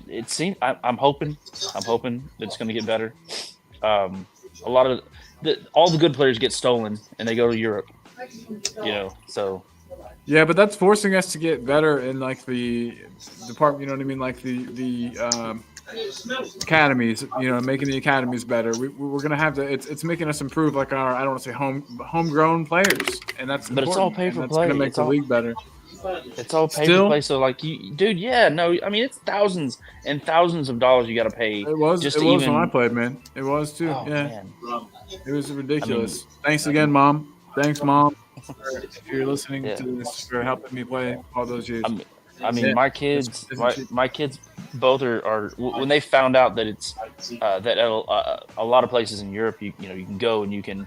it seems I'm hoping that it's going to get better. A lot of all the good players get stolen and they go to Europe. So. Yeah, but that's forcing us to get better in the department. You know what I mean? Like the academies, making the academies better. We're gonna have to. It's making us improve like our, I don't want to say homegrown players, and that's But important. it's all pay for and that's play. gonna make the league better. It's all pay Still? for play. So like dude, yeah, no, I mean it's thousands and thousands of dollars you got to pay. It was. Just It to was even, when I played, man. It was too. oh, Yeah, man. it was ridiculous. Thanks again, Mom. Thanks, Mom. If you're listening Yeah. to this, for helping me play all those years. I mean, Yeah. my kids, It's- my kids, both are when they found out that it's that a lot of places in Europe, you can go and you can,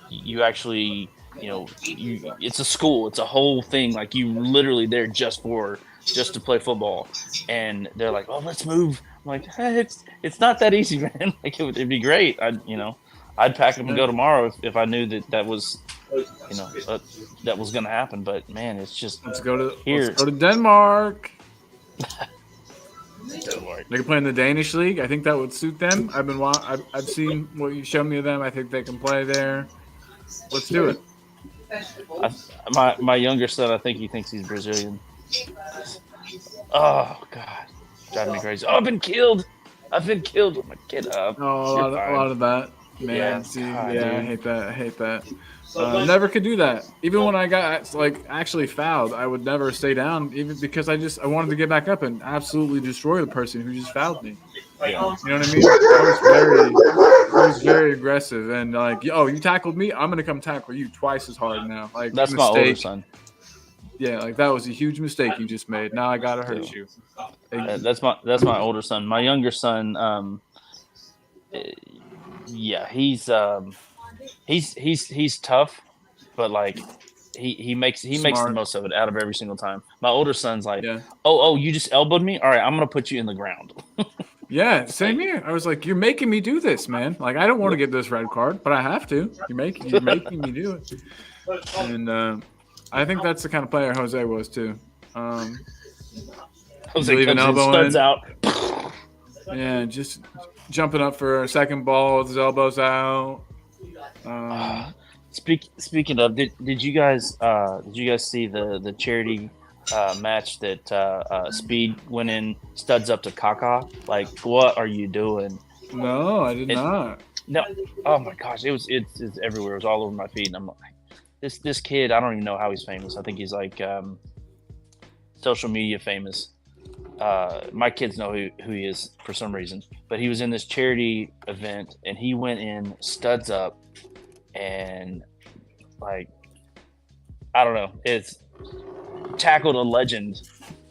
you actually, it's a school, it's a whole thing. Like you literally there just to play football, and they're like, oh, let's move. I'm like, hey, it's not that easy, man. Like it'd be great. I'd pack up and go tomorrow if I knew that was. That was going to happen, but man, it's just Let's go to here. Let's go to Denmark. Denmark. They can play in the Danish league. I think that would suit them. I've seen what you showed me of them. I think they can play there. Let's do it. My younger son, I think he thinks he's Brazilian. Oh God, driving me crazy. Oh, I've been killed. I'm like, get up. Oh, a lot of that. Man, Yeah, see, God, yeah, dude. I hate that. Never could do that. Even when I got actually fouled, I would never stay down, even because I wanted to get back up and absolutely destroy the person who just fouled me. Yeah. You know what I mean? I was very aggressive, and like, yo, you tackled me, I'm gonna come tackle you twice as hard now. Like That's my older son. Yeah, like that was a huge mistake you just made. Now I gotta hurt you. That's my older son. My younger son, yeah, he's tough, but like he makes the Smart. most of it out of every single time. My older son's like, Yeah. oh, you just elbowed me. All right, I'm gonna put you in the ground. Yeah, same here. I was like, you're making me do this, man. Like, I don't want to get this red card, but I have to. You're making me do it. And I think that's the kind of player Jose was too. Jose leaving comes in, elbow studs in. out. Yeah, just jumping up for a second ball with his elbows out. Speaking of, did you guys see the charity match that Speed went in, studs up to Kaka? Like, what are you doing? No, I did not. No, oh my gosh, it's everywhere. It was all over my feed, and I'm like, this kid, I don't even know how he's famous. I think he's like social media famous. My kids know who he is for some reason, but he was in this charity event and he went in studs up and like, I don't know, it's tackled a legend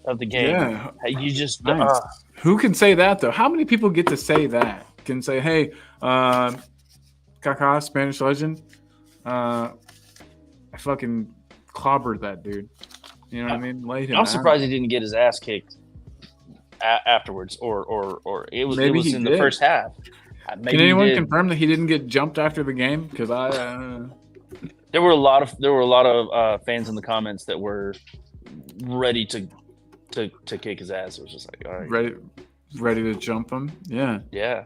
of the game. Yeah. You just, Nice. Who can say that though? How many people get to say that? Can say, hey, Kaká, Spanish legend. I fucking clobbered that dude. You know what I mean? Laid him I'm out. surprised he didn't get his ass kicked afterwards, or it was Maybe he in did. the first half. Maybe Can anyone he did. confirm that he didn't get jumped after the game? Because There were a lot of fans in the comments that were ready to kick his ass. It was just like, all right, ready to jump him. Yeah. yeah.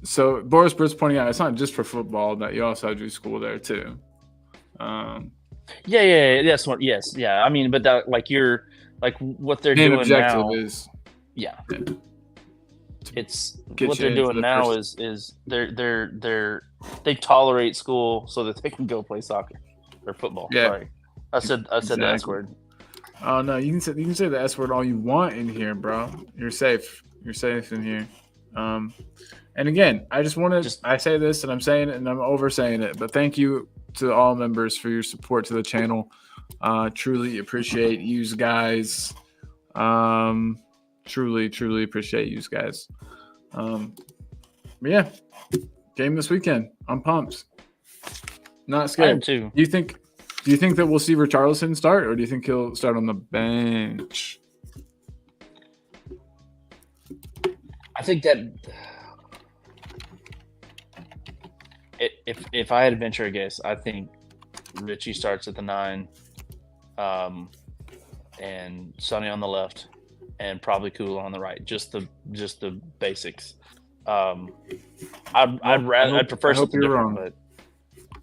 So Boris Britt's pointing out it's not just for football, that you also do school there too. Yeah. That's what. Yes, yeah. I mean, but that, like, you're like what they're Main doing objective now. is It's get what you they're into doing the now first- is they tolerate school so that they can go play soccer or football. Yeah. Sorry, I said the S Exactly. word. Oh no, you can say the S word all you want in here, bro. You're safe. You're safe in here. And again, I just want to. I say this, and I'm saying it, and I'm oversaying it. But thank you to all members for your support to the channel. Truly appreciate you guys. Truly appreciate you guys. But yeah, game this weekend. I'm pumped. Not I am scared. too. Do you think that we'll see Richarlison start, or do you think he'll start on the bench? I think that if I had to venture a guess, I think Richie starts at the 9, and Sonny on the left, and probably Kula on the right. Just the basics. I'd prefer something you're different, wrong.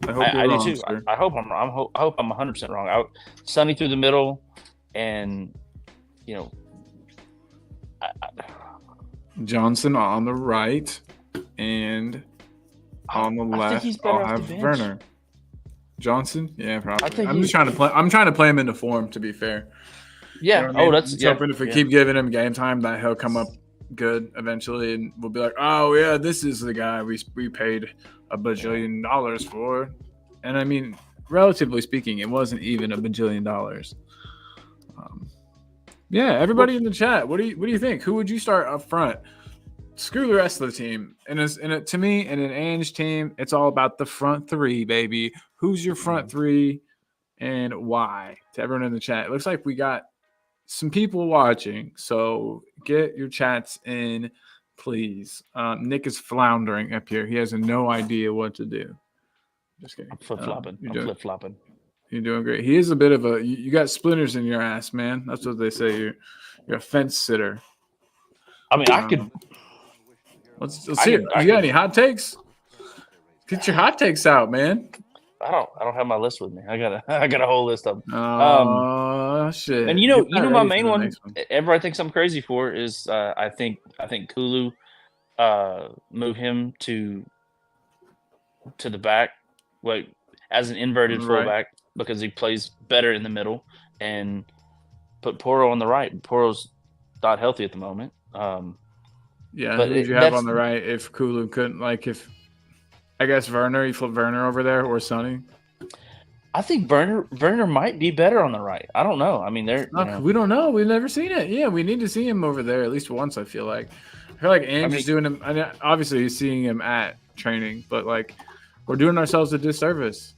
but I hope you're I wrong, do too. sir. I hope I'm 100% wrong. Sonny through the middle, and you know, Johnson on the right, and on the I think left, he's better I'll off the have bench. Werner. Johnson, yeah, probably. I think I'm just trying to play. I'm trying to play him into form. To be fair, Yeah. You know what I mean? Oh, that's I'm just yeah. hoping if we yeah. keep giving him game time, that he'll come up good eventually, and we'll be like, oh yeah, this is the guy we paid $1 bajillion for. And I mean, relatively speaking, it wasn't even $1 bajillion. Yeah, everybody in the chat, what do you think? Who would you start up front? Screw the rest of the team. And to me, in an Ange team, it's all about the front three, baby. Who's your front three and why? To everyone in the chat, it looks like we got some people watching, so get your chats in, please. Nick is floundering up here. He has no idea what to do. Just kidding. I'm flip-flopping. Flip-flopping. You're doing great. He is a bit of a. You got splinters in your ass, man. That's what they say. You're a fence sitter. I mean, I could. Let's see. You got any hot takes? Get your hot takes out, man. I don't have my list with me. I got a whole list of them. Oh shit! And you know my main one. Everybody thinks I'm crazy for is I think Kulu, move him to the back, like as an inverted fullback because he plays better in the middle, and put Poro on the right. Poro's not healthy at the moment. Yeah, who would you have on the right if Kulu couldn't? Like if I guess Werner, you flip Werner over there or Sonny. I think Werner might be better on the right. I don't know. I mean, we don't know. We've never seen it. Yeah, we need to see him over there at least once. I feel like Ange is doing him. I mean, obviously, he's seeing him at training, but like we're doing ourselves a disservice.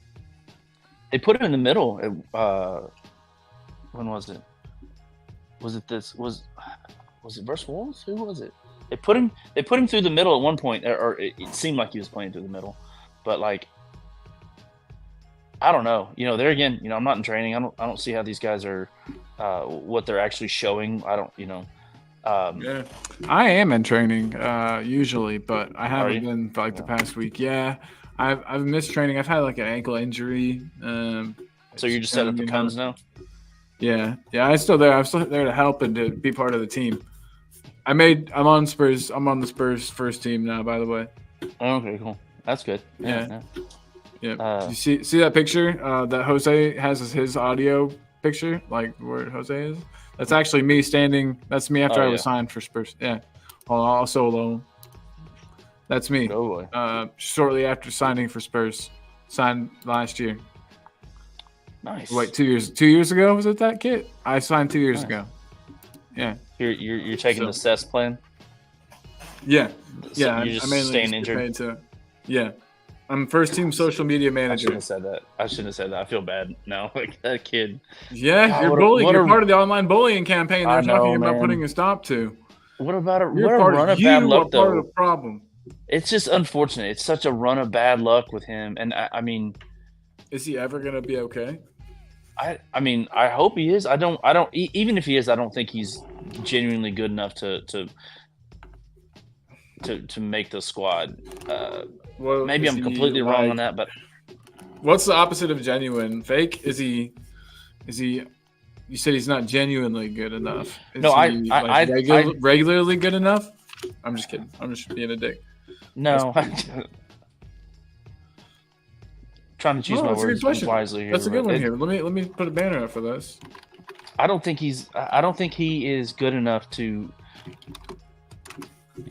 They put him in the middle. When was it? Was it versus Wolves? Who was it? They put him through the middle at one point, or it seemed like he was playing through the middle, but like I don't know. There again, I'm not in training. I don't see how these guys are, what they're actually showing. I don't, Yeah, I am in training usually, but I haven't been for like the past week. Yeah, I've missed training. I've had like an ankle injury. So you're just set up the cones now? Yeah. I'm still there. I'm still there to help and to be part of the team. I'm on Spurs. I'm on the Spurs first team now, by the way. Okay, cool. That's good. Yeah. You see that picture that Jose has as his audio picture, like where Jose is? That's actually me standing. That's me after I was signed for Spurs. Yeah. I'll solo. That's me. Oh boy. Shortly after signing for Spurs. Signed last year. Nice. Wait, 2 years. 2 years ago was it that kid? I signed 2 years ago. Yeah. You're taking the CES plan? Yeah. So you're just staying injured? Yeah. I'm first team social media manager. I shouldn't have said that. I feel bad now. Like that kid. Yeah, you're bullying. You're part of the online bullying campaign they're talking about putting a stop to. What about a You're run of bad luck, though? Part of the problem. It's just unfortunate. It's such a run of bad luck with him. And I mean, is he ever going to be okay? I mean, I hope he is. I don't. Even if he is, I don't think he's genuinely good enough to make the squad. Well, maybe I'm completely wrong on that, but what's the opposite of genuine? Fake? Is he? You said he's not genuinely good enough. Is he regularly good enough? I'm just kidding. I'm just being a dick. No. Trying to choose my words wisely here. That's a good one here. Let me put a banner up for this. I don't think he is good enough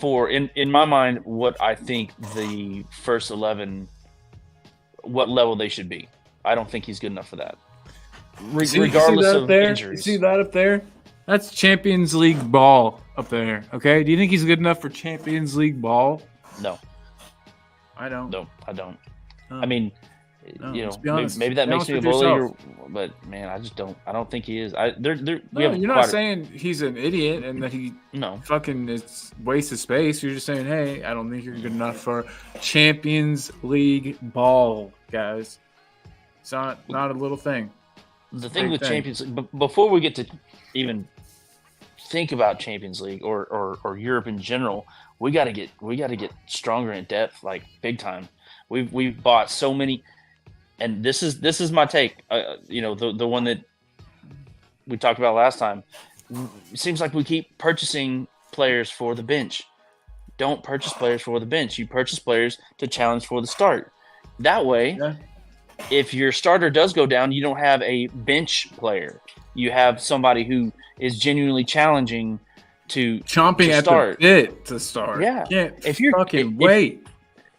for in my mind what I think the first 11, what level they should be. I don't think he's good enough for that. Regardless of injuries. You see that up there? That's Champions League ball up there. Okay. Do you think he's good enough for Champions League ball? No. I don't. No, I don't. I mean, maybe that makes me a bully, but man, I just don't. I don't think he is. You're not saying he's an idiot and that he fucking is waste of space. You're just saying, hey, I don't think you're good enough for Champions League ball, guys. It's not a little thing. The thing with Champions League, before we get to even think about Champions League or Europe in general, we got to get stronger in depth, like big time. We've bought so many. And this is my take. The one we talked about last time. It seems like we keep purchasing players for the bench. Don't purchase players for the bench. You purchase players to challenge for the start. That way, if your starter does go down, you don't have a bench player. You have somebody who is genuinely challenging to chomping start. At the bit to start. Yeah. If you're wait.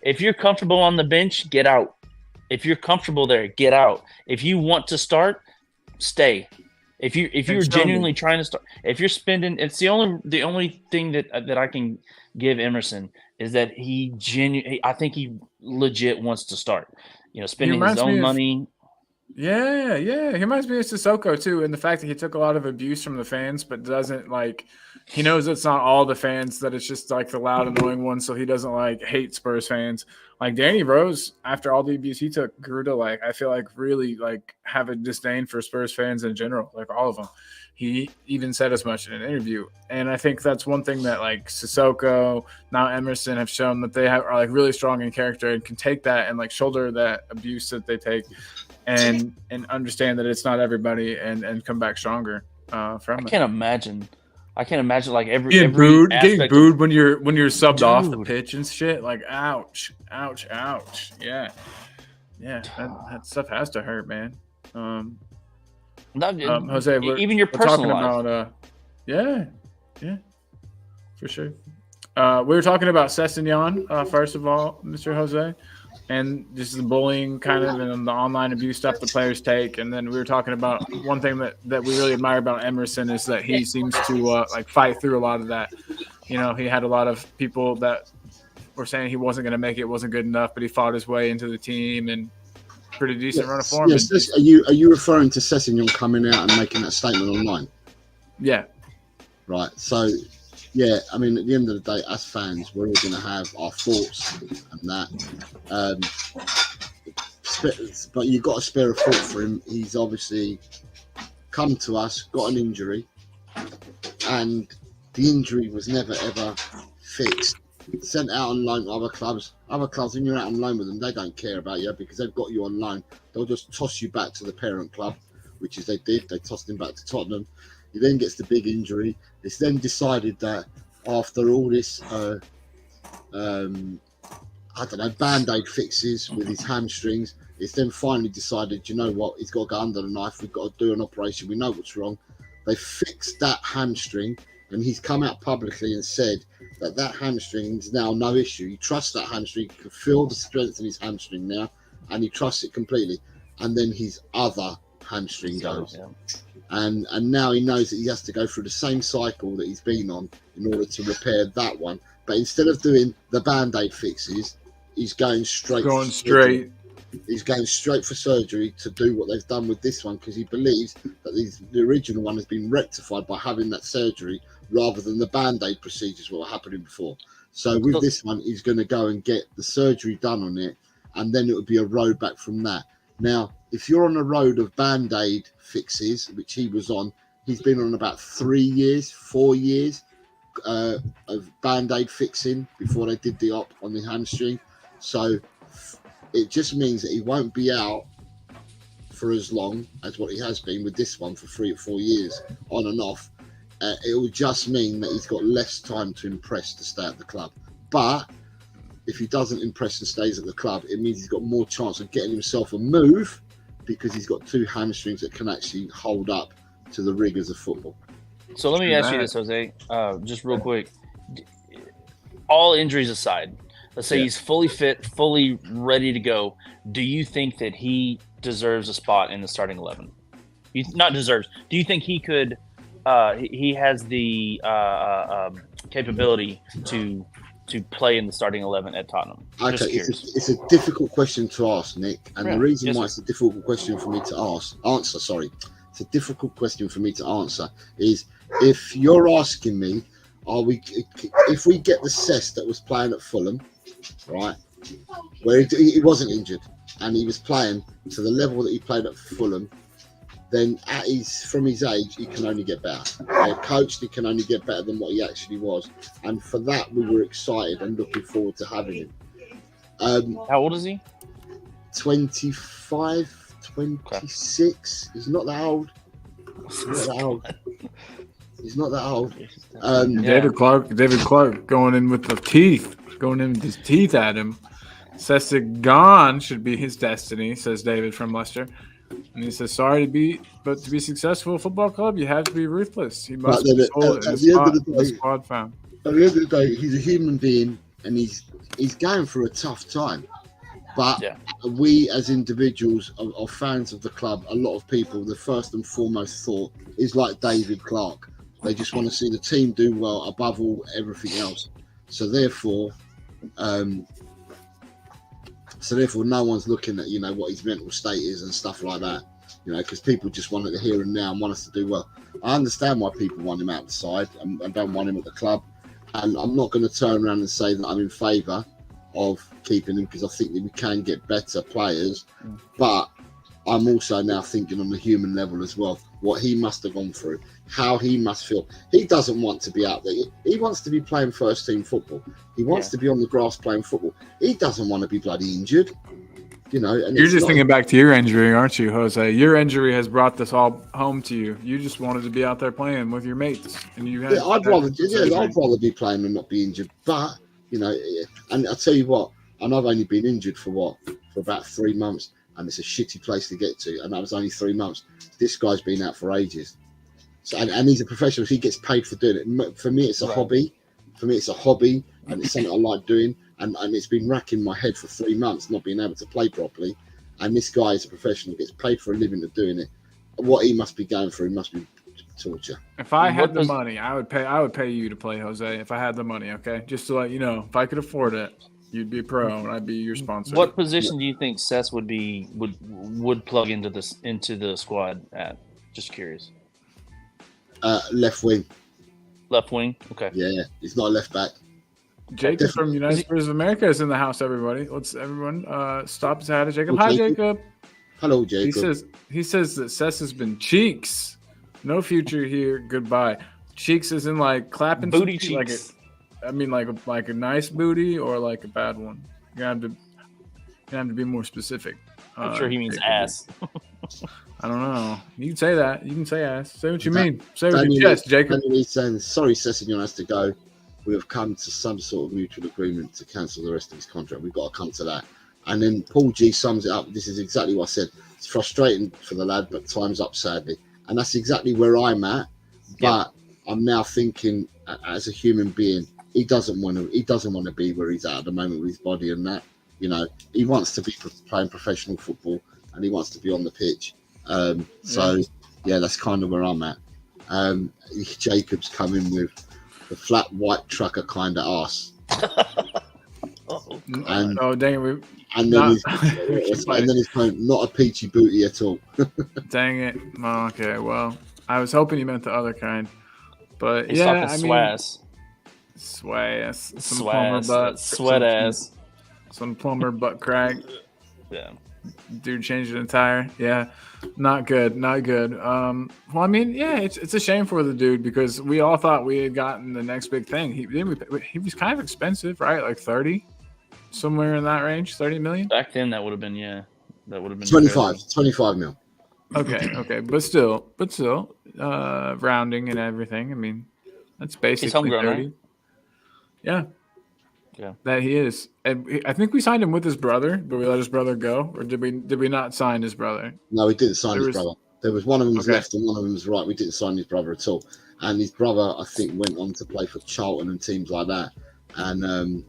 If you're comfortable on the bench, get out. If you're comfortable there, get out. If you want to start, stay. If you're genuinely trying to start, if you're spending, it's the only thing that I can give Emerson is that I think he legit wants to start. Spending his own money. Yeah. He reminds me of Sissoko too, and the fact that he took a lot of abuse from the fans, but doesn't he knows it's not all the fans, that it's just the loud, annoying ones, so he doesn't hate Spurs fans. Danny Rose, after all the abuse he took, grew to I feel really have a disdain for Spurs fans in general, all of them. He even said as much in an interview, and I think that's one thing that Sissoko, now Emerson, have shown that they are really strong in character and can take that and shoulder that abuse that they take, and understand that it's not everybody, and come back stronger from it. I can't imagine every getting booed when you're subbed off the pitch and shit. Ouch. Yeah. That stuff has to hurt, man. Jose, even your personal life. About, yeah, for sure. We were talking about Sessegnon, first of all, Mr. Jose, and just the bullying kind of and the online abuse stuff the players take. And then we were talking about one thing that we really admire about Emerson is that he seems to fight through a lot of that. He had a lot of people that were saying he wasn't going to make it, wasn't good enough, but he fought his way into the team and pretty decent run of form. Yes, are you referring to Sessegnon coming out and making that statement online? Yeah. Right. So, yeah, I mean, at the end of the day, as fans, we're all going to have our thoughts and that. But you've got to spare a thought for him. He's obviously come to us, got an injury, and the injury was never, ever fixed. Sent out on loan to other clubs. Other clubs, when you're out on loan with them, they don't care about you because they've got you on loan. They'll just toss you back to the parent club, which is they did. They tossed him back to Tottenham. He then gets the big injury. It's then decided that after all this, Band-Aid fixes with his hamstrings, it's then finally decided, you know what, he's got to go under the knife. We've got to do an operation. We know what's wrong. They fixed that hamstring, and he's come out publicly and said that hamstring is now no issue. He trusts that hamstring. He can feel the strength in his hamstring now, and he trusts it completely. And then his other hamstring goes. And now he knows that he has to go through the same cycle that he's been on in order to repair that one. But instead of doing the Band-Aid fixes, he's going straight. He's going straight for surgery to do what they've done with this one, because he believes that the original one has been rectified by having that surgery rather than the Band-Aid procedures what were happening before. So with this one, he's going to go and get the surgery done on it, and then it would be a road back from that. Now, if you're on a road of Band-Aid fixes, which he was on, he's been on about 4 years of Band-Aid fixing before they did the op on the hamstring. So it just means that he won't be out for as long as what he has been with this one for 3 or 4 years on and off. It will just mean that he's got less time to impress to stay at the club. But if he doesn't impress and stays at the club, it means he's got more chance of getting himself a move, because he's got 2 hamstrings that can actually hold up to the rigors of football. So let me ask you this, Jose, just real quick. All injuries aside, let's say he's fully fit, fully ready to go. Do you think that he deserves a spot in the starting 11? Not deserves. Do you think he could? He has the capability to play in the starting 11 at Tottenham? Okay, it's a difficult question to ask, Nick, and the reason why it's a difficult question for me to answer. It's a difficult question for me to answer. Is if you're asking me, if we get the Cess that was playing at Fulham, right, where he wasn't injured and he was playing to the level that he played at Fulham, then from his age, he can only get better. Coached, he can only get better than what he actually was. And for that, we were excited and looking forward to having him. How old is he? 25, 26. Okay. He's not that old. He's not that old. He's not that old. David Clark going in with the teeth. Going in with his teeth at him. Sessagon should be his destiny, says David from Leicester. And he says, sorry to be successful football club, you have to be ruthless. He must be sold in the squad found. At the end of the day, he's a human being and he's going through a tough time. But we as individuals are fans of the club. A lot of people, the first and foremost thought is like David Clark. They just want to see the team do well above all everything else. So therefore, no one's looking at, what his mental state is and stuff like that, because people just want it here and now and want us to do well. I understand why people want him out the side and don't want him at the club. And I'm not going to turn around and say that I'm in favour of keeping him because I think that we can get better players. But I'm also now thinking on the human level as well, what he must have gone through, how he must feel. He doesn't want to be out there. He wants to be playing first team football. He wants to be on the grass playing football. He doesn't want to be bloody injured. And you're just thinking back to your injury, aren't you, Jose? Your injury has brought this all home to you. You just wanted to be out there playing with your mates, and you had. I'd rather be playing than not be injured. But and I tell you what, and I've only been injured for about 3 months, and it's a shitty place to get to, and that was only 3 months. This guy's been out for ages, so and he's a professional. He gets paid for doing it. For me, it's a hobby. For me, it's a hobby, and it's something I like doing. And it's been racking my head for 3 months not being able to play properly. And this guy is a professional, gets paid for a living of doing it. What he must be going through must be torture. If I had the money, I would pay you to play, Jose. If I had the money, okay, just to let you know, if I could afford it, you'd be a pro and I'd be your sponsor. What position do you think Sess would plug into the squad at? Just curious. Left wing. Left wing. Okay. Yeah, he's not a left back. Jacob from United Spurs of America is in the house, everybody. Let's everyone stop and say hi to Jacob. Hi, Jacob. Hello, Jacob. He says that Sess has been cheeks. No future here. Goodbye. Cheeks is in like clapping booty cheeks. Like a nice booty or like a bad one. You have to be more specific. I'm sure he means Jacob. ass. I don't know. You can say that. You can say ass. Say what you mean. Say what your chest, Jacob. He's saying, sorry, Sessignon has to go. We have come to some sort of mutual agreement to cancel the rest of his contract. We've got to come to that. And then Paul G sums it up. This is exactly what I said. It's frustrating for the lad, but time's up, sadly. And that's exactly where I'm at. But I'm now thinking, as a human being, he doesn't want to be where he's at the moment with his body and that. He wants to be playing professional football and he wants to be on the pitch. That's kind of where I'm at. Jacob's coming with the flat white trucker kind of ass. Dang it! And then he's going, not a peachy booty at all. Dang it! Oh, okay, well, I was hoping you meant the other kind, but he's talking swass, some plumber butt, sweat ass, some plumber butt crack. Yeah. Dude changed an tire. Yeah, not good. It's a shame for the dude because we all thought we had gotten the next big thing. He was kind of expensive, right? Like 30, somewhere in that range, 30 million. Back then, that would have been 25 mil. Okay, but still, rounding and everything. I mean, that's basically he's homegrown, 30. right? Yeah. That he is, and I think we signed him with his brother, but we let his brother go, or did we not sign his brother? No, we didn't sign his brother. There was one of them's left and one of them's right. We didn't sign his brother at all, and his brother I think went on to play for Charlton and teams like that. And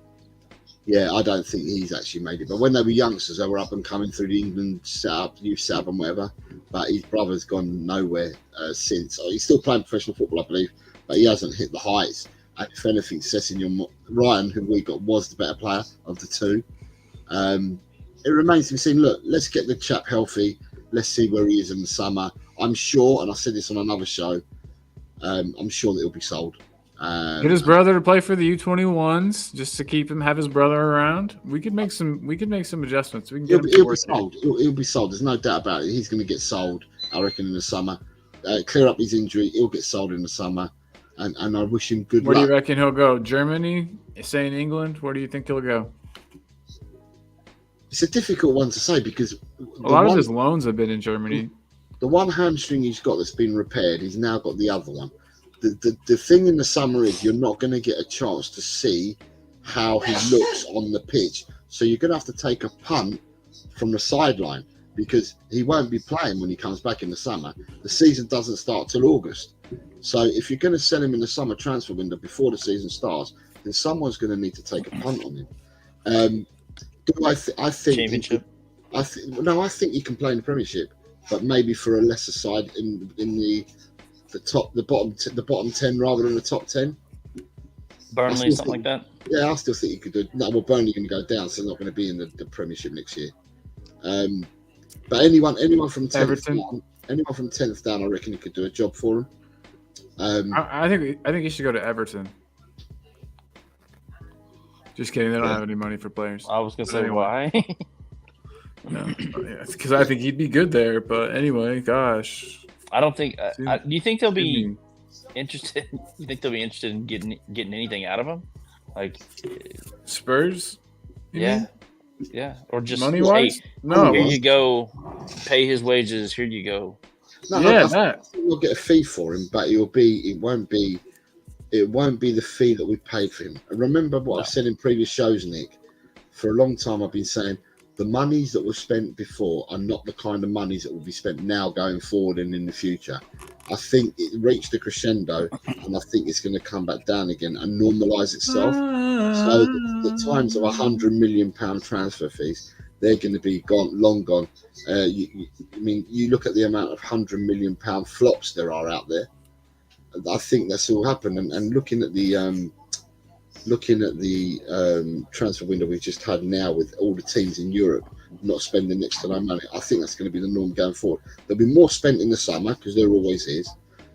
I don't think he's actually made it. But when they were youngsters, they were up and coming through the England youth setup and whatever. But his brother's gone nowhere since. He's still playing professional football, I believe, but he hasn't hit the heights. And if anything, Sessignon, Ryan, who we got, was the better player of the two. It remains to be seen. Look, let's get the chap healthy. Let's see where he is in the summer. I'm sure, and I said this on another show, I'm sure that he'll be sold. Get his brother to play for the U21s just to have his brother around. We could make some adjustments. We can get he'll be sold. He'll be sold. There's no doubt about it. He's going to get sold, I reckon, in the summer. Clear up his injury. He'll get sold in the summer. And I wish him good luck. Where do you reckon he'll go? Germany? Say in England? Where do you think he'll go? It's a difficult one to say because a lot of his loans have been in Germany. the one hamstring he's got that's been repaired, he's now got the other one. The thing in the summer is you're not going to get a chance to see how he looks on the pitch. So you're going to have to take a punt from the sideline because he won't be playing when he comes back in the summer. The season doesn't start till August. So if you're going to sell him in the summer transfer window before the season starts, then someone's going to need to take a punt on him. I think Championship? I think you can play in the Premiership, but maybe for a lesser side in the bottom 10 rather than the top 10. Burnley, something like that. Yeah, I still think you could do. No, well, Burnley are going to go down, so they're not going to be in the Premiership next year. But anyone from 10th down, I reckon you could do a job for him. I think he should go to Everton. Just kidding. They don't have any money for players. I was going to say why. No, because I think he'd be good there. But anyway, gosh, I don't think. Do you think they'll be interested? You think they'll be interested in getting anything out of him, like Spurs? Yeah, or just money wise? Hey, no, here you go. Pay his wages. Here you go. No, I think we'll get a fee for him, but it won't be the fee that we paid for him. And remember what I've said in previous shows, Nick. For a long time, I've been saying the monies that were spent before are not the kind of monies that will be spent now going forward and in the future. I think it reached a crescendo, and I think it's going to come back down again and normalise itself. So the times of £100 million transfer fees, they're going to be long gone. You look at the amount of £100 million flops there are out there. I think that's all happened. And looking at the transfer window we've just had now with all the teams in Europe not spending next to no money, I think that's going to be the norm going forward. There'll be more spent in the summer because there always is,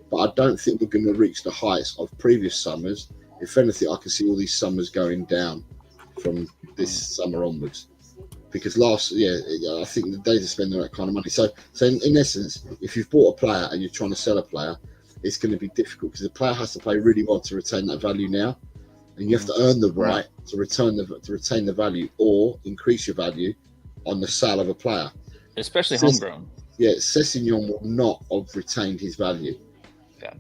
but I don't think we're going to reach the heights of previous summers. If anything, I can see all these summers going down from this summer onwards. Because I think the days of spending that kind of money. So in essence, if you've bought a player and you're trying to sell a player, it's going to be difficult because the player has to play really well to retain that value now. And you have to earn the right to retain the value or increase your value on the sale of a player. Especially homegrown. Yeah, Sessegnon will not have retained his value. Yeah.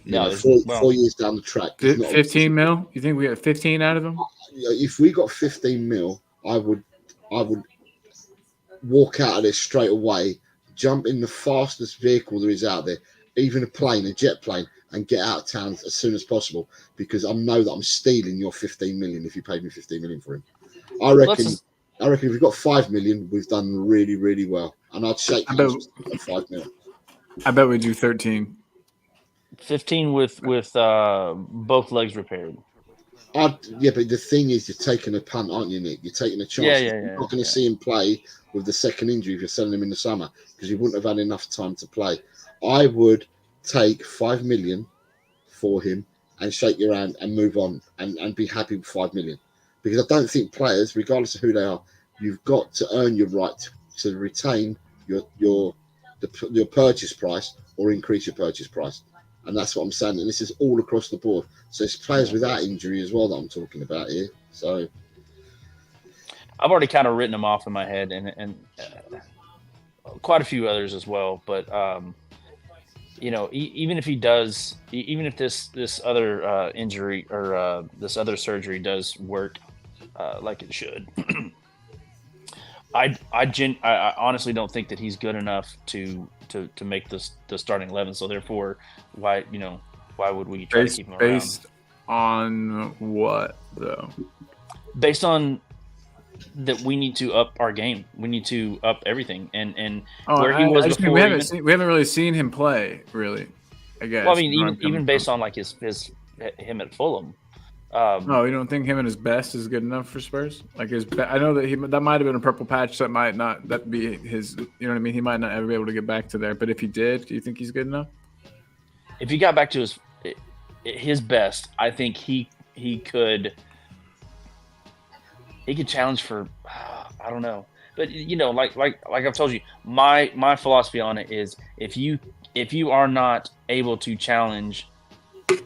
No, 4 years down the track. 15 mil? You think we get 15 out of him? If we got 15 mil, I would walk out of this straight away, jump in the fastest vehicle there is out there, even a jet plane, and get out of town as soon as possible because I know that I'm stealing your 15 million if you paid me 15 million for him. I reckon if we've got 5 million, we've done really, really well. And I'd shake hands at 5 million. I bet we do 13. 15 with both legs repaired. But the thing is, you're taking a punt, aren't you, Nick? You're taking a chance. You're not going to see him play with the second injury if you're selling him in the summer because he wouldn't have had enough time to play. I would take 5 million for him and shake your hand and move on and be happy with 5 million. Because I don't think players, regardless of who they are, you've got to earn your right to retain your purchase price or increase your purchase price. And that's what I'm saying. And this is all across the board. So it's players without injury as well that I'm talking about here. So I've already kind of written them off in my head and quite a few others as well. But, even if he does, even if this other injury or this other surgery does work like it should, I honestly don't think that he's good enough to make the starting 11. So therefore, why would we try to keep him around? Based on what though? Based on that we need to up our game. We need to up everything. And where he was before, we haven't really seen him play, really. I guess. Well, I mean, even based on like him at Fulham. No, you don't think him and his best is good enough for Spurs? Like I know that that might have been a purple patch. That might not be his. You know what I mean? He might not ever be able to get back to there. But if he did, do you think he's good enough? If he got back to his best, I think he could challenge for. I don't know, but like I've told you, my philosophy on it is if you are not able to challenge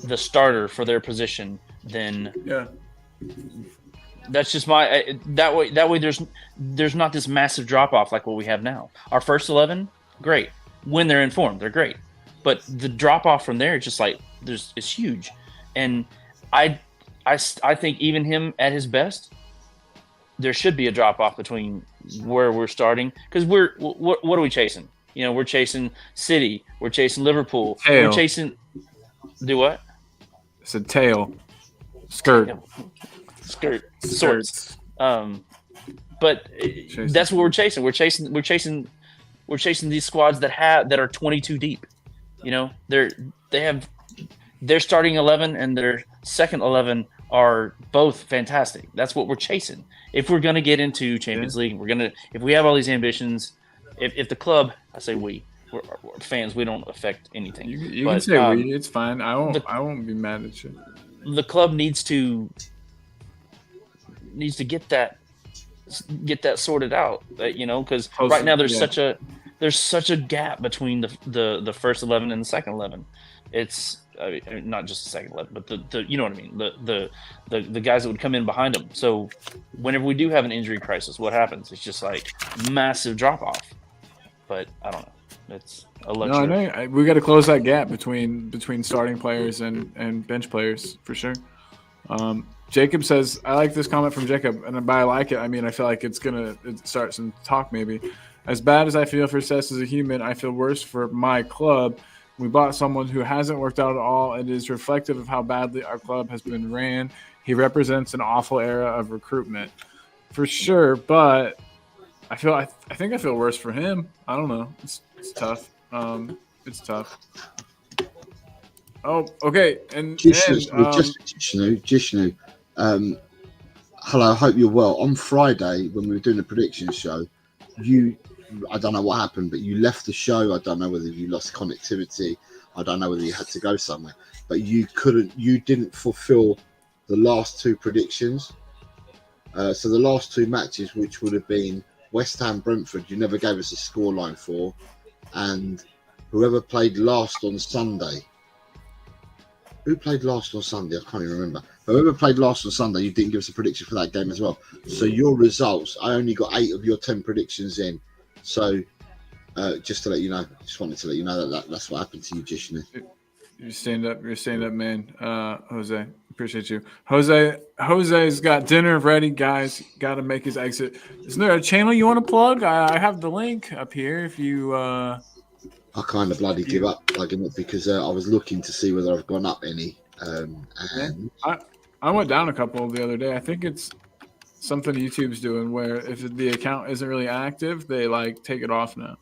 the starter for their position, then that's just my that way there's not this massive drop off like what we have now. Our first 11, great. when they're in form, they're great. But the drop off from there, just like it's huge. And I think even him at his best, there should be a drop off between where we're starting, because what are we chasing? You know, we're chasing City, we're chasing Liverpool, Tail. we're chasing what? It's a tail, skirt, sorts. But that's what we're chasing. We're chasing these squads that are 22 deep. You know, they have their starting 11 and their second 11 are both fantastic. That's what we're chasing. If we're going to get into Champions League, if we have all these ambitions, if the club, I say we're fans, we don't affect anything. You can say we. It's fine. I won't be mad at you. The club needs to get that sorted out. You know, because right now there's such a gap between the first 11 and the second 11. It's not just the second 11, but the you know what I mean, the guys that would come in behind them. So whenever we do have an injury crisis, what happens? It's just like massive drop off. But I don't know. It's a luxury. No, I know. We got to close that gap between starting players and bench players for sure. Jacob says, I like this comment from Jacob, and by I like it, I mean I feel like it start some talk maybe. As bad as I feel for Cess as a human, I feel worse for my club. We bought someone who hasn't worked out at all and is reflective of how badly our club has been ran. He represents an awful era of recruitment. For sure, but I think I feel worse for him. I don't know. It's tough. It's tough. Oh, okay. And Jishnu, hello, I hope you're well. On Friday, when we were doing the prediction show, I don't know what happened, but you left the show. I don't know whether you lost connectivity. I don't know whether you had to go somewhere, but you didn't fulfill the last two predictions. So the last two matches, which would have been West Ham, Brentford, you never gave us a scoreline for, and whoever played last on Sunday. Who played last on Sunday? I can't even remember. But whoever played last on Sunday, you didn't give us a prediction for that game as well. So your results, I only got 8 of your 10 predictions in. So just to let you know, just wanted to let you know that's what happened to you, Jishnu. You're stand up, man. Jose, appreciate you. Jose's got dinner ready, guys. Got to make his exit. Isn't there a channel you want to plug? I have the link up here. If you, I kind of bloody give up plugging it because I was looking to see whether I've gone up any. And I went down a couple the other day. I think it's something YouTube's doing where if the account isn't really active, they like take it off now.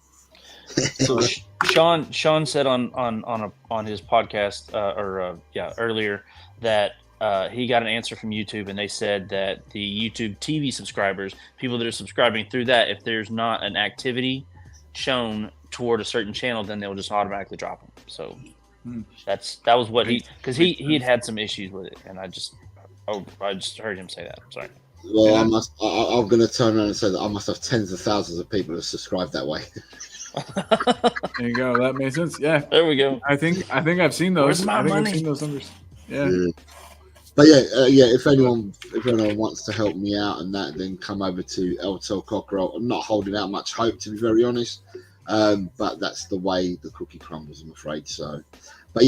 So Sean said on his podcast earlier that he got an answer from YouTube, and they said that the YouTube TV subscribers, people that are subscribing through that, if there's not an activity shown toward a certain channel, then they'll just automatically drop them. So that was what because he had some issues with it, and I just heard him say that. I'm sorry. Well, I'm going to turn around and say that I must have tens of thousands of people that subscribe that way. There you go. That makes sense. Yeah. There we go. I think I've seen those. Where's my money? I've seen those numbers. Yeah. But if anyone wants to help me out and that, then come over to Eltel Cockerel. I'm not holding out much hope, to be very honest. But that's the way the cookie crumbles, I'm afraid. So, but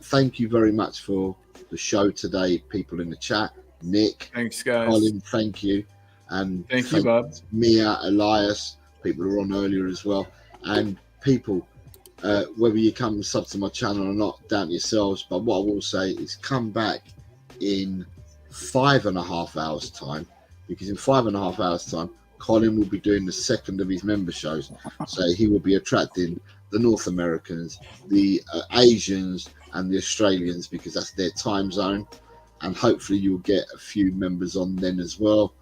thank you very much for the show today, people in the chat. Nick, thanks, guys. Colin, thank you, and thank you, Bob. Mia, Elias, people who were on earlier as well, and people, whether you come and sub to my channel or not, down to yourselves. But what I will say is, come back in 5.5 hours' time, because in 5.5 hours' time, Colin will be doing the second of his member shows, so he will be attracting the North Americans, the Asians, and the Australians, because that's their time zone. And hopefully you'll get a few members on then as well.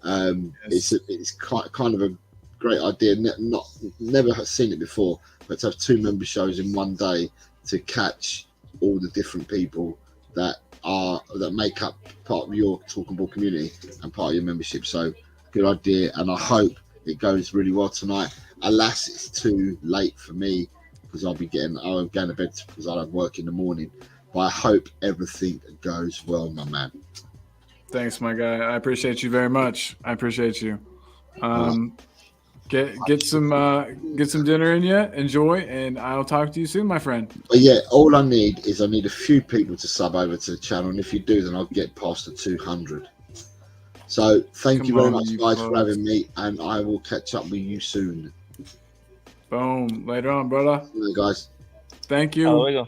Yes. It's kind of a great idea. Never have seen it before, but to have 2 member shows in one day to catch all the different people that make up part of your Talking Ball community and part of your membership. So good idea, and I hope it goes really well tonight. Alas, it's too late for me because I'll going to bed because I'll have work in the morning. But I hope everything goes well, my man. Thanks, my guy. I appreciate you very much. I appreciate you. Get some dinner in you. Enjoy, and I'll talk to you soon, my friend. But yeah, all I need a few people to sub over to the channel, and if you do, then I'll get past the 200. So thank you very much, guys, for having me, and I will catch up with you soon. Boom. Later on, brother. See you guys. Thank you. Oh, there we go.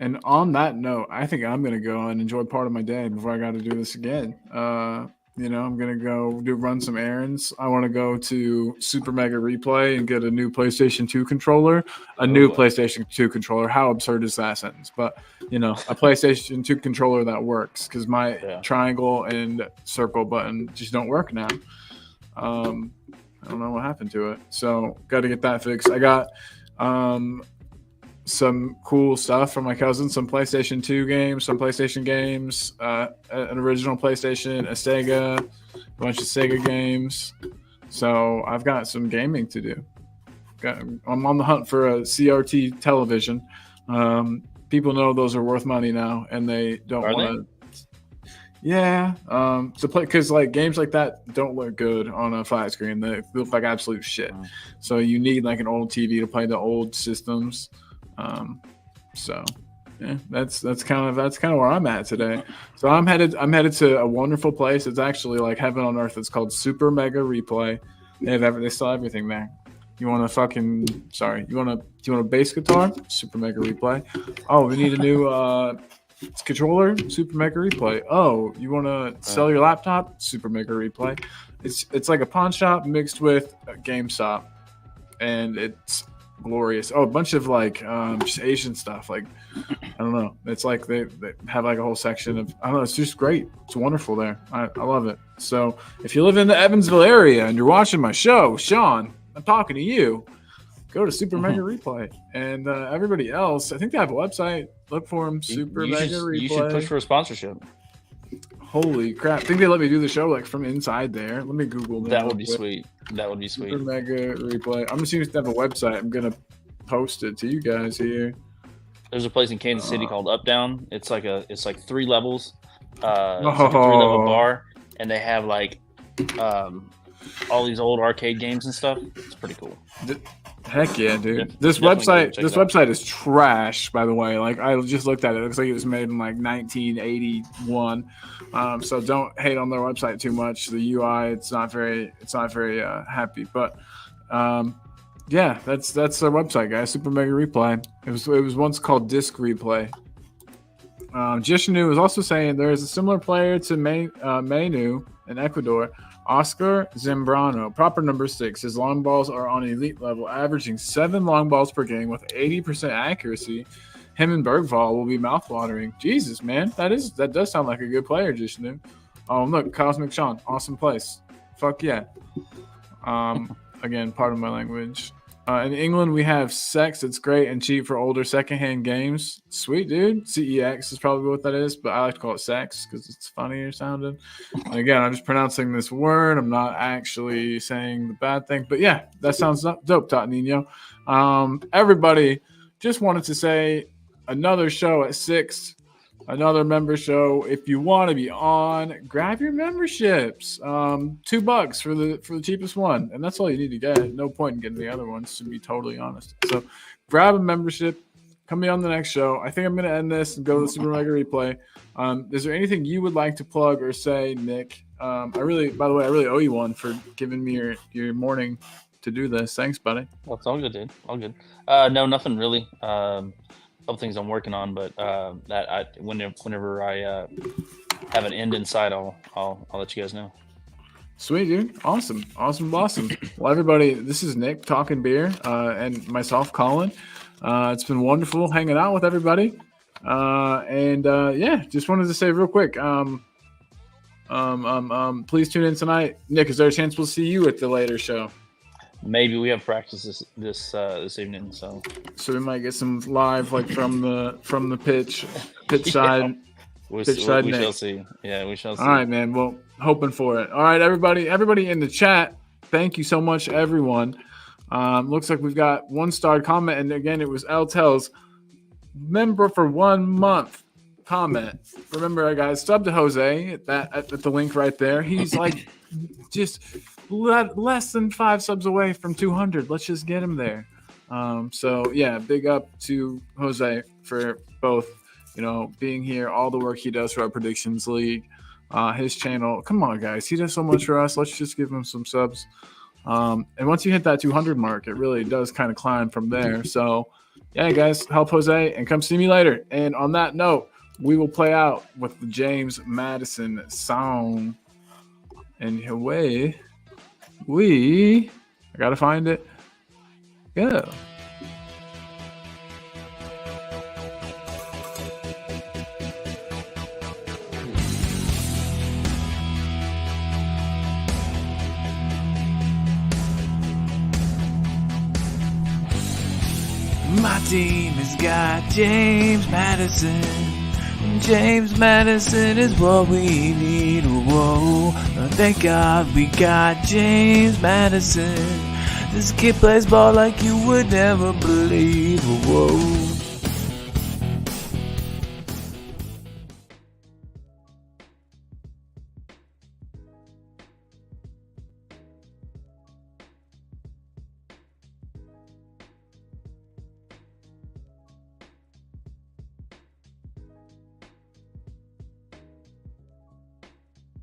And on that note, I think I'm gonna go and enjoy part of my day before I got to do this again. I'm gonna go run some errands. I want to go to Super Mega Replay and get a new PlayStation 2 controller. PlayStation 2 controller. How absurd is that sentence? But a PlayStation 2 controller that works, because my triangle and circle button just don't work now. I don't know what happened to it. So got to get that fixed. I got some cool stuff from my cousin, some PlayStation 2 games, some PlayStation games, an original PlayStation, a Sega, a bunch of Sega games. So I've got some gaming to do. I'm on the hunt for a CRT television. People know those are worth money now, and they don't want to. Yeah, to play, because like games like that don't look good on a flat screen. They look like absolute shit. So you need like an old TV to play the old systems. So yeah, that's kind of where I'm at today. So I'm headed to a wonderful place. It's actually like heaven on earth. It's called Super Mega Replay. They still have everything there. You want a bass guitar? Super Mega Replay. Oh, we need a new controller? Super Mega Replay. Oh, you want to sell your laptop? Super Mega Replay. It's like a pawn shop mixed with a GameStop, and it's glorious. Oh, a bunch of like just Asian stuff. Like I don't know. It's like they have like a whole section of, I don't know. It's just great. It's wonderful there. I love it. So if you live in the Evansville area and you're watching my show, Sean, I'm talking to you. Go to Super Mega Replay, and everybody else. I think they have a website. Look for them. Super Mega Replay. You should push for a sponsorship. Holy crap! I think they let me do the show like from inside there. Let me Google that. That would be sweet. That would be sweet. Super Mega Replay. I'm assuming they have a website. I'm gonna post it to you guys here. There's a place in Kansas City called Up Down. It's like 3 levels. It's like a 3-level bar, and they have like all these old arcade games and stuff. It's pretty cool. Heck yeah, dude! This website is trash, by the way. Like I just looked at it. It looks like it was made in like 1981. So don't hate on their website too much. The UI, it's not very happy. But yeah, that's their website, guys. Super Mega Replay. It was once called Disc Replay. Jishnu is also saying there is a similar player to Manu in Ecuador. Oscar Zambrano, proper number 6. His long balls are on elite level, averaging 7 long balls per game with 80% accuracy. Him and Bergvall will be mouthwatering. Jesus, man, that does sound like a good player, Jishnu. Oh, look, Cosmic Sean, awesome place. Fuck yeah. Again, pardon my language. In England, we have Sex. It's great and cheap for older secondhand games. Sweet, dude. CEX is probably what that is, but I like to call it Sex because it's funnier sounding. And again, I'm just pronouncing this word. I'm not actually saying the bad thing. But yeah, that sounds dope, Tot Nino. Everybody, just wanted to say another show at 6. Another member show. If you want to be on, grab your memberships. $2 for the cheapest one, and that's all you need to get. No point in getting the other ones, to be totally honest. So, grab a membership. Come be on the next show. I think I'm going to end this and go to the Super Mega Replay. Is there anything you would like to plug or say, Nick? By the way, I really owe you one for giving me your morning to do this. Thanks, buddy. Well, it's all good, dude. All good. No, nothing really. Couple things I'm working on, but whenever I have an end in sight, I'll let you guys know. Sweet, dude. Awesome. Well, everybody, this is Nick talking beer, and myself, Colin. It's been wonderful hanging out with everybody, and just wanted to say real quick, please tune in tonight. Nick, is there a chance we'll see you at the later show? Maybe we have practice this evening, so we might get some live like from the pitch side. We shall see. Yeah, we shall see. All right, man. Well, hoping for it. All right, everybody in the chat. Thank you so much, everyone. Looks like we've got 1-star comment, and again, it was L Tells member for 1 month comment. Remember, guys, sub to Jose at the link right there. He's like just less than 5 subs away from 200. Let's just get him there. So yeah, big up to Jose for both, being here, all the work he does for our predictions league, his channel. Come on, guys, he does so much for us. Let's just give him some subs. And once you hit that 200 mark, it really does kind of climb from there. So yeah, guys, help Jose and come see me later. And on that note, we will play out with the James Madison song. And away I gotta find it. Go. My team has got James Madison. James Madison is what we need. Whoa, thank God we got James Madison. This kid plays ball like you would never believe. Whoa.